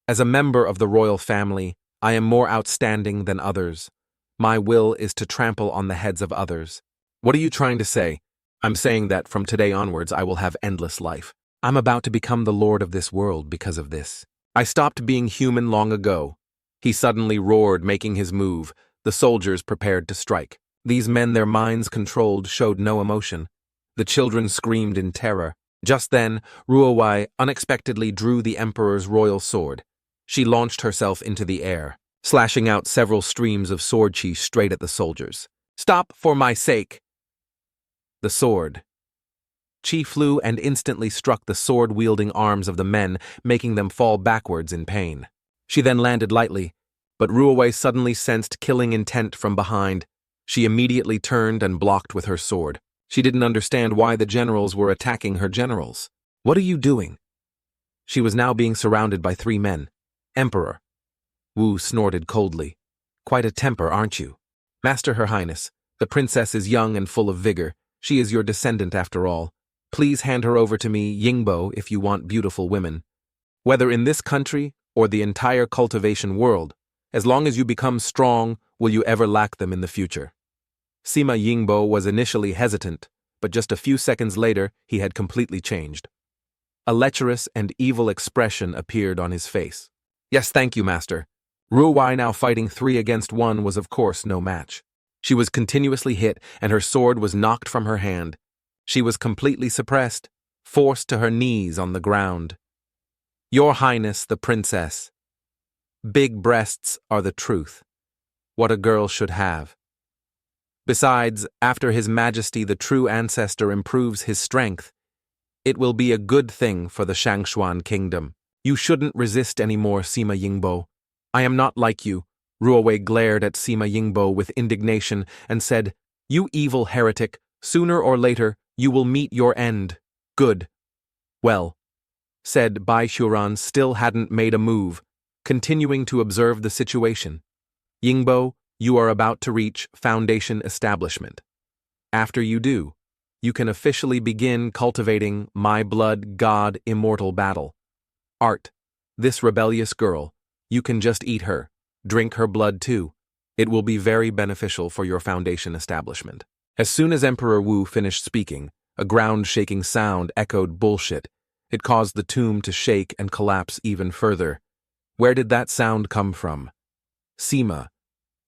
A: As a member of the royal family, I am more outstanding than others. My will is to trample on the heads of others. What are you trying to say? I'm saying that from today onwards I will have endless life. I'm about to become the lord of this world because of this. I stopped being human long ago." He suddenly roared, making his move. The soldiers prepared to strike. These men, their minds controlled, showed no emotion. The children screamed in terror. Just then, Ruowei unexpectedly drew the emperor's royal sword. She launched herself into the air, slashing out several streams of sword chi straight at the soldiers. "Stop, for my sake!" The sword. Chi flew and instantly struck the sword-wielding arms of the men, making them fall backwards in pain. She then landed lightly, but Ruowei suddenly sensed killing intent from behind. She immediately turned and blocked with her sword. She didn't understand why the generals were attacking her generals. "What are you doing?" She was now being surrounded by 3 men. "Emperor." Wu snorted coldly. "Quite a temper, aren't you?" "Master, Her Highness, the princess is young and full of vigor. She is your descendant after all. Please hand her over to me, Yingbo, if you want beautiful women. Whether in this country or the entire cultivation world, as long as you become strong, will you ever lack them in the future?" Sima Yingbo was initially hesitant, but just a few seconds later he had completely changed. A lecherous and evil expression appeared on his face. "Yes, thank you, master." Ruowei, now fighting 3 against 1, was of course no match. She was continuously hit, and her sword was knocked from her hand. She was completely suppressed, forced to her knees on the ground. "Your Highness, the princess. Big breasts are the truth. What a girl should have. Besides, after His Majesty the true ancestor improves his strength, it will be a good thing for the Shangshuan kingdom. You shouldn't resist anymore, Sima Yingbo. I am not like you." Ruowei glared at Sima Yingbo with indignation and said, "You evil heretic, sooner or later you will meet your end." "Good. Well," said Bai Qiuran, still hadn't made a move, continuing to observe the situation. "Yingbo, you are about to reach foundation establishment. After you do, you can officially begin cultivating my blood god immortal battle. Art, this rebellious girl, you can just eat her, drink her blood too. It will be very beneficial for your foundation establishment." As soon as Emperor Wu finished speaking, a ground-shaking sound echoed bullshit. It caused the tomb to shake and collapse even further. Where did that sound come from? Sima.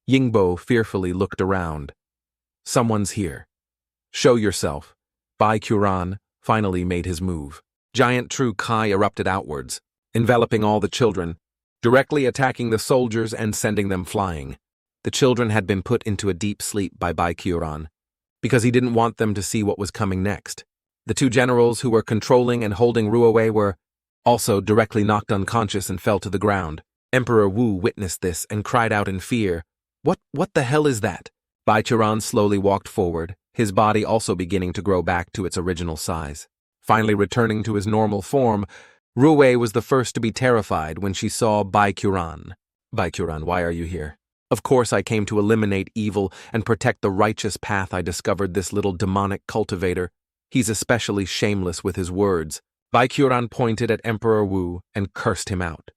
A: Yingbo fearfully looked around. "Someone's here. Show yourself." Bai Qiuran finally made his move. Giant True Kai erupted outwards, enveloping all the children, directly attacking the soldiers and sending them flying. The children had been put into a deep sleep by Bai Qiuran, because he didn't want them to see what was coming next. The 2 generals who were controlling and holding Ruowei were also directly knocked unconscious and fell to the ground. Emperor Wu witnessed this and cried out in fear. What the hell is that? Baichuran slowly walked forward, his body also beginning to grow back to its original size. Finally returning to his normal form, Ruwei was the first to be terrified when she saw Baichuran. Baichuran, why are you here? Of course I came to eliminate evil and protect the righteous path. I discovered this little demonic cultivator. He's especially shameless with his words. Baichuran pointed at Emperor Wu and cursed him out.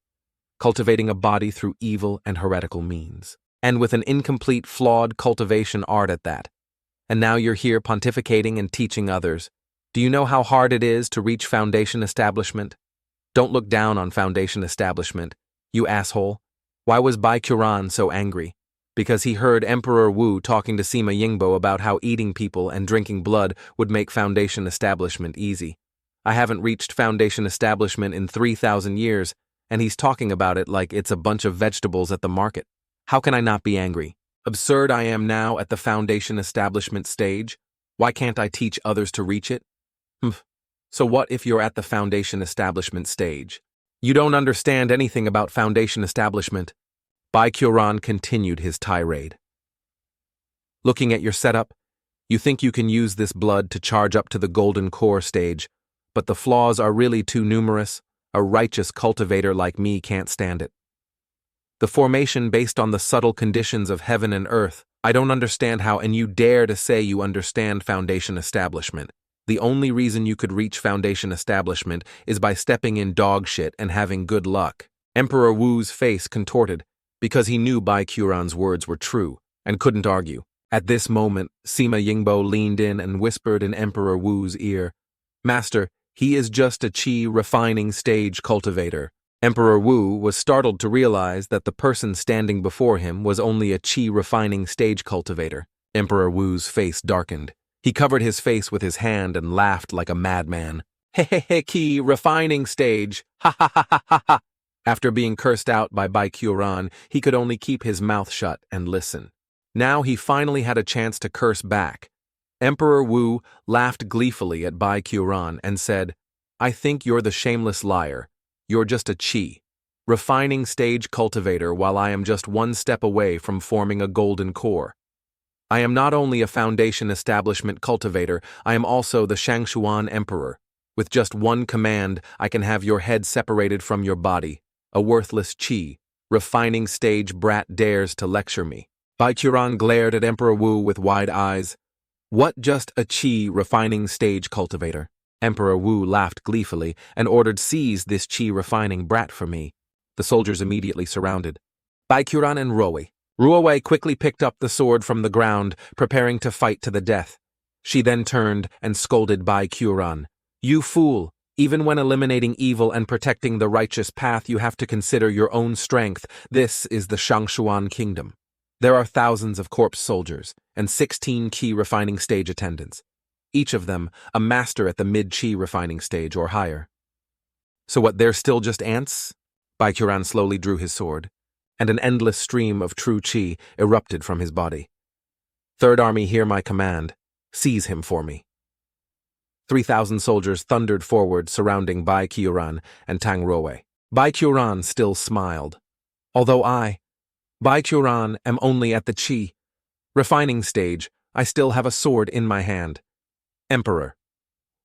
A: Cultivating a body through evil and heretical means. And with an incomplete, flawed cultivation art at that. And now you're here pontificating and teaching others. Do you know how hard it is to reach Foundation establishment? Don't look down on Foundation establishment, you asshole. Why was Baichuran so angry? Because he heard Emperor Wu talking to Sima Yingbo about how eating people and drinking blood would make Foundation establishment easy. I haven't reached Foundation establishment in 3,000 years, and he's talking about it like it's a bunch of vegetables at the market. How can I not be angry? Absurd I am now at the Foundation establishment stage. Why can't I teach others to reach it? So what if you're at the Foundation establishment stage? You don't understand anything about Foundation establishment. Baichuran continued his tirade. Looking at your setup, you think you can use this blood to charge up to the golden core stage, but the flaws are really too numerous. A righteous cultivator like me can't stand it. The formation based on the subtle conditions of heaven and earth, I don't understand how, and you dare to say you understand Foundation establishment. The only reason you could reach Foundation establishment is by stepping in dog shit and having good luck. Emperor Wu's face contorted, because he knew Baichuran's words were true, and couldn't argue. At this moment, Sima Yingbo leaned in and whispered in Emperor Wu's ear, "Master, he is just a qi refining stage cultivator." Emperor Wu was startled to realize that the person standing before him was only a qi refining stage cultivator. Emperor Wu's face darkened. He covered his face with his hand and laughed like a madman. Qi refining stage, ha ha ha ha ha ha. After being cursed out by Baichuran, he could only keep his mouth shut and listen. Now he finally had a chance to curse back. Emperor Wu laughed gleefully at Baichuran and said, "I think you're the shameless liar. You're just a qi refining stage cultivator, while I am just one step away from forming a golden core. I am not only a Foundation establishment cultivator, I am also the Shangshuan Emperor. With just one command, I can have your head separated from your body. A worthless qi refining stage brat dares to lecture me." Baichuran glared at Emperor Wu with wide eyes. "What, just a qi refining stage cultivator?" Emperor Wu laughed gleefully and ordered, "Seize this qi refining brat for me." The soldiers immediately surrounded Baichuran and Ruwei. Ruwei quickly picked up the sword from the ground, preparing to fight to the death. She then turned and scolded Baichuran. "You fool! Even when eliminating evil and protecting the righteous path, you have to consider your own strength. This is the Shangshuan kingdom. There are thousands of corpse soldiers and 16 qi refining stage attendants. Each of them a master at the mid-qi refining stage or higher. So what, they're still just ants?" Baichuran slowly drew his sword, and an endless stream of true qi erupted from his body. "Third Army, hear my command. Seize him for me." 3,000 soldiers thundered forward, surrounding Baichuran and Tang Ruwei. Baichuran still smiled. "Although I, Baichuran, am only at the qi refining stage, I still have a sword in my hand. Emperor."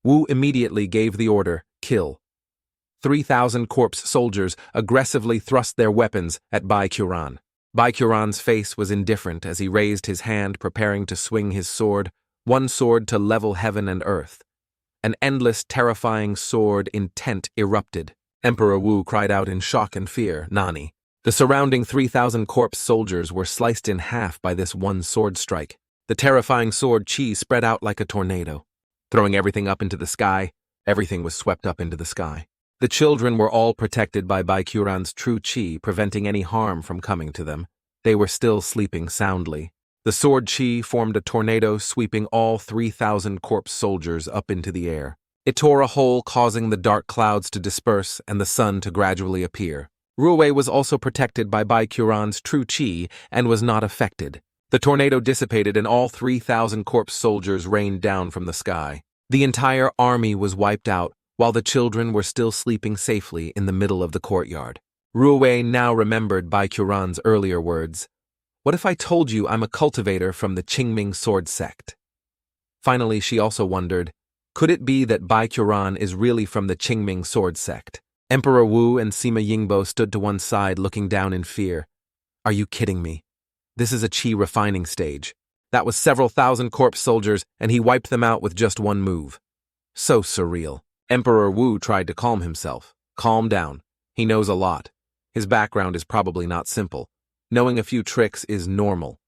A: Wu immediately gave the order, "Kill." 3,000 corpse soldiers aggressively thrust their weapons at Baichuran. Baichuran's face was indifferent as he raised his hand, preparing to swing his sword, one sword to level heaven and earth. An endless, terrifying sword intent erupted. Emperor Wu cried out in shock and fear, "Nani!" The surrounding 3,000 corpse soldiers were sliced in half by this one sword strike. The terrifying sword qi spread out like a tornado. Throwing everything up into the sky, everything was swept up into the sky. The children were all protected by Baichuran's true qi, preventing any harm from coming to them. They were still sleeping soundly. The sword qi formed a tornado, sweeping all 3,000 corpse soldiers up into the air. It tore a hole, causing the dark clouds to disperse and the sun to gradually appear. Ruwei was also protected by Baichuran's true qi and was not affected. The tornado dissipated and all 3,000 corpse soldiers rained down from the sky. The entire army was wiped out, while the children were still sleeping safely in the middle of the courtyard. Ruwei now remembered Baichuran's earlier words. What if I told you I'm a cultivator from the Qingming sword sect? Finally, she also wondered, could it be that Bai Qiuran is really from the Qingming sword sect? Emperor Wu and Sima Yingbo stood to one side, looking down in fear. Are you kidding me? This is a qi refining stage. That was several thousand corpse soldiers, and he wiped them out with just one move. So surreal. Emperor Wu tried to calm himself. Calm down. He knows a lot. His background is probably not simple. Knowing a few tricks is normal.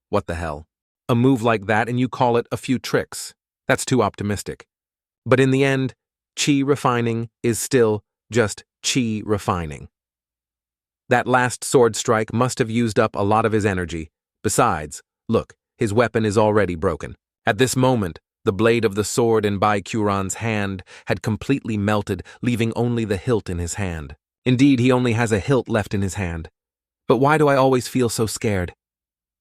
A: What the hell? A move like that and you call it a few tricks. That's too optimistic. But in the end, qi refining is still just qi refining. That last sword strike must have used up a lot of his energy. Besides, look, his weapon is already broken. At this moment, the blade of the sword in Bai Qiuran's hand had completely melted, leaving only the hilt in his hand. Indeed, he only has a hilt left in his hand. But why do I always feel so scared?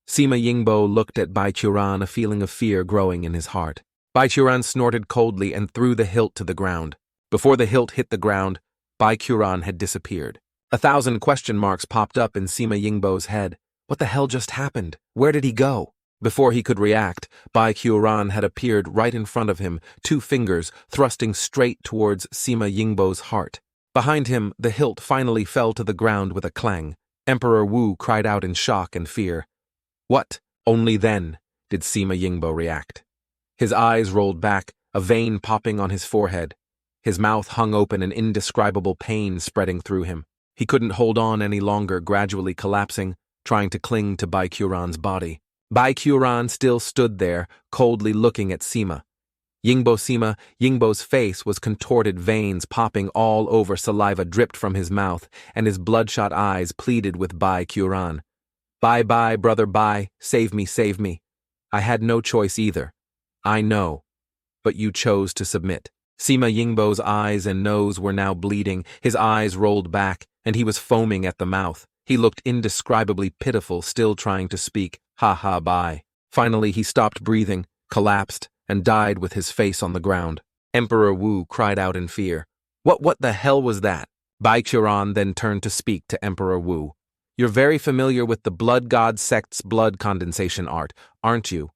A: Sima Yingbo looked at Bai Qiuran, a feeling of fear growing in his heart. Bai Qiuran snorted coldly and threw the hilt to the ground. Before the hilt hit the ground, Bai Qiuran had disappeared. 1,000 question marks popped up in Sima Yingbo's head. What the hell just happened? Where did he go? Before he could react, Bai Qiuran had appeared right in front of him, 2 fingers thrusting straight towards Sima Yingbo's heart. Behind him, the hilt finally fell to the ground with a clang. Emperor Wu cried out in shock and fear. What? Only then did Sima Yingbo react. His eyes rolled back, a vein popping on his forehead. His mouth hung open, an indescribable pain spreading through him. He couldn't hold on any longer, gradually collapsing, trying to cling to Bai Qiuran's body. Bai Qiuran still stood there, coldly looking at Sima. Yingbo's face was contorted, veins popping all over, saliva dripped from his mouth, and his bloodshot eyes pleaded with Bai Qiuran. Bye, brother Bai, save me, save me. I had no choice either. I know. But you chose to submit. Sima Yingbo's eyes and nose were now bleeding, his eyes rolled back, and he was foaming at the mouth. He looked indescribably pitiful, still trying to speak. Ha ha, Bai. Finally, he stopped breathing, collapsed, and died with his face on the ground. Emperor Wu cried out in fear. What the hell was that? Bai Qiuran then turned to speak to Emperor Wu. You're very familiar with the Blood God sect's blood condensation art, aren't you?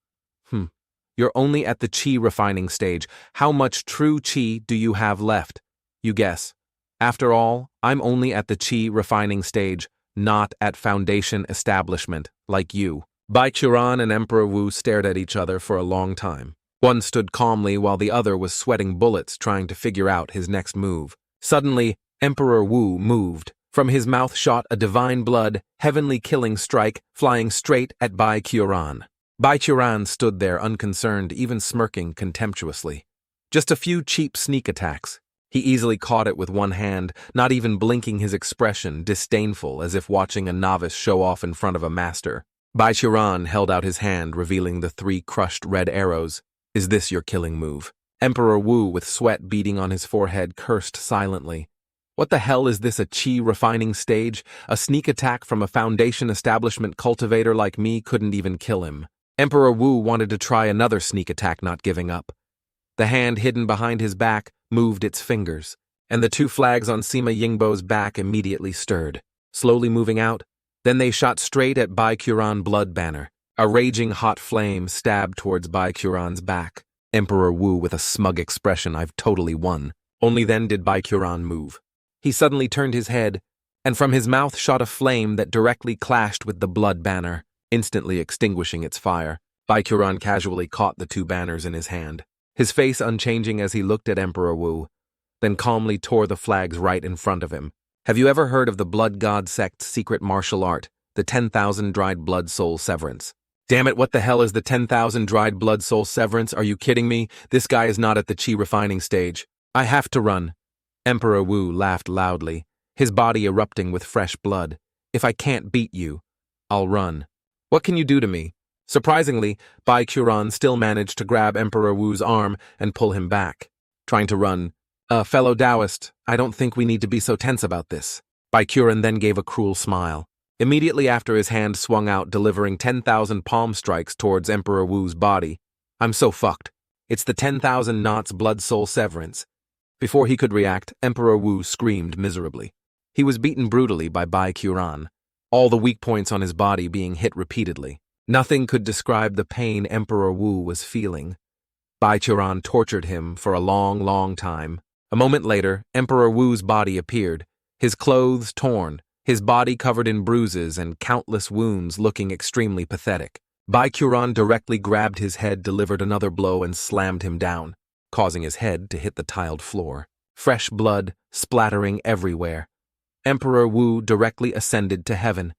A: You're only at the qi refining stage. How much true qi do you have left? You guess. After all, I'm only at the qi refining stage, not at foundation establishment, like you. Bai Qiuran and Emperor Wu stared at each other for a long time. One stood calmly while the other was sweating bullets trying to figure out his next move. Suddenly, Emperor Wu moved. From his mouth shot a divine blood, heavenly killing strike, flying straight at Bai Qiuran. Bai Qiuran stood there unconcerned, even smirking contemptuously. Just a few cheap sneak attacks. He easily caught it with one hand, not even blinking, his expression disdainful, as if watching a novice show off in front of a master. Bai Qiuran held out his hand, revealing the 3 crushed red arrows. Is this your killing move? Emperor Wu, with sweat beading on his forehead, cursed silently. What the hell is this, a qi refining stage? A sneak attack from a foundation establishment cultivator like me couldn't even kill him. Emperor Wu wanted to try another sneak attack, not giving up. The hand hidden behind his back moved its fingers, and the 2 flags on Sima Yingbo's back immediately stirred, slowly moving out. Then they shot straight at Bai Qiuran blood banner. A raging hot flame stabbed towards Bai Qiuran's back. Emperor Wu with a smug expression, I've totally won. Only then did Bai Qiuran move. He suddenly turned his head, and from his mouth shot a flame that directly clashed with the blood banner, instantly extinguishing its fire. Bai Qiuran casually caught the 2 banners in his hand, his face unchanging as he looked at Emperor Wu, then calmly tore the flags right in front of him. Have you ever heard of the Blood God sect's secret martial art, the 10,000 dried blood soul severance? Damn it, what the hell is the 10,000 dried blood soul severance? Are you kidding me? This guy is not at the qi refining stage. I have to run. Emperor Wu laughed loudly, his body erupting with fresh blood. If I can't beat you, I'll run. What can you do to me? Surprisingly, Bai Qiuran still managed to grab Emperor Wu's arm and pull him back, trying to run. Fellow Taoist, I don't think we need to be so tense about this. Bai Qiuran then gave a cruel smile. Immediately after, his hand swung out, delivering 10,000 palm strikes towards Emperor Wu's body. I'm so fucked. It's the 10,000 knots blood soul severance. Before he could react, Emperor Wu screamed miserably. He was beaten brutally by Bai Qiuran. all the weak points on his body being hit repeatedly. Nothing could describe the pain Emperor Wu was feeling. Baichuran tortured him for a long, long time. A moment later, Emperor Wu's body appeared, his clothes torn, his body covered in bruises and countless wounds, looking extremely pathetic. Baichuran directly grabbed his head, delivered another blow, and slammed him down, causing his head to hit the tiled floor. Fresh blood splattering everywhere. Emperor Wu directly ascended to heaven.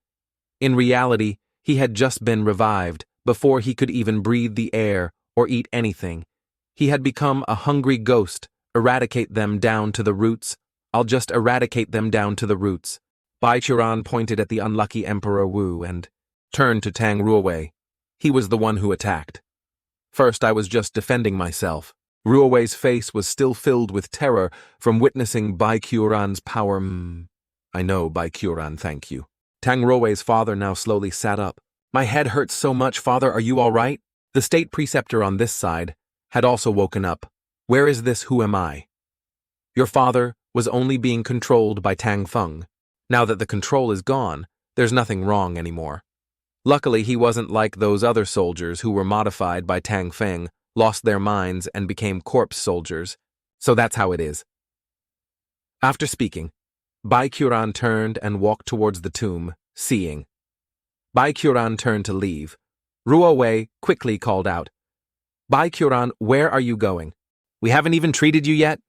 A: In reality, he had just been revived before he could even breathe the air or eat anything. He had become a hungry ghost. Eradicate them down to the roots. I'll just eradicate them down to the roots. Baichuran pointed at the unlucky Emperor Wu and turned to Tang Ruowei. He was the one who attacked. First, I was just defending myself. Ruowei's face was still filled with terror from witnessing Baichuran's power. I know, Baichuran, thank you. Tang Ruowei's father now slowly sat up. My head hurts so much, father, are you all right? The state preceptor on this side had also woken up. Where is this who am I? Your father was only being controlled by Tang Feng. Now that the control is gone, there's nothing wrong anymore. Luckily, he wasn't like those other soldiers who were modified by Tang Feng, lost their minds, and became corpse soldiers. So that's how it is. After speaking, Baichuran turned and walked towards the tomb, seeing. Baichuran turned to leave. Ruowei quickly called out, Baichuran, where are you going? We haven't even treated you yet?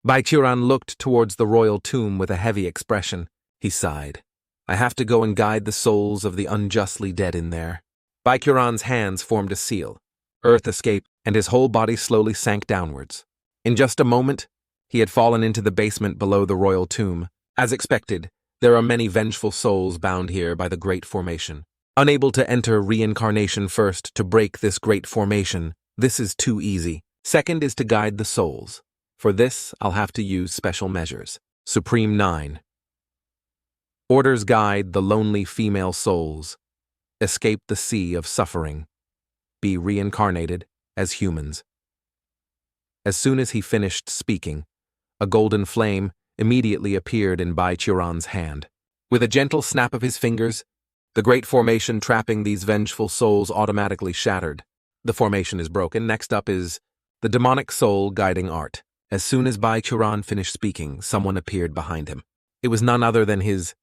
A: Baichuran looked towards the royal tomb with a heavy expression. He sighed. I have to go and guide the souls of the unjustly dead in there. Baichuran's hands formed a seal. Earth escaped, and his whole body slowly sank downwards. In just a moment, he had fallen into the basement below the royal tomb. As expected, there are many vengeful souls bound here by the Great Formation. Unable to enter reincarnation first to break this Great Formation, this is too easy. Second is to guide the souls. For this, I'll have to use special measures. Supreme 9. Orders guide the lonely female souls. Escape the sea of suffering. Be reincarnated as humans. As soon as he finished speaking, a golden flame immediately appeared in Baichuran's hand. With a gentle snap of his fingers, the Great Formation trapping these vengeful souls automatically shattered. The formation is broken. Next up is the demonic soul guiding art. As soon as Baichuran finished speaking, someone appeared behind him. It was none other than his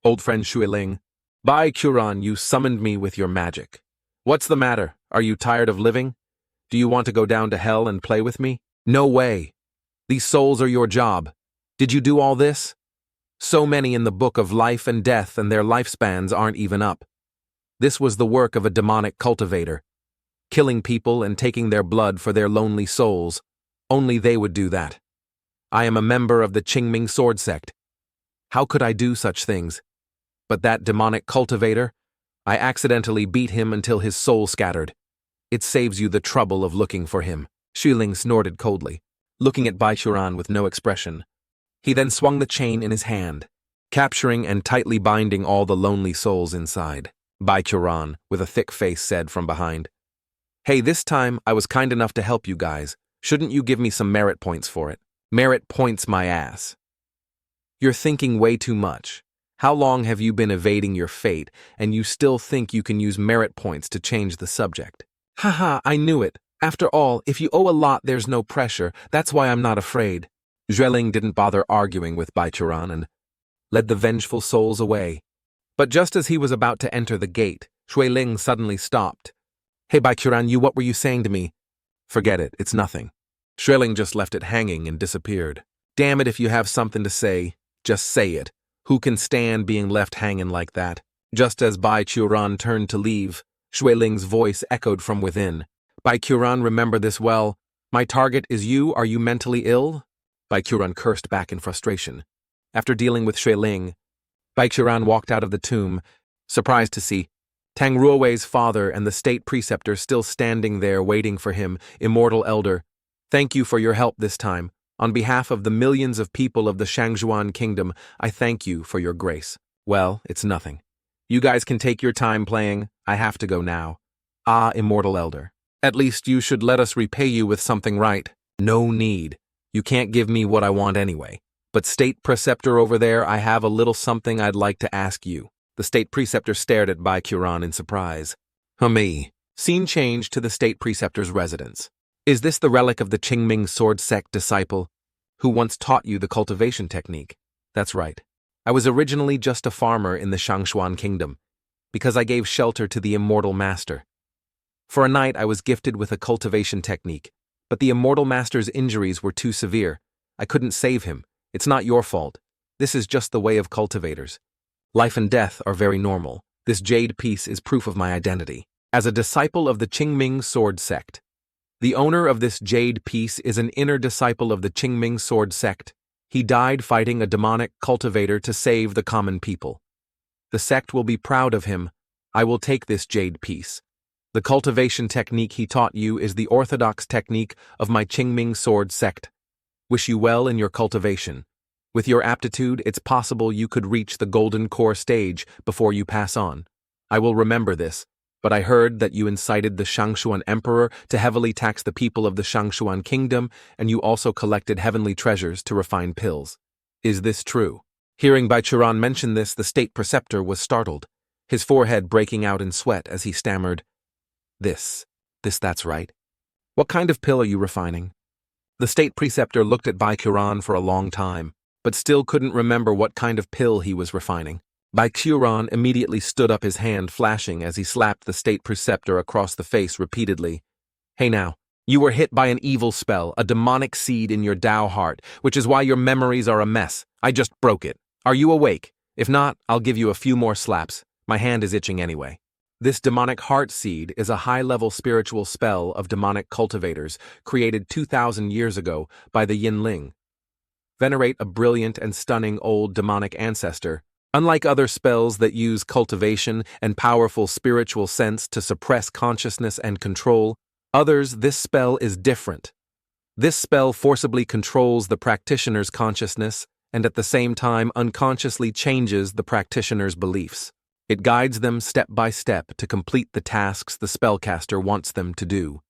A: old friend Weakling. Baichuran, you summoned me with your magic. What's the matter? Are you tired of living? Do you want to go down to hell and play with me? No way. These souls are your job. Did you do all this? So many in the book of life and death, and their lifespans aren't even up. This was the work of a demonic cultivator, killing people and taking their blood for their lonely souls. Only they would do that. I am a member of the Qingming sword sect. How could I do such things? But that demonic cultivator, I accidentally beat him until his soul scattered. It saves you the trouble of looking for him. Weakling snorted coldly, looking at Baichuran with no expression. He then swung the chain in his hand, capturing and tightly binding all the lonely souls inside. Baichuran, with a thick face, said from behind, Hey, this time I was kind enough to help you guys. Shouldn't you give me some merit points for it? Merit points my ass. You're thinking way too much. How long have you been evading your fate, and you still think you can use merit points to change the subject? Haha, I knew it. After all, if you owe a lot, there's no pressure. That's why I'm not afraid. Weakling didn't bother arguing with Baichuran and led the vengeful souls away. But just as he was about to enter the gate, Weakling suddenly stopped. Hey Baichuran, what were you saying to me? Forget it, it's nothing. Weakling just left it hanging and disappeared. Damn it, if you have something to say, just say it. Who can stand being left hanging like that? Just as Baichuran turned to leave, Weakling's voice echoed from within. Baichuran, remember this well. My target is you. Are you mentally ill? Baichuran cursed back in frustration. After dealing with Weakling, Baichuran walked out of the tomb, surprised to see Tang Ruowei's father and the state preceptor still standing there waiting for him. Immortal elder, thank you for your help this time. On behalf of the millions of people of the Shangzhuan kingdom, I thank you for your grace. Well, it's nothing. You guys can take your time playing. I have to go now. Ah, immortal elder. At least you should let us repay you with something, right? No need. You can't give me what I want anyway. But state preceptor over there, I have a little something I'd like to ask you. The state preceptor stared at Bai Qiran in surprise. Me. Scene changed to the state preceptor's residence. Is this the relic of the Qingming sword sect disciple who once taught you the cultivation technique? That's right. I was originally just a farmer in the Shangshuan kingdom, because I gave shelter to the immortal master. For a night I was gifted with a cultivation technique, but the immortal master's injuries were too severe. I couldn't save him. It's not your fault. This is just the way of cultivators. Life and death are very normal. This jade piece is proof of my identity. As a disciple of the Qingming sword sect. The owner of this jade piece is an inner disciple of the Qingming sword sect. He died fighting a demonic cultivator to save the common people. The sect will be proud of him. I will take this jade piece. The cultivation technique he taught you is the orthodox technique of my Qingming sword sect. Wish you well in your cultivation. With your aptitude, it's possible you could reach the golden core stage before you pass on. I will remember this, but I heard that you incited the Shangshuan emperor to heavily tax the people of the Shangshuan kingdom, and you also collected heavenly treasures to refine pills. Is this true? Hearing Bai Qiran mention this, the state preceptor was startled, his forehead breaking out in sweat as he stammered, That's right. What kind of pill are you refining? The state preceptor looked at Bai Qiran for a long time, but still couldn't remember what kind of pill he was refining. Bai Qiran immediately stood up, his hand flashing as he slapped the state preceptor across the face repeatedly. Hey now, you were hit by an evil spell, a demonic seed in your Tao heart, which is why your memories are a mess. I just broke it. Are you awake? If not, I'll give you a few more slaps. My hand is itching anyway. This demonic heart seed is a high-level spiritual spell of demonic cultivators created 2,000 years ago by the Yinling. Venerate a brilliant and stunning old demonic ancestor. Unlike other spells that use cultivation and powerful spiritual sense to suppress consciousness and control, this spell is different. This spell forcibly controls the practitioner's consciousness and at the same time unconsciously changes the practitioner's beliefs. It guides them step by step to complete the tasks the spellcaster wants them to do.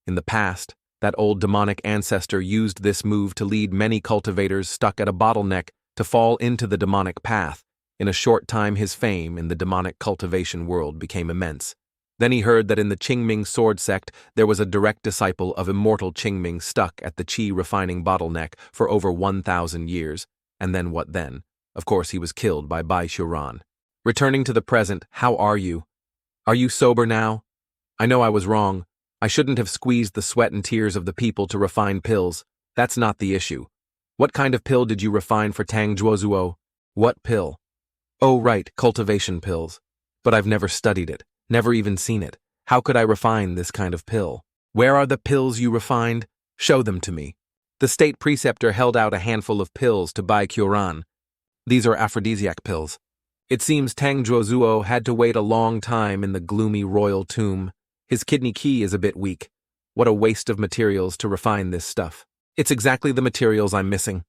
A: In the past, that old demonic ancestor used this move to lead many cultivators stuck at a bottleneck to fall into the demonic path. In a short time, his fame in the demonic cultivation world became immense. Then he heard that in the Qingming sword sect there was a direct disciple of immortal Qingming stuck at the qi refining bottleneck for over 1,000 years. And then what then? Of course, he was killed by Bai Qiran. Returning to the present, how are you? Are you sober now? I know I was wrong. I shouldn't have squeezed the sweat and tears of the people to refine pills. That's not the issue. What kind of pill did you refine for Tang Zhuozuo? What pill? Oh right, cultivation pills. But I've never studied it, never even seen it. How could I refine this kind of pill? Where are the pills you refined? Show them to me. The state preceptor held out a handful of pills to Bai Qiran. These are aphrodisiac pills. It seems Tang Zhuozuo had to wait a long time in the gloomy royal tomb. His kidney key is a bit weak. What a waste of materials to refine this stuff. It's exactly the materials I'm missing.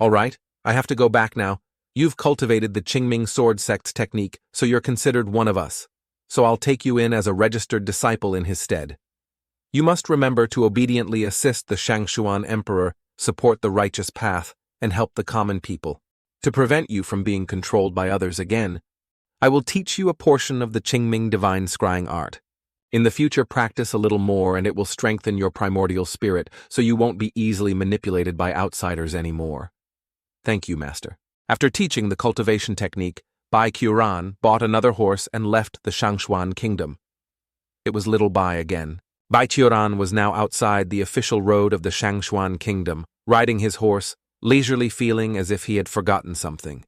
A: All right, I have to go back now. You've cultivated the Qingming sword sect's technique, so you're considered one of us. So I'll take you in as a registered disciple in his stead. You must remember to obediently assist the Shangshuan emperor, support the righteous path, and help the common people. To prevent you from being controlled by others again, I will teach you a portion of the Qingming divine scrying art. In the future, practice a little more and it will strengthen your primordial spirit so you won't be easily manipulated by outsiders anymore. Thank you, Master. After teaching the cultivation technique, Bai Qiran bought another horse and left the Shangshuan kingdom. It was little Bai again. Bai Qiran was now outside the official road of the Shangshuan kingdom, riding his horse, leisurely feeling as if he had forgotten something.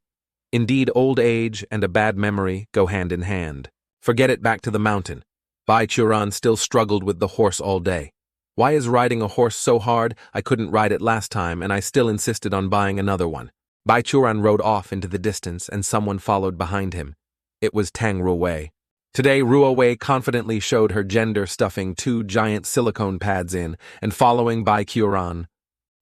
A: Indeed, old age and a bad memory go hand in hand. Forget it, back to the mountain. Bai Qiran still struggled with the horse all day. Why is riding a horse so hard? I couldn't ride it last time and I still insisted on buying another one. Bai Qiran rode off into the distance and someone followed behind him. It was Tang Ruowei. Today, Ruowei confidently showed her gender, stuffing 2 giant silicone pads in and following Bai Qiran.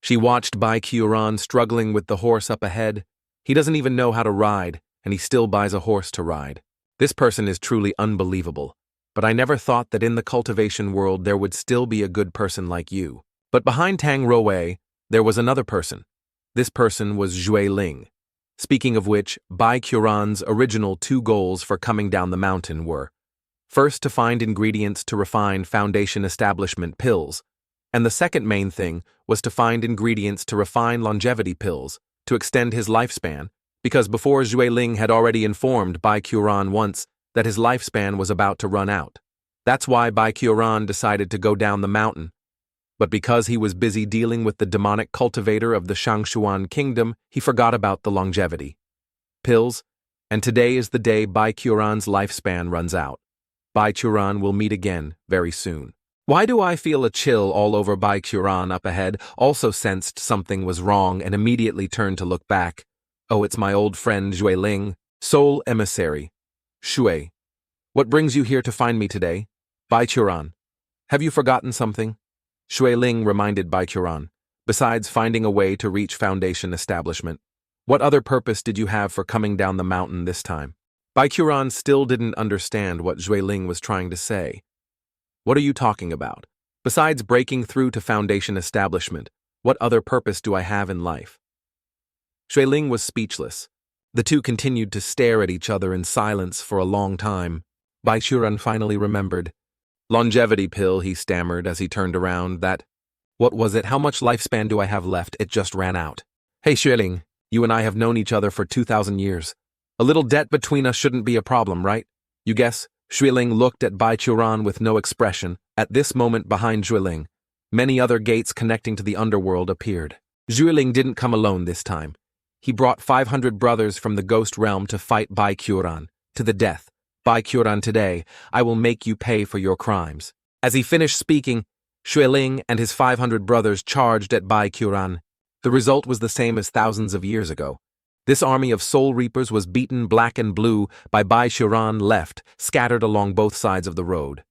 A: She watched Bai Qiran struggling with the horse up ahead. He doesn't even know how to ride, and he still buys a horse to ride. This person is truly unbelievable. But I never thought that in the cultivation world there would still be a good person like you. But behind Tang Ruowei, there was another person. This person was Weakling. Speaking of which, Bai Qiuran's original 2 goals for coming down the mountain were, first, to find ingredients to refine foundation establishment pills, and the second main thing was to find ingredients to refine longevity pills to extend his lifespan, because before Weakling had already informed Bai Qiuran once that his lifespan was about to run out. That's why Bai Qiuran decided to go down the mountain. But because he was busy dealing with the demonic cultivator of the Shangshuan kingdom, he forgot about the longevity pills, and today is the day Bai Qiuran's lifespan runs out. Bai Qiuran will meet again very soon. Why do I feel a chill all over? Bai Qiuran up ahead also sensed something was wrong and immediately turned to look back. Oh, it's my old friend Weakling, Soul Emissary. Shui, what brings you here to find me today? Bai Qiuran, have you forgotten something? Weakling reminded Bai Qiuran, besides finding a way to reach foundation establishment, what other purpose did you have for coming down the mountain this time? Bai Qiuran still didn't understand what Weakling was trying to say. What are you talking about? Besides breaking through to foundation establishment, what other purpose do I have in life? Weakling was speechless. The two continued to stare at each other in silence for a long time. Bai Qiuran finally remembered. Longevity pill, he stammered as he turned around. What was it? How much lifespan do I have left? It just ran out. Hey Weakling, you and I have known each other for 2,000 years. A little debt between us shouldn't be a problem, right? You guess? Weakling looked at Bai Qiuran with no expression. At this moment behind Weakling, many other gates connecting to the underworld appeared. Weakling didn't come alone this time. He brought 500 brothers from the ghost realm to fight Bai Qiuran, to the death. Bai Qiuran, today, I will make you pay for your crimes. As he finished speaking, Weakling and his 500 brothers charged at Bai Qiuran. The result was the same as thousands of years ago. This army of soul reapers was beaten black and blue by Bai Qiuran left, scattered along both sides of the road.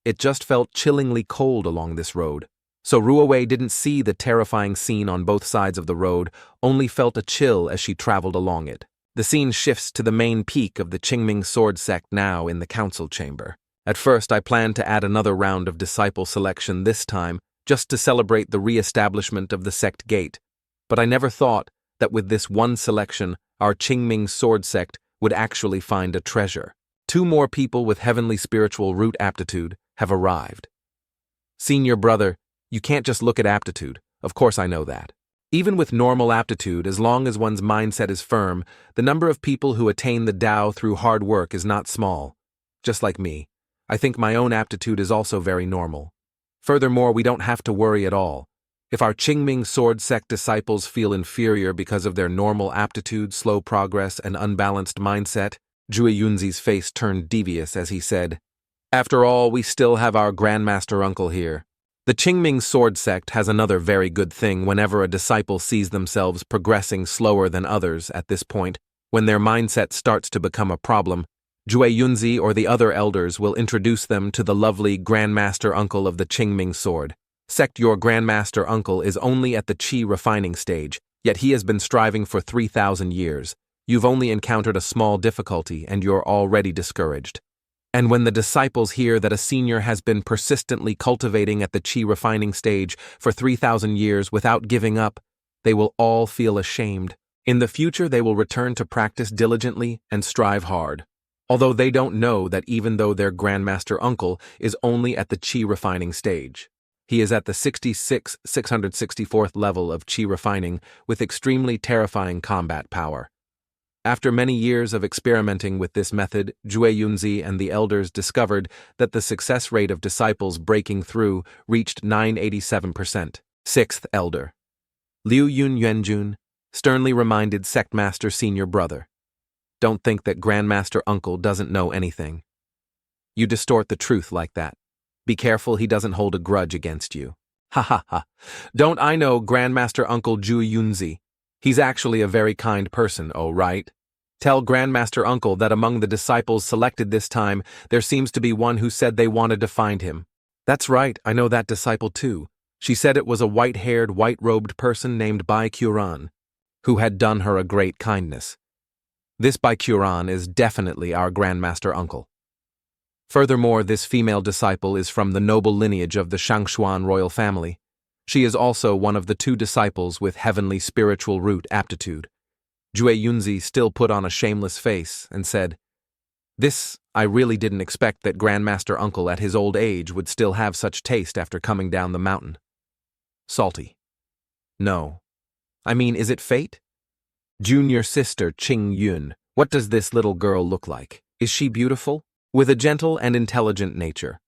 A: It just felt chillingly cold along this road. So Ruowei didn't see the terrifying scene on both sides of the road, only felt a chill as she traveled along it. The scene shifts to the main peak of the Qingming sword sect now in the council chamber. At first I planned to add another round of disciple selection this time, just to celebrate the re-establishment of the sect gate. But I never thought that with this one selection, our Qingming sword sect would actually find a treasure. 2 more people with heavenly spiritual root aptitude have arrived. Senior brother, you can't just look at aptitude. Of course I know that. Even with normal aptitude, as long as one's mindset is firm, the number of people who attain the Tao through hard work is not small. Just like me, I think my own aptitude is also very normal. Furthermore, we don't have to worry at all. If our Qingming sword sect disciples feel inferior because of their normal aptitude, slow progress, and unbalanced mindset, Zhui Yunzi's face turned devious as he said, after all, we still have our Grandmaster uncle here. The Qingming sword sect has another very good thing whenever a disciple sees themselves progressing slower than others at this point, when their mindset starts to become a problem, Zhui Yunzi or the other elders will introduce them to the lovely Grandmaster uncle of the Qingming sword sect. Your Grandmaster uncle is only at the Qi refining stage, yet he has been striving for 3,000 years. You've only encountered a small difficulty and you're already discouraged. And when the disciples hear that a senior has been persistently cultivating at the Qi refining stage for 3,000 years without giving up, they will all feel ashamed. In the future, they will return to practice diligently and strive hard. Although they don't know that even though their Grandmaster uncle is only at the Qi refining stage, he is at the 664th level of Qi refining with extremely terrifying combat power. After many years of experimenting with this method, Zhui Yunzi and the elders discovered that the success rate of disciples breaking through reached 987%. 6th Elder Liu Yun Yuanjun sternly reminded Sectmaster Senior Brother, don't think that Grandmaster Uncle doesn't know anything. You distort the truth like that. Be careful he doesn't hold a grudge against you. Ha ha ha. Don't I know Grandmaster Uncle Zhui Yunzi? He's actually a very kind person, oh right? Tell Grandmaster Uncle that among the disciples selected this time, there seems to be one who said they wanted to find him. That's right, I know that disciple too. She said it was a white-haired, white-robed person named Bai Qiuran, who had done her a great kindness. This Bai Qiuran is definitely our Grandmaster Uncle. Furthermore, this female disciple is from the noble lineage of the Shangshuan royal family. She is also one of the 2 disciples with heavenly spiritual root aptitude. Jue Yunzi still put on a shameless face and said, "This, I really didn't expect that Grandmaster Uncle at his old age would still have such taste after coming down the mountain. Salty. No. I mean, is it fate? Junior sister Qing Yun, what does this little girl look like? Is she beautiful? With a gentle and intelligent nature.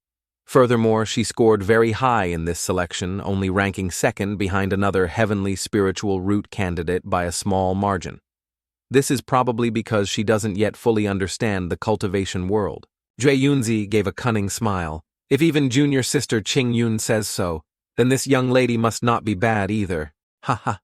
A: Furthermore, she scored very high in this selection, only ranking second behind another heavenly spiritual root candidate by a small margin. This is probably because she doesn't yet fully understand the cultivation world." Jue Yunzi gave a cunning smile. "If even junior sister Qing Yun says so, then this young lady must not be bad either. Ha ha.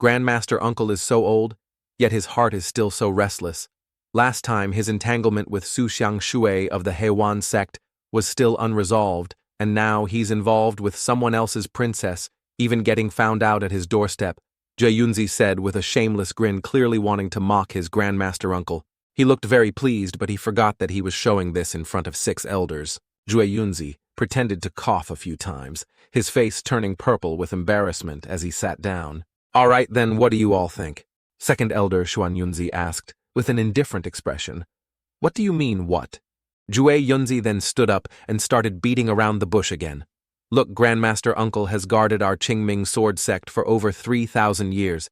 A: Grandmaster Uncle is so old, yet his heart is still so restless. Last time his entanglement with Su Xiang Shui of the Heiwan sect was still unresolved, and now he's involved with someone else's princess, even getting found out at his doorstep," Jue Yunzi said with a shameless grin, clearly wanting to mock his Grandmaster Uncle. He looked very pleased, but he forgot that he was showing this in front of 6 elders. Jue Yunzi pretended to cough a few times, his face turning purple with embarrassment as he sat down. "All right, then, what do you all think?" Second elder Xuan Yunzi asked, with an indifferent expression. "What do you mean, what?" Jue Yunzi then stood up and started beating around the bush again. "Look, Grandmaster Uncle has guarded our Qingming sword sect for over 3,000 years,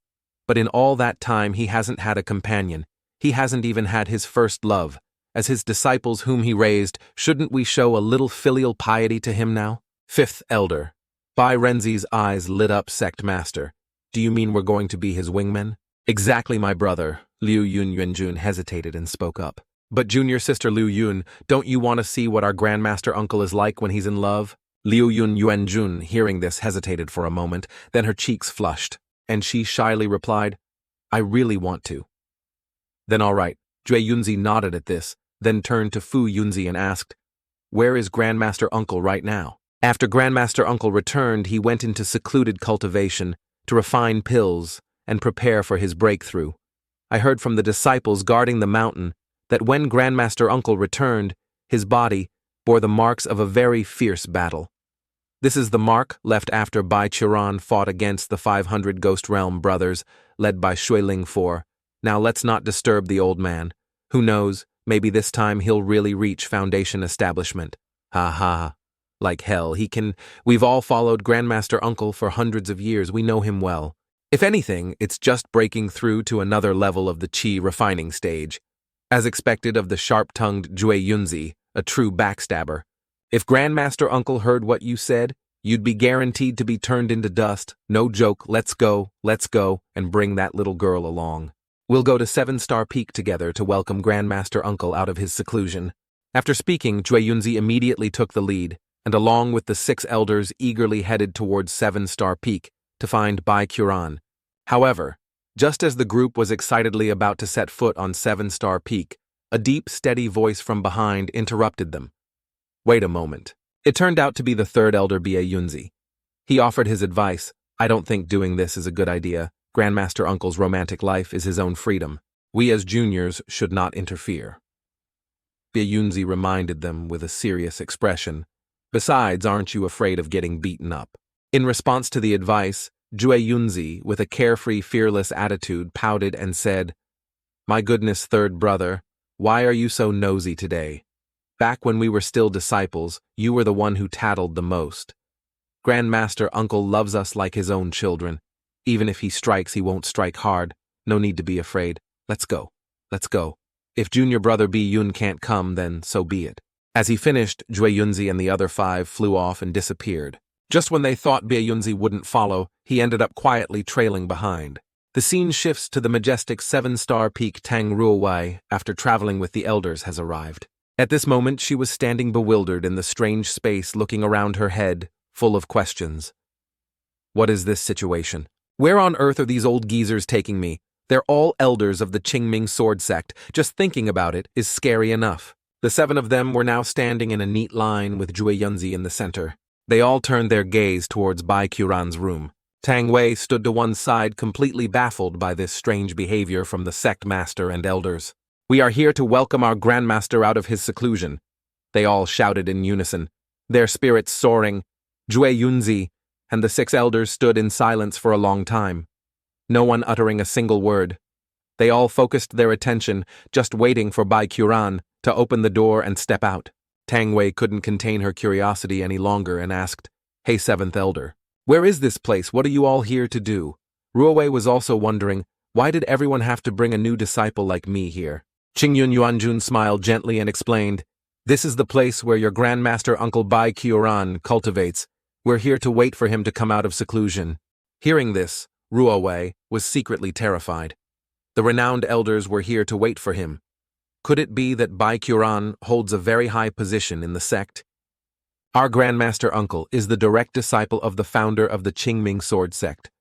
A: but in all that time he hasn't had a companion. He hasn't even had his first love. As his disciples whom he raised, shouldn't we show a little filial piety to him now?" Fifth elder. Bai Renzi's eyes lit up. "Sect master, do you mean we're going to be his wingmen?" "Exactly, my brother." Liu Yun Yuanjun hesitated and spoke up. "But junior sister Liu Yun, don't you want to see what our Grandmaster Uncle is like when he's in love?" Liu Yun Yuanjun, hearing this, hesitated for a moment, then her cheeks flushed, and she shyly replied, "I really want to." "Then all right." Jue Yunzi nodded at this, then turned to Fu Yunzi and asked, "Where is Grandmaster Uncle right now?" After Grandmaster Uncle returned, he went into secluded cultivation to refine pills and prepare for his breakthrough. I heard from the disciples guarding the mountain that when Grandmaster Uncle returned, his body bore the marks of a very fierce battle. This is the mark left after Bai Qiran fought against the 500 Ghost Realm brothers, led by Shuiling IV. Now let's not disturb the old man. Who knows, maybe this time he'll really reach Foundation establishment. Ha ha. Like hell, we've all followed Grandmaster Uncle for hundreds of years, we know him well. If anything, it's just breaking through to another level of the Qi refining stage. As expected of the sharp-tongued Jue Yunzi, a true backstabber. If Grandmaster Uncle heard what you said, you'd be guaranteed to be turned into dust. No joke, let's go, and bring that little girl along. We'll go to 7-Star Peak together to welcome Grandmaster Uncle out of his seclusion. After speaking, Jue Yunzi immediately took the lead, and along with the 6 elders eagerly headed towards 7-Star Peak to find Bai Qiran. However, just as the group was excitedly about to set foot on 7-Star Peak, a deep, steady voice from behind interrupted them. Wait a moment. It turned out to be the 3rd elder Bie Yunzi. He offered his advice. "I don't think doing this is a good idea. Grandmaster Uncle's romantic life is his own freedom. We as juniors should not interfere." Bie Yunzi reminded them with a serious expression. "Besides, aren't you afraid of getting beaten up?" In response to the advice, Jue Yunzi, with a carefree, fearless attitude, pouted and said, "My goodness, 3rd brother, why are you so nosy today? Back when we were still disciples, you were the one who tattled the most. Grandmaster Uncle loves us like his own children. Even if he strikes, he won't strike hard. No need to be afraid. Let's go. If junior brother Bi Yun can't come, then so be it." As he finished, Jue Yunzi and the other 5 flew off and disappeared. Just when they thought Bie Yunzi wouldn't follow, he ended up quietly trailing behind. The scene shifts to the majestic 7-Star Peak Tang Ruowai after traveling with the elders has arrived. At this moment, she was standing bewildered in the strange space, looking around her head, full of questions. What is this situation? Where on earth are these old geezers taking me? They're all elders of the Qingming sword sect. Just thinking about it is scary enough. The 7 of them were now standing in a neat line with Jue Yunzi in the center. They all turned their gaze towards Bai Qiran's room. Tang Wei stood to one side, completely baffled by this strange behavior from the sect master and elders. "We are here to welcome our Grandmaster out of his seclusion," they all shouted in unison, their spirits soaring. Jue Yunzi and the 6 elders stood in silence for a long time, no one uttering a single word. They all focused their attention, just waiting for Bai Quran to open the door and step out. Tang Wei couldn't contain her curiosity any longer and asked, "Hey, seventh elder, where is this place? What are you all here to do?" Ruowei was also wondering, why did everyone have to bring a new disciple like me here? Qingyun Yuanjun smiled gently and explained, "This is the place where your grandmaster Uncle Bai Quran cultivates. We're here to wait for him to come out of seclusion." Hearing this, Ruowei was secretly terrified. The renowned elders were here to wait for him. Could it be that Bai Quran holds a very high position in the sect? Our grandmaster uncle is the direct disciple of the founder of the Qingming sword sect.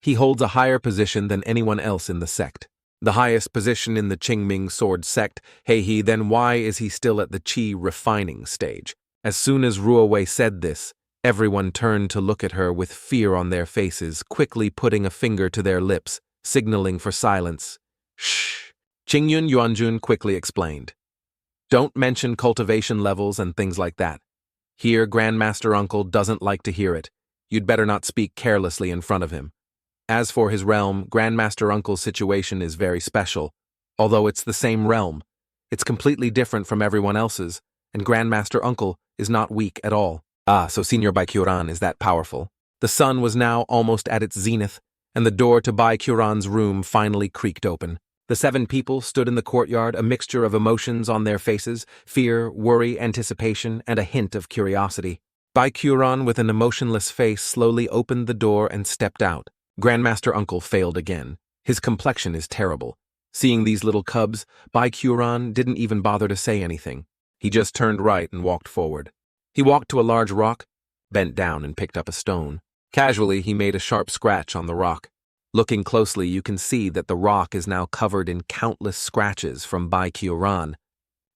A: He holds a higher position than anyone else in the sect. The highest position in the Qingming sword sect, then why is he still at the qi refining stage? As soon as Ruowei said this, everyone turned to look at her with fear on their faces, quickly putting a finger to their lips, signaling for silence. Shh. Qingyun Yuanjun quickly explained. Don't mention cultivation levels and things like that. Here, Grandmaster Uncle doesn't like to hear it. You'd better not speak carelessly in front of him. As for his realm, Grandmaster Uncle's situation is very special. Although it's the same realm, it's completely different from everyone else's, and Grandmaster Uncle is not weak at all. So Senior Bai Quran is that powerful. The sun was now almost at its zenith, and the door to Bai Quran's room finally creaked open. The 7 people stood in the courtyard, a mixture of emotions on their faces, fear, worry, anticipation, and a hint of curiosity. Bai Quran, with an emotionless face, slowly opened the door and stepped out. Grandmaster Uncle failed again. His complexion is terrible. Seeing these little cubs, Bai Quran didn't even bother to say anything. He just turned right and walked forward. He walked to a large rock, bent down and picked up a stone. Casually, he made a sharp scratch on the rock. Looking closely, you can see that the rock is now covered in countless scratches from Bai Quran.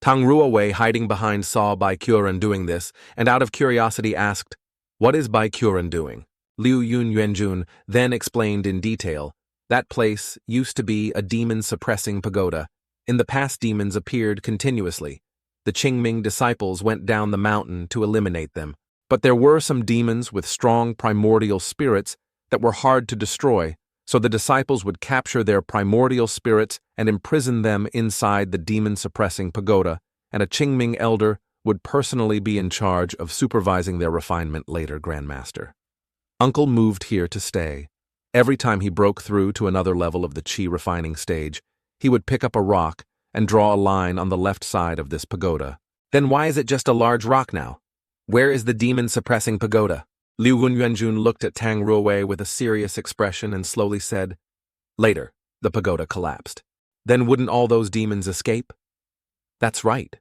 A: Tang Ruowei, hiding behind, saw Bai Quran doing this, and out of curiosity asked, "What is Bai Quran doing?" Liu Yun Yuanjun then explained in detail. That place used to be a demon-suppressing pagoda. In the past, demons appeared continuously. The Qingming disciples went down the mountain to eliminate them. But there were some demons with strong primordial spirits that were hard to destroy, so the disciples would capture their primordial spirits and imprison them inside the demon-suppressing pagoda, and a Qingming elder would personally be in charge of supervising their refinement later, Grandmaster. Uncle moved here to stay. Every time he broke through to another level of the qi refining stage, he would pick up a rock and draw a line on the left side of this pagoda. Then why is it just a large rock now? Where is the demon-suppressing pagoda? Liu Yuanjun looked at Tang Ruowei with a serious expression and slowly said, "Later, the pagoda collapsed. Then wouldn't all those demons escape?" That's right.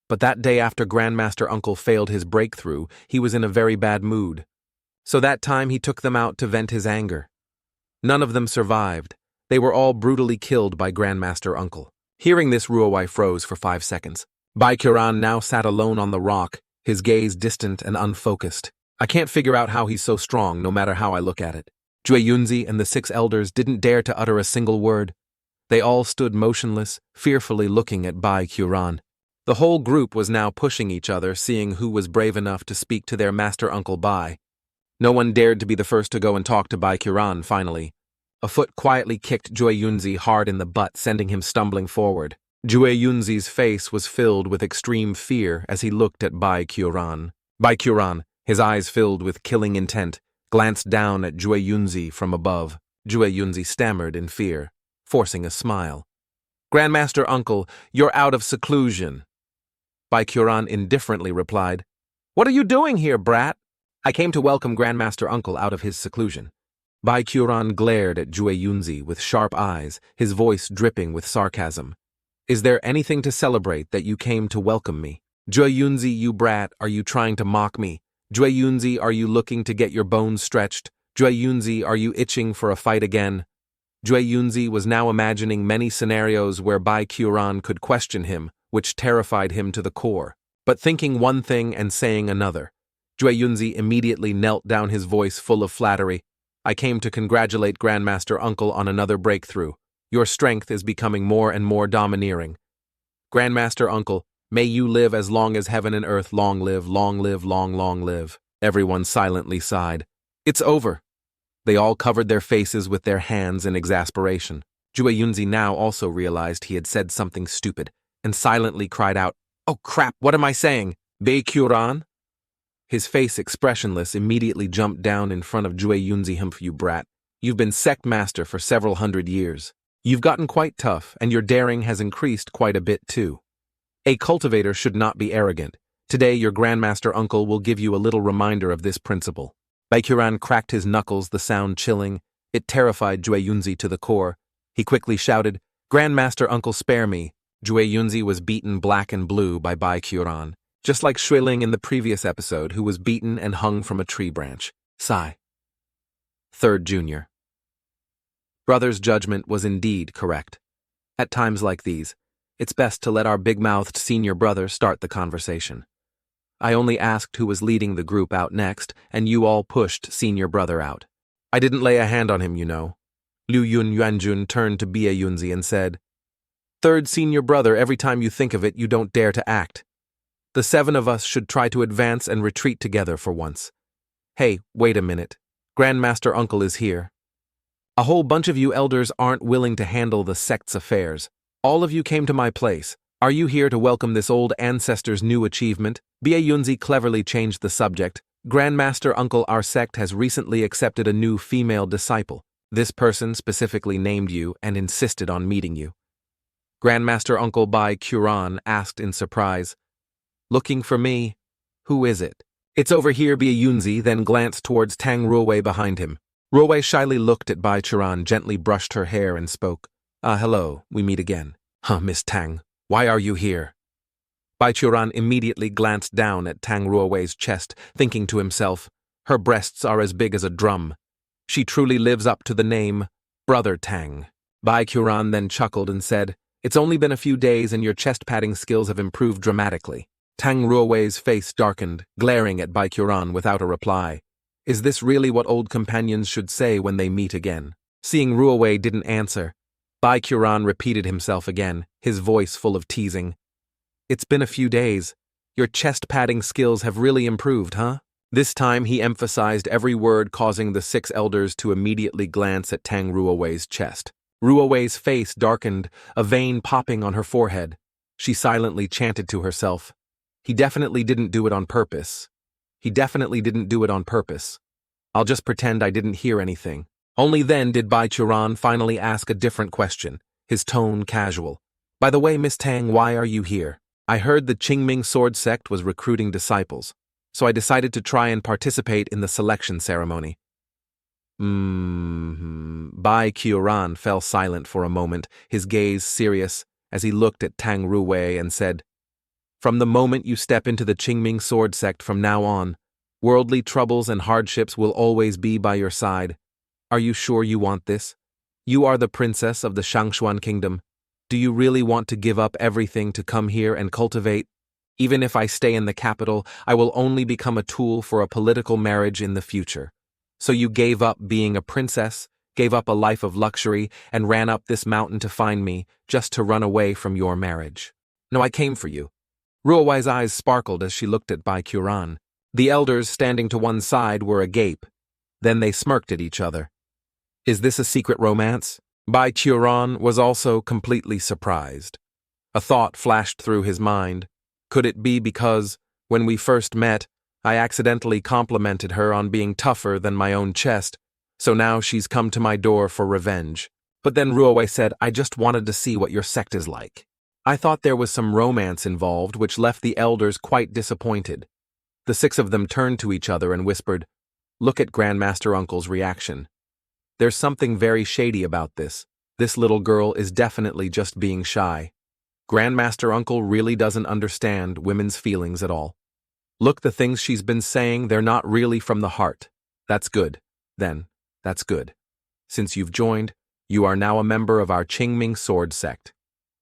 A: But that day after Grandmaster Uncle failed his breakthrough, he was in a very bad mood. So that time he took them out to vent his anger. None of them survived. They were all brutally killed by Grandmaster Uncle. Hearing this, Ruowei froze for 5 seconds. Bai Quran now sat alone on the rock, his gaze distant and unfocused. I can't figure out how he's so strong, no matter how I look at it. Jue Yunzi and the 6 elders didn't dare to utter a single word. They all stood motionless, fearfully looking at Bai Quran. The whole group was now pushing each other, seeing who was brave enough to speak to their master Uncle Bai. No one dared to be the first to go and talk to Bai Quran, finally. A foot quietly kicked Jue Yunzi hard in the butt, sending him stumbling forward. Jue Yunzi's face was filled with extreme fear as he looked at Bai Quran. Bai Quran, his eyes filled with killing intent, glanced down at Jue Yunzi from above. Jue Yunzi stammered in fear, forcing a smile. "Grandmaster Uncle, you're out of seclusion." Bai Quran indifferently replied, "What are you doing here, brat?" "I came to welcome Grandmaster Uncle out of his seclusion." Bai Quran glared at Jue Yunzi with sharp eyes, his voice dripping with sarcasm. "Is there anything to celebrate that you came to welcome me? Jue Yunzi, you brat, are you trying to mock me? Jue Yunzi, are you looking to get your bones stretched? Jue Yunzi, are you itching for a fight again?" Jue Yunzi was now imagining many scenarios where Bai Quran could question him, which terrified him to the core. But thinking one thing and saying another, Jue Yunzi immediately knelt down, his voice full of flattery. "I came to congratulate Grandmaster Uncle on another breakthrough. Your strength is becoming more and more domineering. Grandmaster Uncle, may you live as long as heaven and earth. Long live, long live, long, long live." Everyone silently sighed. "It's over." They all covered their faces with their hands in exasperation. Jue Yunzi now also realized he had said something stupid, and silently cried out, "Oh crap, what am I saying? Bei Kyuran?" His face expressionless immediately jumped down in front of Jue Yunzi. "Humph, you brat. You've been sect master for several hundred years. You've gotten quite tough, and your daring has increased quite a bit too. A cultivator should not be arrogant. Today your grandmaster uncle will give you a little reminder of this principle." Bei Kyuran cracked his knuckles, the sound chilling. It terrified Jue Yunzi to the core. He quickly shouted, "Grandmaster uncle, spare me." Jue Yunzi was beaten black and blue by Bei Kyuran, just like Weakling in the previous episode, who was beaten and hung from a tree branch. Sigh. Third Junior. Brother's judgment was indeed correct. At times like these, it's best to let our big-mouthed senior brother start the conversation. I only asked who was leading the group out next, and you all pushed senior brother out. I didn't lay a hand on him, you know. Liu Yun Yuanjun turned to Bia Yunzi and said, "Third senior brother, every time you think of it, you don't dare to act. The 7 of us should try to advance and retreat together for once. Hey, wait a minute. Grandmaster uncle is here. A whole bunch of you elders aren't willing to handle the sect's affairs. All of you came to my place. Are you here to welcome this old ancestor's new achievement?" Bia Yunzi cleverly changed the subject. "Grandmaster uncle, our sect has recently accepted a new female disciple. This person specifically named you and insisted on meeting you." Grandmaster uncle Bei Kyuran asked in surprise, "Looking for me? Who is it?" "It's over here," Bia Yunzi then glanced towards Tang Ruowei behind him. Ruowei shyly looked at Bei Kyuran, gently brushed her hair and spoke, Hello, we meet again." Miss Tang, why are you here?" Bei Kyuran immediately glanced down at Tang Ruowei's chest, thinking to himself, her breasts are as big as a drum. She truly lives up to the name, Brother Tang. Bei Kyuran then chuckled and said, "It's only been a few days and your chest-padding skills have improved dramatically." Tang Ruowei's face darkened, glaring at Bei Kyuran without a reply. Is this really what old companions should say when they meet again? Seeing Ruowei didn't answer, Bei Kyuran repeated himself again, his voice full of teasing. "It's been a few days. Your chest-padding skills have really improved, huh?" This time he emphasized every word, causing the 6 elders to immediately glance at Tang Ruowei's chest. Ruowei's face darkened, a vein popping on her forehead. She silently chanted to herself, He definitely didn't do it on purpose. He definitely didn't do it on purpose. I'll just pretend I didn't hear anything." Only then did Bei Kyuran finally ask a different question, his tone casual. "By the way, Miss Tang, why are you here?" "I heard the Qingming sword sect was recruiting disciples, so I decided to try and participate in the selection ceremony." Bei Kyuran fell silent for a moment, his gaze serious, as he looked at Tang Ruowei and said, "From the moment you step into the Qingming sword sect from now on, worldly troubles and hardships will always be by your side. Are you sure you want this? You are the princess of the Shangshuan kingdom. Do you really want to give up everything to come here and cultivate? Even if I stay in the capital, I will only become a tool for a political marriage in the future. So you gave up being a princess, gave up a life of luxury, and ran up this mountain to find me, just to run away from your marriage. No, I came for you." Ruowei's eyes sparkled as she looked at Bei Kyuran. The elders standing to one side were agape. Then they smirked at each other. Is this a secret romance? Bei Kyuran was also completely surprised. A thought flashed through his mind. Could it be because, when we first met, I accidentally complimented her on being tougher than my own chest, so now she's come to my door for revenge? But then Ruowei said, I just wanted to see what your sect is like. I thought there was some romance involved, which left the elders quite disappointed. The 6 of them turned to each other and whispered, Look at Grandmaster Uncle's reaction. There's something very shady about this. This little girl is definitely just being shy. Grandmaster Uncle really doesn't understand women's feelings at all. Look, the things she's been saying, they're not really from the heart. That's good. Then, that's good. Since you've joined, you are now a member of our Qingming sword sect.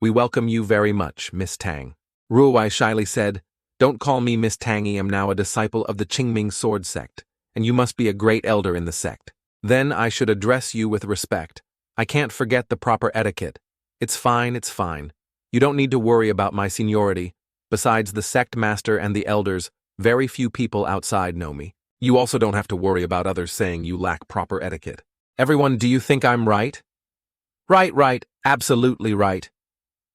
A: We welcome you very much, Miss Tang. Ruowei shyly said, Don't call me Miss Tang. I am now a disciple of the Qingming sword sect, and you must be a great elder in the sect. Then I should address you with respect. I can't forget the proper etiquette. It's fine, it's fine. You don't need to worry about my seniority. Besides the sect master and the elders, very few people outside know me. You also don't have to worry about others saying you lack proper etiquette. Everyone, do you think I'm right? Right, absolutely right.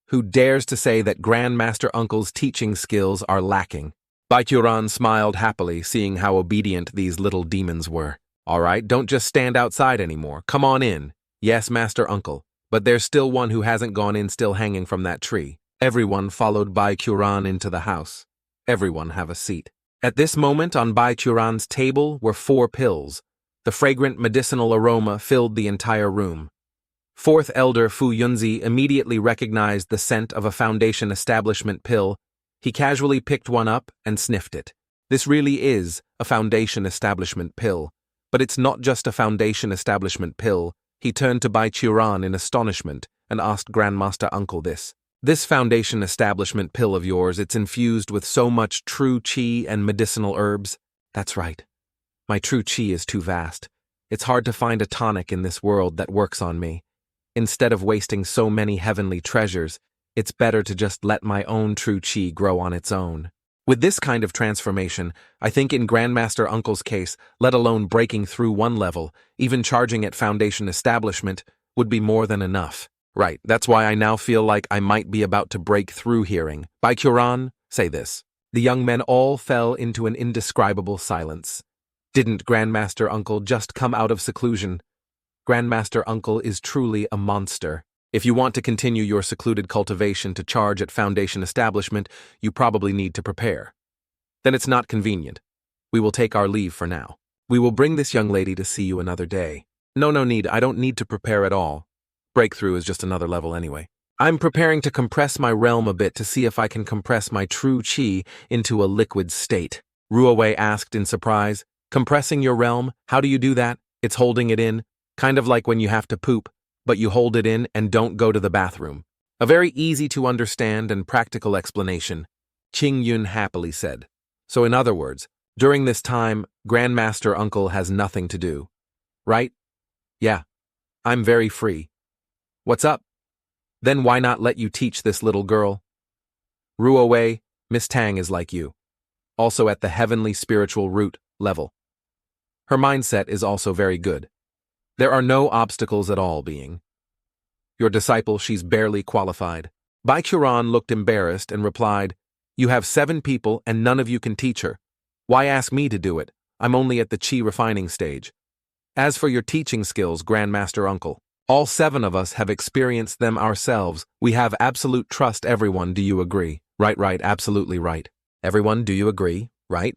A: Who dares to say that Grandmaster Uncle's teaching skills are lacking? Baikuran smiled happily, seeing how obedient these little demons were. All right, don't just stand outside anymore. Come on in. Yes, Master Uncle. But there's still one who hasn't gone in, still hanging from that tree. Everyone followed Baikuran into the house. Everyone have a seat. At this moment, on Baikuran's table were 4 pills. The fragrant medicinal aroma filled the entire room. Fourth Elder Fu Yunzi immediately recognized the scent of a Foundation Establishment pill. He casually picked one up and sniffed it. This really is a Foundation Establishment pill. But it's not just a Foundation Establishment pill. He turned to Bai Churan in astonishment and asked Grandmaster Uncle this. This Foundation Establishment pill of yours, it's infused with so much true qi and medicinal herbs? That's right. My true qi is too vast. It's hard to find a tonic in this world that works on me. Instead of wasting so many heavenly treasures, it's better to just let my own true qi grow on its own. With this kind of transformation, I think in Grandmaster Uncle's case, let alone breaking through one level, even charging at Foundation Establishment, would be more than enough. Right, that's why I now feel like I might be about to break through hearing. Baikuran, say this. The young men all fell into an indescribable silence. Didn't Grandmaster Uncle just come out of seclusion? Grandmaster Uncle is truly a monster. If you want to continue your secluded cultivation to charge at Foundation Establishment, you probably need to prepare. Then it's not convenient. We will take our leave for now. We will bring this young lady to see you another day. No need, I don't need to prepare at all. Breakthrough is just another level anyway. I'm preparing to compress my realm a bit to see if I can compress my true qi into a liquid state. Ruowei asked in surprise. Compressing your realm? How do you do that? It's holding it in. Kind of like when you have to poop, but you hold it in and don't go to the bathroom. A very easy to understand and practical explanation, Qing Yun happily said. So in other words, during this time, Grandmaster Uncle has nothing to do. Right? Yeah. I'm very free. What's up? Then why not let you teach this little girl? Ruowei, Miss Tang is like you. Also at the heavenly spiritual root level. Her mindset is also very good. There are no obstacles at all, being. Your disciple, she's barely qualified. Baikuran looked embarrassed and replied, You have 7 people and none of you can teach her. Why ask me to do it? I'm only at the qi refining stage. As for your teaching skills, Grandmaster Uncle, all 7 of us have experienced them ourselves. We have absolute trust. Everyone, do you agree? Right, absolutely right. Everyone, do you agree? Right,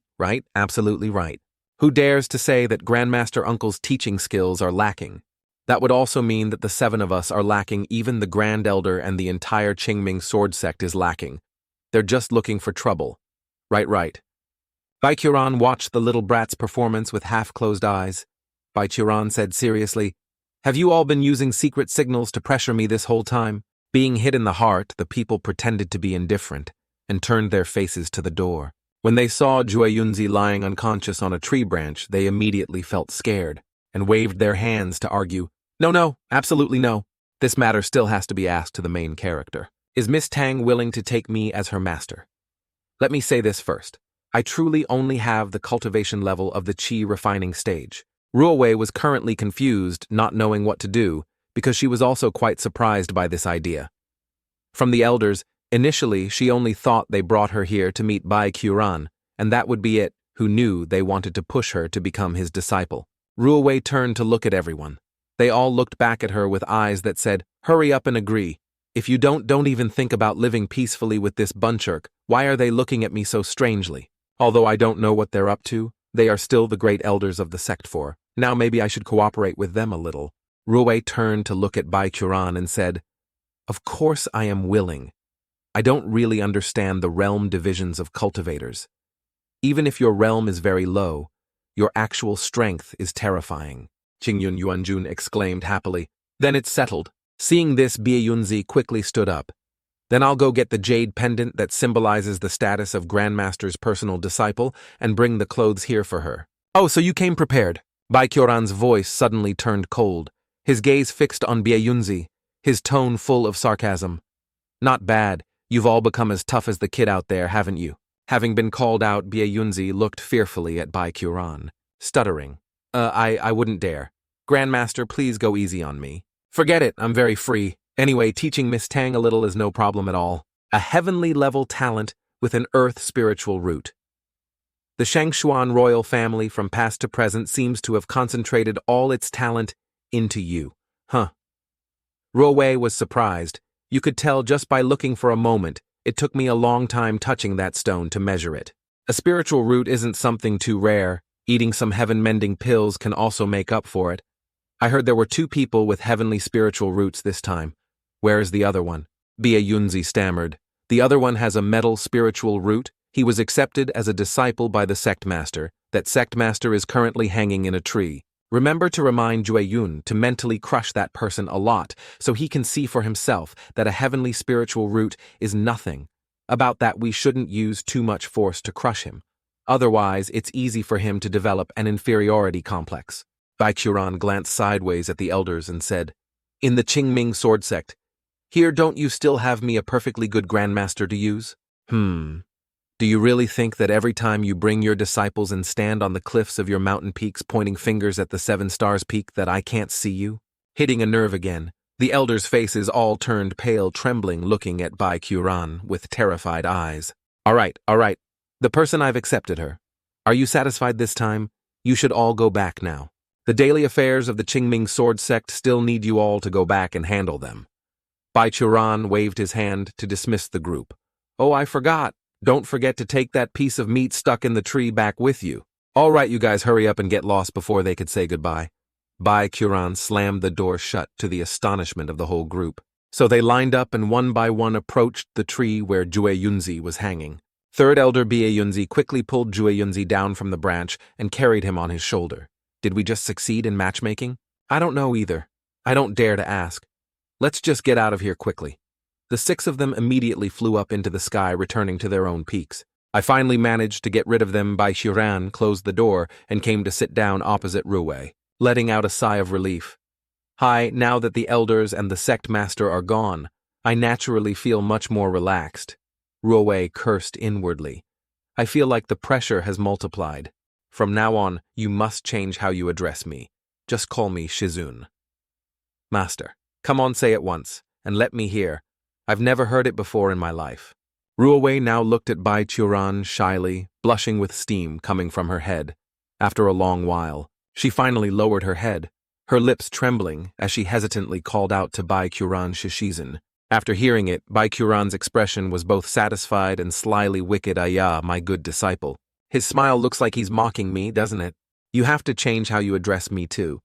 A: absolutely right. Who dares to say that Grandmaster Uncle's teaching skills are lacking? That would also mean that the 7 of us are lacking. Even the Grand Elder and the entire Qingming sword sect is lacking. They're just looking for trouble. Right. Baikuran watched the little brat's performance with half-closed eyes. Baikuran said seriously, Have you all been using secret signals to pressure me this whole time? Being hit in the heart, the people pretended to be indifferent and turned their faces to the door. When they saw Jue Yunzi lying unconscious on a tree branch, they immediately felt scared and waved their hands to argue, No, absolutely no. This matter still has to be asked to the main character. Is Miss Tang willing to take me as her master? Let me say this first. I truly only have the cultivation level of the qi refining stage. Ruowei was currently confused, not knowing what to do, because she was also quite surprised by this idea. From the elders, initially she only thought they brought her here to meet Bai Quran, and that would be it, who knew they wanted to push her to become his disciple. Ruowei turned to look at everyone. They all looked back at her with eyes that said, Hurry up and agree. If you don't even think about living peacefully with this bunchurk, why are they looking at me so strangely? Although I don't know what they're up to, they are still the great elders of the sect for. Now maybe I should cooperate with them a little. Ruowei turned to look at Bai Quran and said, Of course I am willing. I don't really understand the realm divisions of cultivators. Even if your realm is very low, your actual strength is terrifying. Qingyun Yuanjun exclaimed happily. Then it's settled. Seeing this, Bie Yunzi quickly stood up. Then I'll go get the jade pendant that symbolizes the status of Grandmaster's personal disciple and bring the clothes here for her. Oh, so you came prepared. Bai Kyoran's voice suddenly turned cold, his gaze fixed on Bie Yunzi, his tone full of sarcasm. Not bad. You've all become as tough as the kid out there, haven't you? Having been called out, Bie Yunzi looked fearfully at Bai Kyoran, stuttering. I wouldn't dare. Grandmaster, please go easy on me. Forget it, I'm very free. Anyway, teaching Miss Tang a little is no problem at all. A heavenly level talent with an earth spiritual root. The Shangshuan royal family from past to present seems to have concentrated all its talent into you. Huh. Ruowei was surprised. You could tell just by looking for a moment. It took me a long time touching that stone to measure it. A spiritual root isn't something too rare. Eating some heaven-mending pills can also make up for it. I heard there were 2 people with heavenly spiritual roots this time. Where is the other one? Bia Yunzi stammered. The other one has a metal spiritual root. He was accepted as a disciple by the sect master. That sect master is currently hanging in a tree. Remember to remind Jueyun to mentally crush that person a lot so he can see for himself that a heavenly spiritual root is nothing. About that, we shouldn't use too much force to crush him. Otherwise, it's easy for him to develop an inferiority complex. Bai Qiuran glanced sideways at the elders and said, "In the Qingming sword sect, here don't you still have me a perfectly good grandmaster to use? Do you really think that every time you bring your disciples and stand on the cliffs of your mountain peaks pointing fingers at the 7 stars peak that I can't see you?" Hitting a nerve again, the elders' faces all turned pale, trembling, looking at Bai Qiuran with terrified eyes. All right. The person I've accepted her. Are you satisfied this time? You should all go back now. The daily affairs of the Qingming sword sect still need you all to go back and handle them. Bai Qiuran waved his hand to dismiss the group. Oh, I forgot. Don't forget to take that piece of meat stuck in the tree back with you. All right, you guys hurry up and get lost before they could say goodbye. Bai Qiuran slammed the door shut to the astonishment of the whole group. So they lined up and one by one approached the tree where Jueyunzi was hanging. Third Elder Bia Yunzi quickly pulled Jueyunzi down from the branch and carried him on his shoulder. Did we just succeed in matchmaking? I don't know either. I don't dare to ask. Let's just get out of here quickly. The 6 of them immediately flew up into the sky, returning to their own peaks. I finally managed to get rid of them. Bai Qiuran closed the door and came to sit down opposite Ruowei, letting out a sigh of relief. Hi, now that the elders and the sect master are gone, I naturally feel much more relaxed. Ruowei cursed inwardly. I feel like the pressure has multiplied. From now on, you must change how you address me. Just call me Shizun. Master, come on, say it once, and let me hear. I've never heard it before in my life. Ruowei now looked at Bai Qiuran shyly, blushing with steam coming from her head. After a long while, she finally lowered her head, her lips trembling as she hesitantly called out to Bai Qiuran Shishizan. After hearing it, Bai Qiuran's expression was both satisfied and slyly wicked. Ayah, my good disciple. His smile looks like he's mocking me, doesn't it? You have to change how you address me too.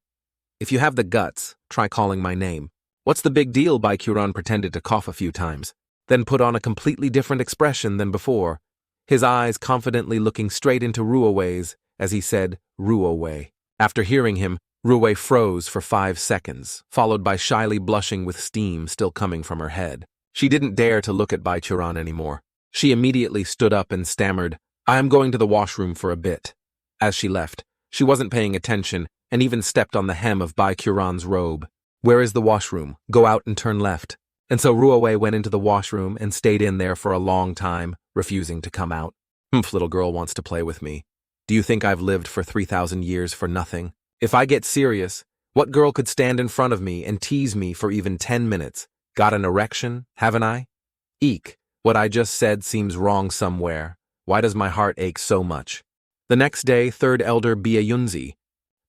A: If you have the guts, try calling my name. What's the big deal? Bai Qiuran pretended to cough a few times, then put on a completely different expression than before, his eyes confidently looking straight into Ruowei's as he said, Ruowei. After hearing him, Ruowei froze for 5 seconds, followed by shyly blushing with steam still coming from her head. She didn't dare to look at Bai Qiuran anymore. She immediately stood up and stammered, I am going to the washroom for a bit. As she left, she wasn't paying attention and even stepped on the hem of Bai Qiuran's robe. Where is the washroom? Go out and turn left. And so Ruowei went into the washroom and stayed in there for a long time, refusing to come out. Little girl wants to play with me. Do you think I've lived for 3,000 years for nothing? If I get serious, what girl could stand in front of me and tease me for even 10 minutes? Got an erection, haven't I? Eek, what I just said seems wrong somewhere. Why does my heart ache so much? The next day, Third Elder Bia Yunzi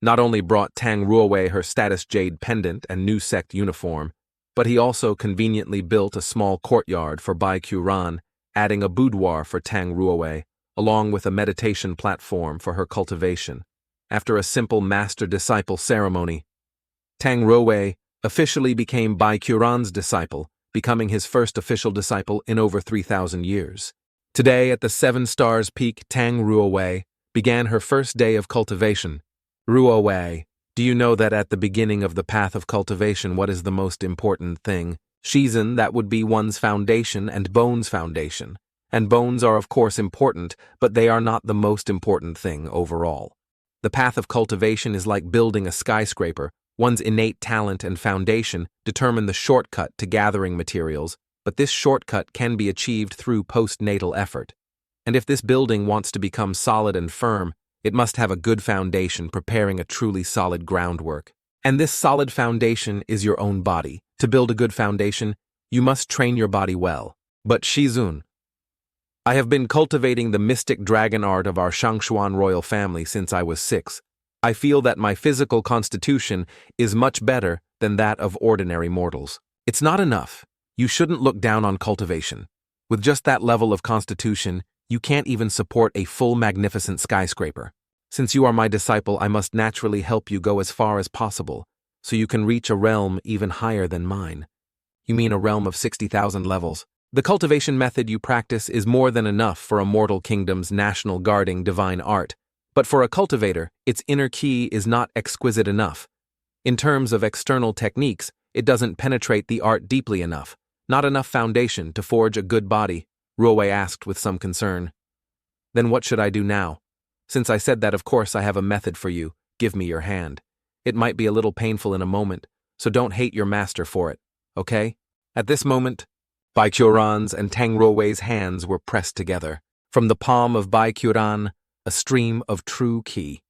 A: not only brought Tang Ruowei her status jade pendant and new sect uniform, but he also conveniently built a small courtyard for Bai Qiuran, adding a boudoir for Tang Ruowei, along with a meditation platform for her cultivation. After a simple master-disciple ceremony, Tang Ruowei officially became Bai Qiuran's disciple, becoming his first official disciple in over 3,000 years. Today, at the 7 Stars Peak, Tang Ruowei began her first day of cultivation. Ruowei, do you know that at the beginning of the path of cultivation, what is the most important thing? Shizun, that would be one's foundation, and bones foundation. And bones are of course important, but they are not the most important thing overall. The path of cultivation is like building a skyscraper. One's innate talent and foundation determine the shortcut to gathering materials, but this shortcut can be achieved through postnatal effort. And if this building wants to become solid and firm, it must have a good foundation preparing a truly solid groundwork. And this solid foundation is your own body. To build a good foundation, you must train your body well. But Shizun, I have been cultivating the mystic dragon art of our Shangshuan royal family since I was 6. I feel that my physical constitution is much better than that of ordinary mortals. It's not enough. You shouldn't look down on cultivation. With just that level of constitution, you can't even support a full magnificent skyscraper. Since you are my disciple, I must naturally help you go as far as possible, so you can reach a realm even higher than mine. You mean a realm of 60,000 levels? The cultivation method you practice is more than enough for a mortal kingdom's national guarding divine art, but for a cultivator, its inner key is not exquisite enough. In terms of external techniques, it doesn't penetrate the art deeply enough, not enough foundation to forge a good body, Ruowei asked with some concern. Then what should I do now? Since I said that, of course I have a method for you. Give me your hand. It might be a little painful in a moment, so don't hate your master for it, okay? At this moment, Baikyuran's and Tang Ruowei's hands were pressed together. From the palm of Baikyuran, a stream of true ki